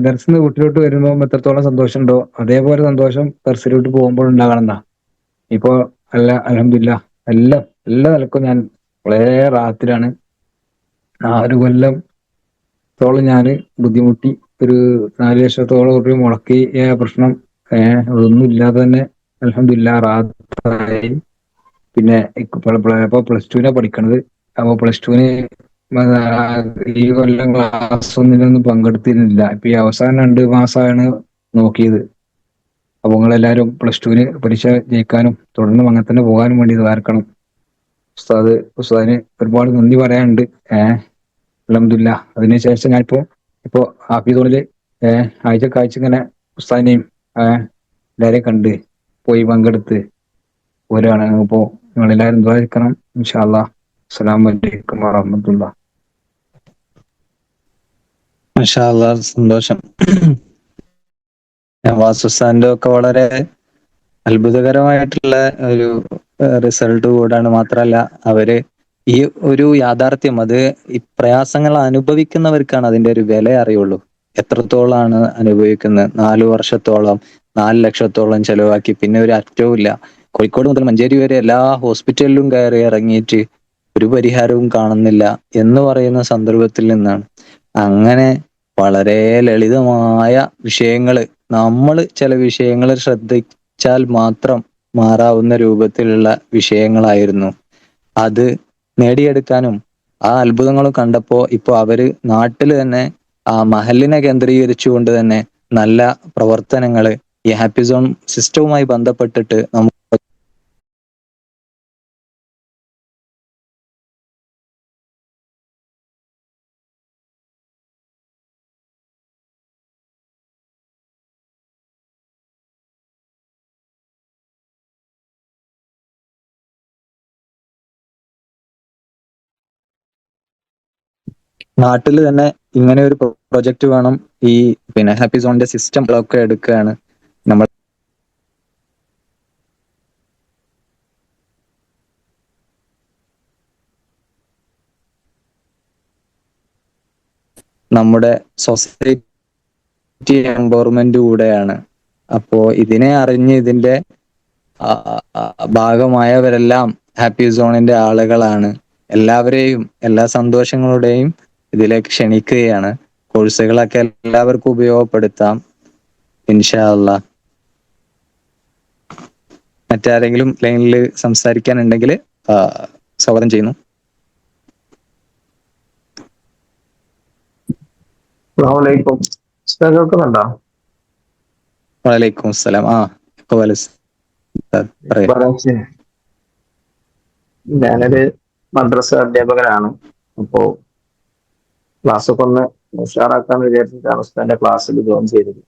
ദർസിൽ നിന്ന് വീട്ടിലോട്ട് വരുമ്പോൾ എത്രത്തോളം സന്തോഷം ഉണ്ടോ അതേപോലെ സന്തോഷം ദർസിലോട്ട് പോകുമ്പോൾ ഉണ്ടാകണമെന്നാ. ഇപ്പൊ അൽഹംദുലില്ലാ എല്ലാ നിലക്കും ഞാൻ വളരെ റാഹത്തിലാണ്. 4 കൊല്ലത്തോളം ഞാന് ബുദ്ധിമുട്ടി. ഒരു 4 ലക്ഷത്തോളം രൂപ മുടക്കി പ്രശ്നം അതൊന്നും ഇല്ലാതെ തന്നെ അൽഹംദുലില്ലാ റാഹത്തായി. പിന്നെ ഇപ്പൊ +2 പഠിക്കണത്. അപ്പൊ +2 ഈ കൊല്ലം ക്ലാസ് ഒന്നിനൊന്നും പങ്കെടുത്തിരുന്നില്ല. ഇപ്പൊ ഈ അവസാനം 2 മാസമാണ് നോക്കിയത്. അപ്പൊ നിങ്ങളെല്ലാരും +2 പരീക്ഷ ജയിക്കാനും തുടർന്നും അങ്ങനെ തന്നെ പോകാനും വേണ്ടി ദ്വാരക്കണം. ഉസ്താദിന് ഒരുപാട് നന്ദി പറയാനുണ്ട്. അൽഹംദുലില്ലാ. അതിനുശേഷം ഇപ്പോ ഹാഫിദോണില് ആഴ്ച ഇങ്ങനെ ഉസ്താദിനെയും എല്ലാരെയും കണ്ട് പോയി പങ്കെടുത്ത് പോരാണ്. അപ്പോ നിങ്ങളെല്ലാരും ദ്വാരക്കണം ഇൻഷാ അല്ലാഹ്. അസ്സലാമു അലൈക്കും വറഹ്മത്തുള്ളാഹി. മാഷാ അല്ലാഹ്, സന്തോഷം. വാസുസാന്റെ ഒക്കെ വളരെ അത്ഭുതകരമായിട്ടുള്ള ഒരു റിസൾട്ട് കൂടാണ്. മാത്രമല്ല അവര് ഈ ഒരു യാഥാർത്ഥ്യം, അത് ഈ പ്രയാസങ്ങൾ അനുഭവിക്കുന്നവർക്കാണ് അതിന്റെ ഒരു വില അറിയുള്ളൂ. എത്രത്തോളാണ് അനുഭവിക്കുന്നത്. 4 വർഷത്തോളം 4 ലക്ഷത്തോളം ചെലവാക്കി പിന്നെ ഒരു അറ്റവും ഇല്ല. കോഴിക്കോട് മുതൽ മഞ്ചേരി വരെ എല്ലാ ഹോസ്പിറ്റലിലും കയറി ഇറങ്ങിയിട്ട് ഒരു പരിഹാരവും കാണുന്നില്ല എന്ന് പറയുന്ന സന്ദർഭത്തിൽ നിന്നാണ് അങ്ങനെ വളരെ ലളിതമായ വിഷയങ്ങള്, നമ്മൾ ചില വിഷയങ്ങൾ ശ്രദ്ധിച്ചാൽ മാത്രം മാറാവുന്ന രൂപത്തിലുള്ള വിഷയങ്ങളായിരുന്നു. അത് നേടിയെടുക്കാനും ആ അത്ഭുതങ്ങളും കണ്ടപ്പോ ഇപ്പൊ അവര് നാട്ടിൽ തന്നെ ആ മഹലിനെ കേന്ദ്രീകരിച്ചുകൊണ്ട് തന്നെ നല്ല പ്രവർത്തനങ്ങള് ഈ ഹാപ്പി സോൺ സിസ്റ്റവുമായി ബന്ധപ്പെട്ടിട്ട് നാട്ടിൽ തന്നെ ഇങ്ങനെ ഒരു പ്രൊജക്ട് വേണം. ഈ പിന്നെ ഹാപ്പി സോണിന്റെ സിസ്റ്റം ഒക്കെ എടുക്കുകയാണ് നമ്മൾ. നമ്മുടെ സൊസൈറ്റി എംപവർമെന്റ് കൂടെയാണ്. അപ്പോ ഇതിനെ അറിഞ്ഞ് ഇതിന്റെ ഭാഗമായവരെല്ലാം ഹാപ്പി സോണിന്റെ ആളുകളാണ്. എല്ലാവരെയും എല്ലാ സന്തോഷങ്ങളുടെയും ഇതിലേക്ക് ക്ഷണിക്കുകയാണ്. കോഴ്സുകളൊക്കെ എല്ലാവർക്കും ഉപയോഗപ്പെടുത്താം ഇൻഷാ അല്ലാഹ്. മറ്റാരെങ്കിലും ലൈനിൽ സംസാരിക്കാനുണ്ടെങ്കിൽ സ്വാഗതം ചെയ്യുന്നു. കേൾക്കുന്നുണ്ടോ? വലൈക്കും അസ്സലാം. ഞാനൊരു മദ്രസ അധ്യാപകനാണ്. അപ്പോ ക്ലാസ്സൊക്കെ ഒന്ന് ഉഷാറാക്കാന്ന് വിചാരിച്ചിട്ടാണ് ഉസ്താദിന്റെ ക്ലാസ്സിൽ ജോയിൻ ചെയ്തത്.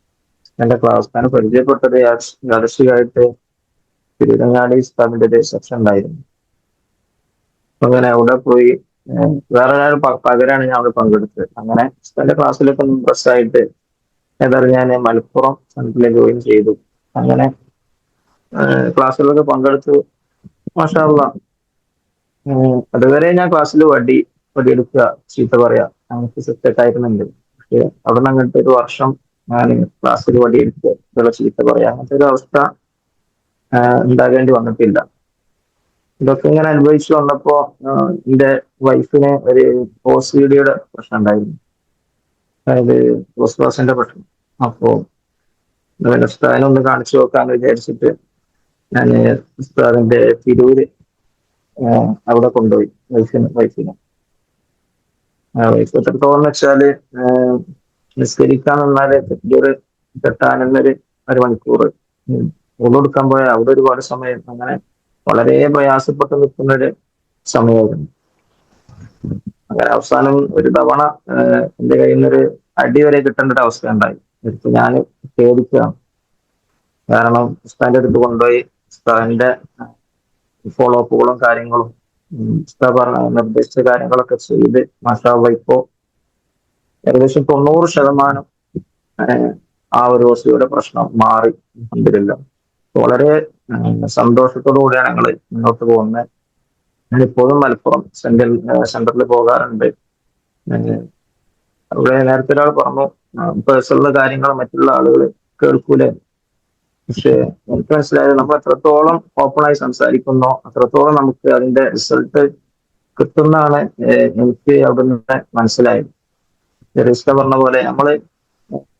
എന്റെ ക്ലാസ് ഞാൻ പരിചയപ്പെട്ടത് യാദൃശ്ചികമായിട്ട് തിരുവങ്ങാടി ഉസ്താദിന്റെ ഒരു സെക്ഷൻ ഉണ്ടായിരുന്നു. അങ്ങനെ അവിടെ പോയി വേറെ പകരാണ് ഞാൻ അവിടെ പങ്കെടുത്തത്. അങ്ങനെ ഉസ്താദിന്റെ ക്ലാസ്സിലൊക്കെ ഇൻട്രസ്റ്റ് ഏതായാലും ഞാൻ മലപ്പുറം സെന്ററിൽ ജോയിൻ ചെയ്തു. അങ്ങനെ ക്ലാസ്സുകളൊക്കെ പങ്കെടുത്തു. മാഷാ അല്ലാഹ്. അതുവരെ ഞാൻ ക്ലാസ്സിൽ വടിയെടുക്കുക, ചീത്ത പറയാ, അങ്ങനത്തെ സെറ്റൊക്കെ ആയിരുന്നുണ്ട്. പക്ഷെ അവിടെ നിന്ന് അങ്ങനത്തെ ഒരു വർഷം ഞാൻ ക്ലാസ്സിൽ വടിയെടുക്കുക, ചീത്ത പറയാ, അങ്ങനത്തെ ഒരു അവസ്ഥ ഉണ്ടാകേണ്ടി വന്നിട്ടില്ല. ഇതൊക്കെ ഇങ്ങനെ അനുഭവിച്ചു വന്നപ്പോ എന്റെ വൈഫിന് ഒരു OCD-യുടെ പ്രശ്നം ഉണ്ടായിരുന്നു, അതായത് പോസ്റ്റ്മാസിന്റെ പ്രശ്നം. അപ്പോ ഉസ്താദിനെ ഒന്ന് കാണിച്ചു നോക്കാന്ന് വിചാരിച്ചിട്ട് ഞാൻ ഉസ്താദിന്റെ തിരൂര് അവിടെ കൊണ്ടുപോയി വൈഫിനെ. വൈഫ് എത്രത്തോളം വെച്ചാല് നിസ്കരിക്കാൻ നിന്നാല് തെക്ബീർ കെട്ടാനുള്ളൊരു 1 മണിക്കൂർ, കൊടുക്കാൻ പോയാൽ അവിടെ ഒരുപാട് സമയം, അങ്ങനെ വളരെ പ്രയാസപ്പെട്ട് നിൽക്കുന്ന ഒരു സമയമായിരുന്നു. അങ്ങനെ അവസാനം ഒരു തവണ എന്റെ കയ്യിൽ നിന്നൊരു അടി വരെ കിട്ടേണ്ട ഒരു അവസ്ഥ ഉണ്ടായി. എടുത്ത് ഞാൻ പേടിക്കുകയാണ്. കാരണം ഉസ്താദിന്റെ അടുത്ത് കൊണ്ടുപോയി ഉസ്താദിന്റെ ഫോളോ അപ്പുകളും കാര്യങ്ങളും ഉസ്താദ് പറഞ്ഞ നിർദ്ദേശിച്ച കാര്യങ്ങളൊക്കെ ചെയ്ത് മാഷാ അല്ലാഹ് ഇപ്പോ ഏകദേശം 90% ആ ഒരു OCD-യുടെ പ്രശ്നം മാറി. അൽഹംദുലില്ലാഹ്. വളരെ സന്തോഷത്തോടു കൂടിയാണ് ഞങ്ങൾ മുന്നോട്ട് പോകുന്നത്. ഞാനിപ്പോഴും മലപ്പുറം സെന്ററിൽ പോകാറുണ്ട്. അവിടെ നേരത്തെ ഒരാൾ പറഞ്ഞു പേഴ്സണൽ കാര്യങ്ങൾ മറ്റുള്ള ആളുകൾ കേൾക്കൂലേ. പക്ഷെ എനിക്ക് മനസ്സിലായത് നമ്മൾ എത്രത്തോളം ഓപ്പണായി സംസാരിക്കുന്നോ അത്രത്തോളം നമുക്ക് അതിന്റെ റിസൾട്ട് കിട്ടുന്നതാണ് എനിക്ക് അവിടെ നിന്ന് മനസ്സിലായത്. ജെറീസ്ക പറഞ്ഞ പോലെ നമ്മള്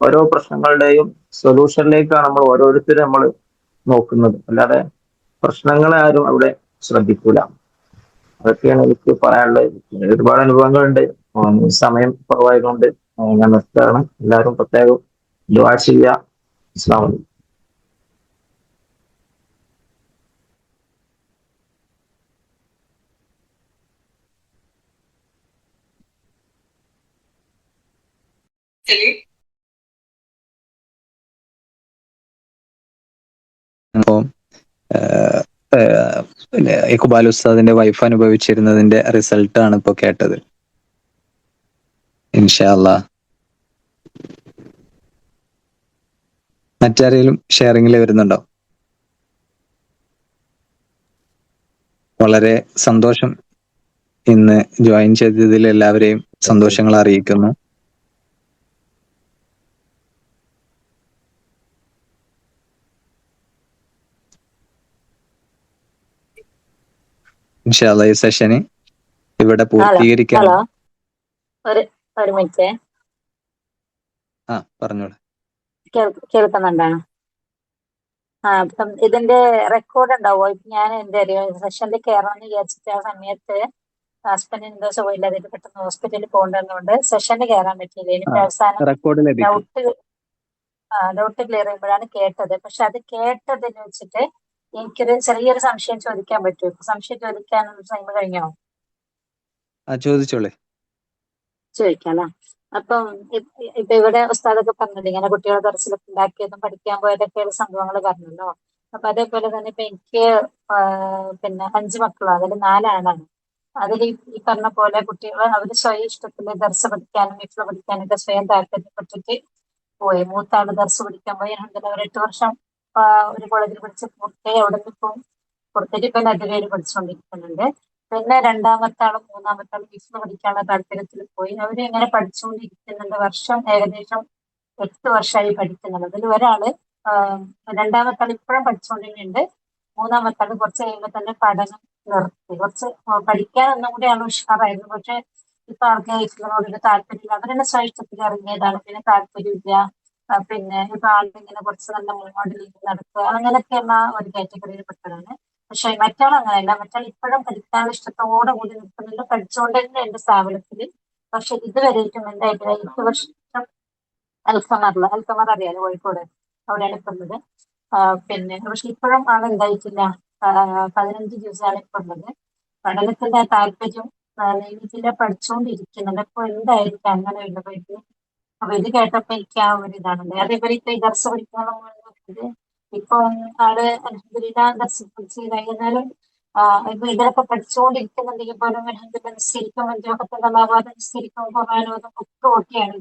ഓരോ പ്രശ്നങ്ങളുടെയും സൊല്യൂഷനിലേക്കാണ് നമ്മൾ ഓരോരുത്തരും നമ്മൾ നോക്കുന്നത്, അല്ലാതെ പ്രശ്നങ്ങളെ ആരും അവിടെ ശ്രദ്ധിക്കൂല. അതൊക്കെയാണ് എനിക്ക് പറയാനുള്ളത്. ഒരുപാട് അനുഭവങ്ങളുണ്ട്. സമയം കുറവായതുകൊണ്ട് ഞാൻ നിർത്തുകയാണ്. എല്ലാവരും പ്രത്യേകം ദുആ ചെയ്യുക. അസ്സലാമു അലൈക്കും. അപ്പോ ഇഖ്ബാൽ ഉസ്താദിന്റെ വൈഫ് അനുഭവിച്ചിരുന്നതിന്റെ റിസൾട്ടാണ് ഇപ്പൊ കേട്ടത്. ഇൻഷാ അല്ലാഹ്. മറ്റാരെങ്കിലും ഷെയറിങ്ങിൽ വരുന്നുണ്ടോ? വളരെ സന്തോഷം ഇന്ന് ജോയിൻ ചെയ്തതിൽ എല്ലാവരെയും സന്തോഷങ്ങൾ അറിയിക്കുന്നു. ഇൻഷാ അല്ലാഹ് ഈ സെഷന് ഇവിടെ പൂർത്തീകരിക്കാം. ഹലോ, ഒരു മിനിറ്റ്. പറഞ്ഞോളൂ. കേൾക്കുന്നുണ്ടോ? അപ്പം ഇതിന്റെ റെക്കോർഡ് ഉണ്ടാവോ? ഞാൻ എന്റെ സെഷനിൽ കയറാന്ന് വിചാരിച്ചിട്ട് ആ സമയത്ത് ഹസ്ബൻഡിന് എന്തോ സുഖമില്ലാതെ പെട്ടെന്ന് ഹോസ്പിറ്റലിൽ പോകേണ്ടതുകൊണ്ട് സെഷനിൽ കയറാൻ പറ്റിയില്ല. എനിക്ക് അവസാനം റെക്കോർഡ് ലഭിക്കും. ഡൗട്ട് ക്ലിയർ ചെയ്യുമ്പോഴാണ് കേട്ടത്. പക്ഷെ അത് കേട്ടതിന് വെച്ചിട്ട് എനിക്കൊരു ചെറിയൊരു സംശയം ചോദിക്കാൻ പറ്റുമോ? സംശയം ചോദിക്കാനുള്ള ടൈം കഴിഞ്ഞോ? ചോദിച്ചോളേ. ചോദിക്കാല്ലേ. അപ്പം ഇപ്പൊ ഇവിടെ ഉസ്താദൊക്കെ പറഞ്ഞത് ഇങ്ങനെ കുട്ടികളെ ദർസിലൊക്കെ ഉണ്ടാക്കിയതും പഠിക്കാൻ പോയതൊക്കെയുള്ള സംഭവങ്ങൾ പറഞ്ഞല്ലോ. അപ്പൊ അതേപോലെ തന്നെ ഇപ്പൊ എനിക്ക് പിന്നെ 5 മക്കളാണ്, അതിൽ 4 ആണാണ്. അതിൽ ഈ പറഞ്ഞ പോലെ കുട്ടികൾ അവര് സ്വയം ഇഷ്ടത്തിന് ദർസ് പഠിക്കാനും വീട്ടിൽ പഠിക്കാനൊക്കെ സ്വയം താല്പര്യപ്പെട്ടിട്ട് പോയി. മൂത്താള് ദർസ് പഠിക്കാൻ പോയി. ഒരു 8 വർഷം ഒരു കോളേജിൽ പഠിച്ച് പൂർത്തിയായി. അവിടെ നിന്ന് ഇപ്പം പുറത്തേക്ക് ഇപ്പൊ 2 പേര് പഠിച്ചുകൊണ്ടിരിക്കുന്നുണ്ട്. പിന്നെ രണ്ടാമത്തെ ആളും മൂന്നാമത്തെ ആളും ഹിഫ്ള് പഠിക്കാനുള്ള താല്പര്യത്തിൽ പോയി. അവര് ഇങ്ങനെ പഠിച്ചുകൊണ്ടിരിക്കുന്നുണ്ട്. വർഷം ഏകദേശം 8 വർഷമായി പഠിക്കുന്നുണ്ട്. അതിൽ ഒരാള് രണ്ടാമത്തെ ആൾ ഇപ്പോഴും പഠിച്ചുകൊണ്ടിരിക്കുന്നുണ്ട്. മൂന്നാമത്തെ ആള് കുറച്ച് കഴിയുമ്പോൾ തന്നെ പഠനം നിർത്തി. കുറച്ച് പഠിക്കാൻ ഒന്നും കൂടി ആൾ ഉഷാറായിരുന്നു. പക്ഷെ ഇപ്പൊ ആൾക്ക് ഹിഫ്ളിനോടൊരു താല്പര്യമില്ല. അവരുടെ സ്വയിഷ്ടത്തിൽ ഇറങ്ങിയതാണ്. പിന്നെ താല്പര്യമില്ല. പിന്നെ ഇപ്പൊ ആളിങ്ങനെ കുറച്ച് നല്ല മോഡലിൽ നടക്കുക അങ്ങനെയൊക്കെയുള്ള ഒരു കാറ്റഗറിയിൽ പെട്ടതാണ്. പക്ഷെ മറ്റാൾ അങ്ങനെയല്ല. മറ്റാൾ ഇപ്പോഴും പഠിക്കാനുള്ള ഇഷ്ടത്തോടെ കൂടി നിൽക്കുന്നുണ്ട്. പഠിച്ചുകൊണ്ട് തന്നെ എന്റെ സ്ഥാപനത്തിൽ. പക്ഷെ ഇതുവരെയായിട്ടും എന്തായിട്ടില്ല. 8 വർഷം അൽക്കമർ അറിയാലോ, കോഴിക്കോട്, അവിടെയാണ് ഇപ്പൊ ഉള്ളത്. പിന്നെ പക്ഷെ ഇപ്പോഴും ആൾ എന്തായിട്ടില്ല. 15 ദിവസമാണ് ഇപ്പൊ ഉള്ളത്. പഠനത്തിന്റെ താല്പര്യം നീങ്ങിട്ടില്ല. പഠിച്ചുകൊണ്ടിരിക്കുന്നുണ്ട്. അപ്പൊ എന്തായിരിക്കും അങ്ങനെ ഉള്ളത്? അപ്പൊ ഇത് കേട്ടപ്പോ എനിക്ക് ആ ഒരു ഇതാണ്. അതേപോലെ ഇപ്പൊ ഈ ദർശ പഠിക്കാനുള്ള ഇപ്പൊ ആള് അൽഹംദുലില്ലാ ദർശ പഠിച്ച് കഴിഞ്ഞാലും ഇപ്പൊ ഇതിലൊക്കെ പഠിച്ചുകൊണ്ടിരിക്കുന്നുണ്ടെങ്കിൽ പോലും അൽഹംദുലില്ലാ നിസ്കരിക്കും ജോഹത്തുള്ളവാതെ നിസ്കരിക്കും ഖുർആനോതും ഒക്കെ ഓക്കെയാണ്.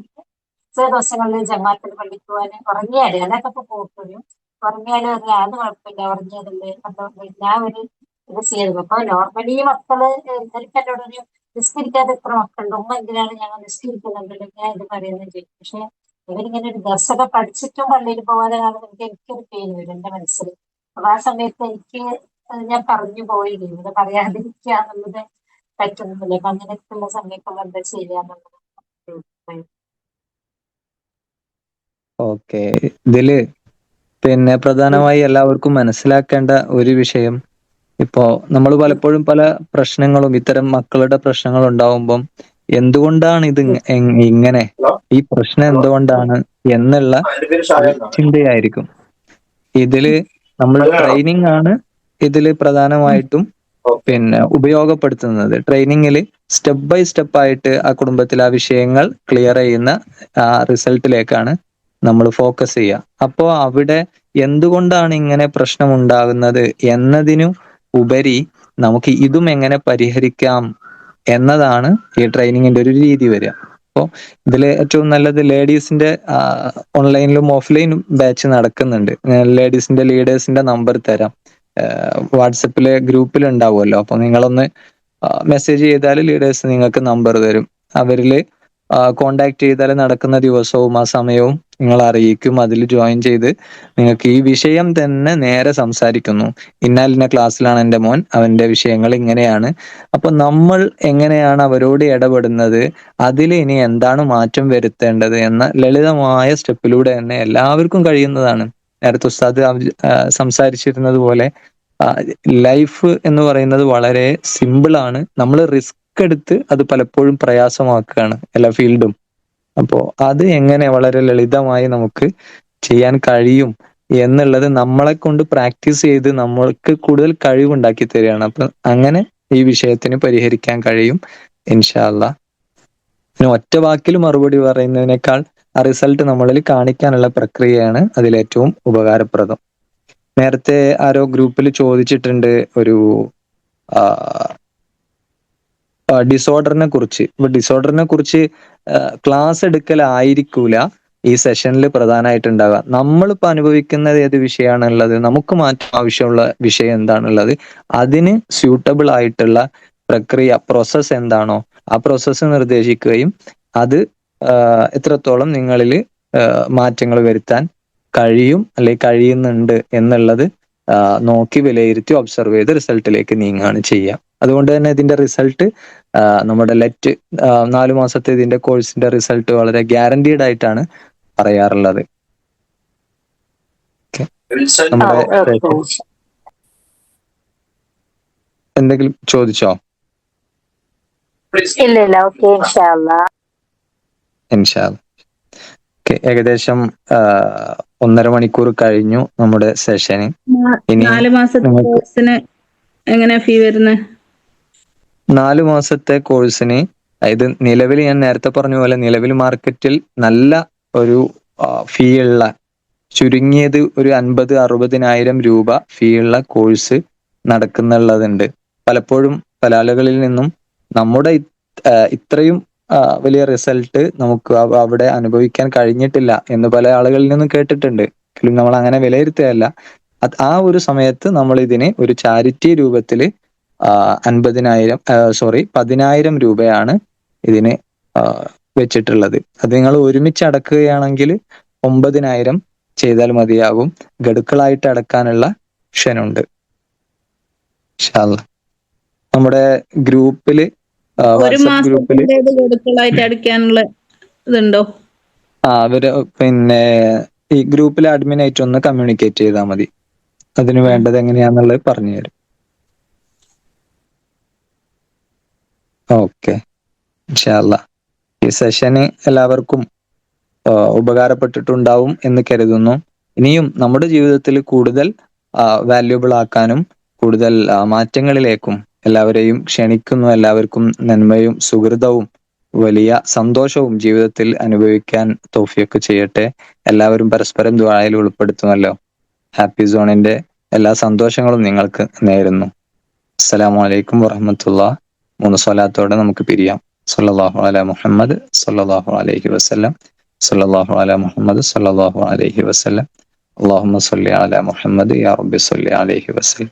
ചില ദിവസങ്ങളിൽ ജമാഅത്തിൽ പള്ളിക്ക് പോകാൻ ഉറങ്ങിയാല് അതൊക്കെ ഇപ്പൊ പോക്കും. ഉറങ്ങിയാലും അത് കുഴപ്പമില്ല, ഉറങ്ങിയതല്ലേ, അപ്പൊ ഞാൻ ഒരു ഇത് ചെയ്തത്. അപ്പൊ നോർമലി മക്കള് എനിക്ക് എന്നോട് ഒരു നിസ്കരിക്കാതെ എത്ര മക്കളുണ്ട്, ഉമ്മ എന്തിനാണ് ഞങ്ങൾ നിസ്കരിക്കുന്നുണ്ടല്ലോ, ഞാൻ ഇത് പറയുന്നത് ചെയ്യും. പക്ഷെ ഇവരിങ്ങനെ ഒരു ദർശക പഠിച്ചിട്ടും പള്ളിയിൽ പോകാതെ കാണുമ്പോൾ എനിക്കൊരു പെയിൻ വരും എന്റെ മനസ്സിൽ. അപ്പൊ ആ സമയത്ത് എനിക്ക് ഞാൻ പറഞ്ഞു പോയില്ലേ, ഇത് പറയാതിരിക്കുക എന്നുള്ളത് പറ്റുന്നില്ല. അപ്പൊ അങ്ങനെയൊക്കെയുള്ള സമയത്ത് എന്താ ചെയ്യാന്നുള്ളത്. ഓക്കെ. ഇതില് പിന്നെ പ്രധാനമായി എല്ലാവർക്കും മനസ്സിലാക്കേണ്ട ഒരു വിഷയം, ഇപ്പോ നമ്മൾ പലപ്പോഴും പല പ്രശ്നങ്ങളും ഇത്തരം മക്കളുടെ പ്രശ്നങ്ങൾ ഉണ്ടാവുമ്പം എന്തുകൊണ്ടാണ് ഇത് ഇങ്ങനെ, ഈ പ്രശ്നം എന്തുകൊണ്ടാണ് എന്നുള്ള ഒരു ചിന്തയായിരിക്കും. ഇതില് നമ്മൾ ട്രെയിനിങ് ആണ് ഇതില് പ്രധാനമായിട്ടും പിന്നെ ഉപയോഗപ്പെടുത്തുന്നത്. ട്രെയിനിങ്ങിൽ സ്റ്റെപ്പ് ബൈ സ്റ്റെപ്പ് ആയിട്ട് ആ കുടുംബത്തിൽ ആ വിഷയങ്ങൾ ക്ലിയർ ചെയ്യുന്ന ആ റിസൾട്ടിലേക്കാണ് നമ്മൾ ഫോക്കസ് ചെയ്യുക. അപ്പോൾ അവിടെ എന്തുകൊണ്ടാണ് ഇങ്ങനെ പ്രശ്നം ഉണ്ടാകുന്നത് എന്നതിനു ഉപരി നമുക്ക് ഇതും എങ്ങനെ പരിഹരിക്കാം എന്നതാണ് ഈ ട്രെയിനിങ്ങിന്റെ ഒരു രീതി വരിക. അപ്പോൾ ഇതിൽ ഏറ്റവും നല്ലത് ലേഡീസിന്റെ ഓൺലൈനിലും ഓഫ്ലൈനും ബാച്ച് നടക്കുന്നുണ്ട്. ലേഡീസിന്റെ ലീഡേഴ്സിന്റെ നമ്പർ തരാം. വാട്സപ്പിലെ ഗ്രൂപ്പിൽ ഉണ്ടാവുമല്ലോ, അപ്പൊ നിങ്ങളൊന്ന് മെസ്സേജ് ചെയ്താൽ ലീഡേഴ്സ് നിങ്ങൾക്ക് നമ്പർ തരും. അവരിൽ കോണ്ടാക്ട് ചെയ്താൽ നടക്കുന്ന ദിവസവും ആ സമയവും നിങ്ങൾ അറിയിക്കും. അതിൽ ജോയിൻ ചെയ്ത് നിങ്ങൾക്ക് ഈ വിഷയം തന്നെ നേരെ സംസാരിക്കുന്നു. ഇന്ന ക്ലാസ്സിലാണ് എൻ്റെ മോൻ, അവന്റെ വിഷയങ്ങൾ ഇങ്ങനെയാണ്. അപ്പൊ നമ്മൾ എങ്ങനെയാണ് അവരോട് ഇടപെടുന്നത്, അതിൽ ഇനി എന്താണ് മാറ്റം വരുത്തേണ്ടത് എന്ന ലളിതമായ സ്റ്റെപ്പിലൂടെ തന്നെ എല്ലാവർക്കും കഴിയുന്നതാണ്. നേരത്തെ ഉസ്താദ് സംസാരിച്ചിരുന്നത് പോലെ ലൈഫ് എന്ന് പറയുന്നത് വളരെ സിമ്പിൾ ആണ്. നമ്മൾ റിസ്ക് എടുത്ത് അത് പലപ്പോഴും പ്രയാസമാക്കുകയാണ് എല്ലാ ഫീൽഡും. അപ്പോ അത് എങ്ങനെ വളരെ ലളിതമായി നമുക്ക് ചെയ്യാൻ കഴിയും എന്നുള്ളത് നമ്മളെ കൊണ്ട് പ്രാക്ടീസ് ചെയ്ത് നമ്മൾക്ക് കൂടുതൽ കഴിവുണ്ടാക്കി തരികയാണ്. അപ്പൊ അങ്ങനെ ഈ വിഷയത്തിന് പരിഹരിക്കാൻ കഴിയും ഇൻഷാ അല്ലാഹ്. പിന്നെ ഒറ്റ വാക്കിൽ മറുപടി പറയുന്നതിനേക്കാൾ ആ റിസൾട്ട് നമ്മളിൽ കാണിക്കാനുള്ള പ്രക്രിയയാണ് അതിലേറ്റവും ഉപകാരപ്രദം. നേരത്തെ ആരോ ഗ്രൂപ്പിൽ ചോദിച്ചിട്ടുണ്ട് ഒരു ഡിസോർഡറിനെ കുറിച്ച്. ഇപ്പൊ ഡിസോർഡറിനെ കുറിച്ച് ക്ലാസ് എടുക്കലായിരിക്കൂല ഈ സെഷനിൽ പ്രധാനമായിട്ടുണ്ടാവുക. നമ്മളിപ്പോൾ അനുഭവിക്കുന്നത് ഏത് വിഷയമാണുള്ളത്, നമുക്ക് മാറ്റം ആവശ്യമുള്ള വിഷയം എന്താണുള്ളത്, അതിന് സ്യൂട്ടബിൾ ആയിട്ടുള്ള പ്രക്രിയ പ്രോസസ്സ് എന്താണോ ആ പ്രോസസ്സ് നിർദ്ദേശിക്കുകയും അത് എത്രത്തോളം നിങ്ങളിൽ മാറ്റങ്ങൾ വരുത്താൻ കഴിയും അല്ലെങ്കിൽ കഴിയുന്നുണ്ട് എന്നുള്ളത് നോക്കി വിലയിരുത്തി ഒബ്സർവ് ചെയ്ത് റിസൾട്ടിലേക്ക് നീങ്ങുകയാണ് ചെയ്യുക. അതുകൊണ്ട് തന്നെ ഇതിന്റെ റിസൾട്ട് നമ്മുടെ 4 മാസത്തെ ഇതിന്റെ കോഴ്സിന്റെ റിസൾട്ട് വളരെ ഗ്യാരണ്ടീഡ് ആയിട്ടാണ് പറയാറുള്ളത്. നമ്മുടെ എന്തെങ്കിലും ചോദിച്ചോ? ഇല്ല, ഓക്കെ, ഇൻഷാ അല്ലാഹ്. ഏകദേശം 1.5 മണിക്കൂർ കഴിഞ്ഞു നമ്മുടെ സെഷന്. ഇനി 4 മാസത്തെ കോഴ്സിന് എങ്ങനെയാ ഫീ വരുന്നത്? 4 മാസത്തെ കോഴ്സിന് ഇത് നിലവിൽ ഞാൻ നേരത്തെ പറഞ്ഞ പോലെ നിലവിൽ മാർക്കറ്റിൽ നല്ല ഒരു ഫീ ഉള്ള, ചുരുങ്ങിയത് ഒരു 50,000-60,000 രൂപ ഫീ ഉള്ള കോഴ്സ് നടക്കുന്നുള്ളതുണ്ട്. പലപ്പോഴും പല ആളുകളിൽ നിന്നും നമ്മുടെ ഇത്രയും വലിയ റിസൾട്ട് നമുക്ക് അവിടെ അനുഭവിക്കാൻ കഴിഞ്ഞിട്ടില്ല എന്ന് പല ആളുകളിൽ നിന്നും കേട്ടിട്ടുണ്ട്. നമ്മൾ അങ്ങനെ വിലയിരുത്തുകയല്ല. ആ ഒരു സമയത്ത് നമ്മൾ ഇതിനെ ഒരു ചാരിറ്റി രൂപത്തിൽ 10,000 രൂപയാണ് ഇതിന് വെച്ചിട്ടുള്ളത്. അത് നിങ്ങൾ ഒരുമിച്ച് അടക്കുകയാണെങ്കിൽ 9,000 ചെയ്താൽ മതിയാകും. ഗഡുക്കളായിട്ട് അടക്കാനുള്ള ഓപ്ഷനുണ്ട്. ഇൻഷാ അല്ലാഹ്. നമ്മുടെ ഗ്രൂപ്പില് ഒരു വാട്സപ്പ് ഗ്രൂപ്പില് മാസത്തേത് ഗഡുക്കളായിട്ട് അടിക്കാനുള്ള ഇതുണ്ടോ? അവര് പിന്നെ ഈ ഗ്രൂപ്പിലെ അഡ്മിനായിട്ട് ഒന്ന് കമ്മ്യൂണിക്കേറ്റ് ചെയ്താൽ മതി. അതിന് വേണ്ടത് എങ്ങനെയാന്നുള്ളത് പറഞ്ഞു തരും. ഓക്കെ, ഇൻഷാ അല്ലാഹ്. ഈ സെഷന് എല്ലാവർക്കും ഉപകാരപ്പെട്ടിട്ടുണ്ടാവും എന്ന് കരുതുന്നു. ഇനിയും നമ്മുടെ ജീവിതത്തിൽ കൂടുതൽ വാല്യുബിൾ ആക്കാനും കൂടുതൽ മാറ്റങ്ങളിലേക്കും എല്ലാവരെയും ക്ഷണിക്കുന്നു. എല്ലാവർക്കും നന്മയും സുഹൃതവും വലിയ സന്തോഷവും ജീവിതത്തിൽ അനുഭവിക്കാൻ തൗഫീഖ് ചെയ്യട്ടെ. എല്ലാവരും പരസ്പരം ദുആയിൽ ഉൾപ്പെടുത്തുമല്ലോ. ഹാപ്പി സോണിന്റെ എല്ലാ സന്തോഷങ്ങളും നിങ്ങൾക്ക് നേരുന്നു. അസ്സലാമു അലൈക്കും വറഹ്മത്തുള്ളാഹി. 3 സ്വലാത്തോടെ നമുക്ക് പിരിയാം. സല്ലല്ലാഹു അലാ മുഹമ്മദ് സല്ലല്ലാഹു അലൈഹി വസല്ലം. സല്ലല്ലാഹു അലാ മുഹമ്മദ് സല്ലല്ലാഹു അലൈഹി വസല്ലം. അല്ലാഹുമ്മ സ്വല്ലി അലാ മുഹമ്മദ് യാ റബ്ബി സ്വല്ലി അലൈഹി വസല്ലം.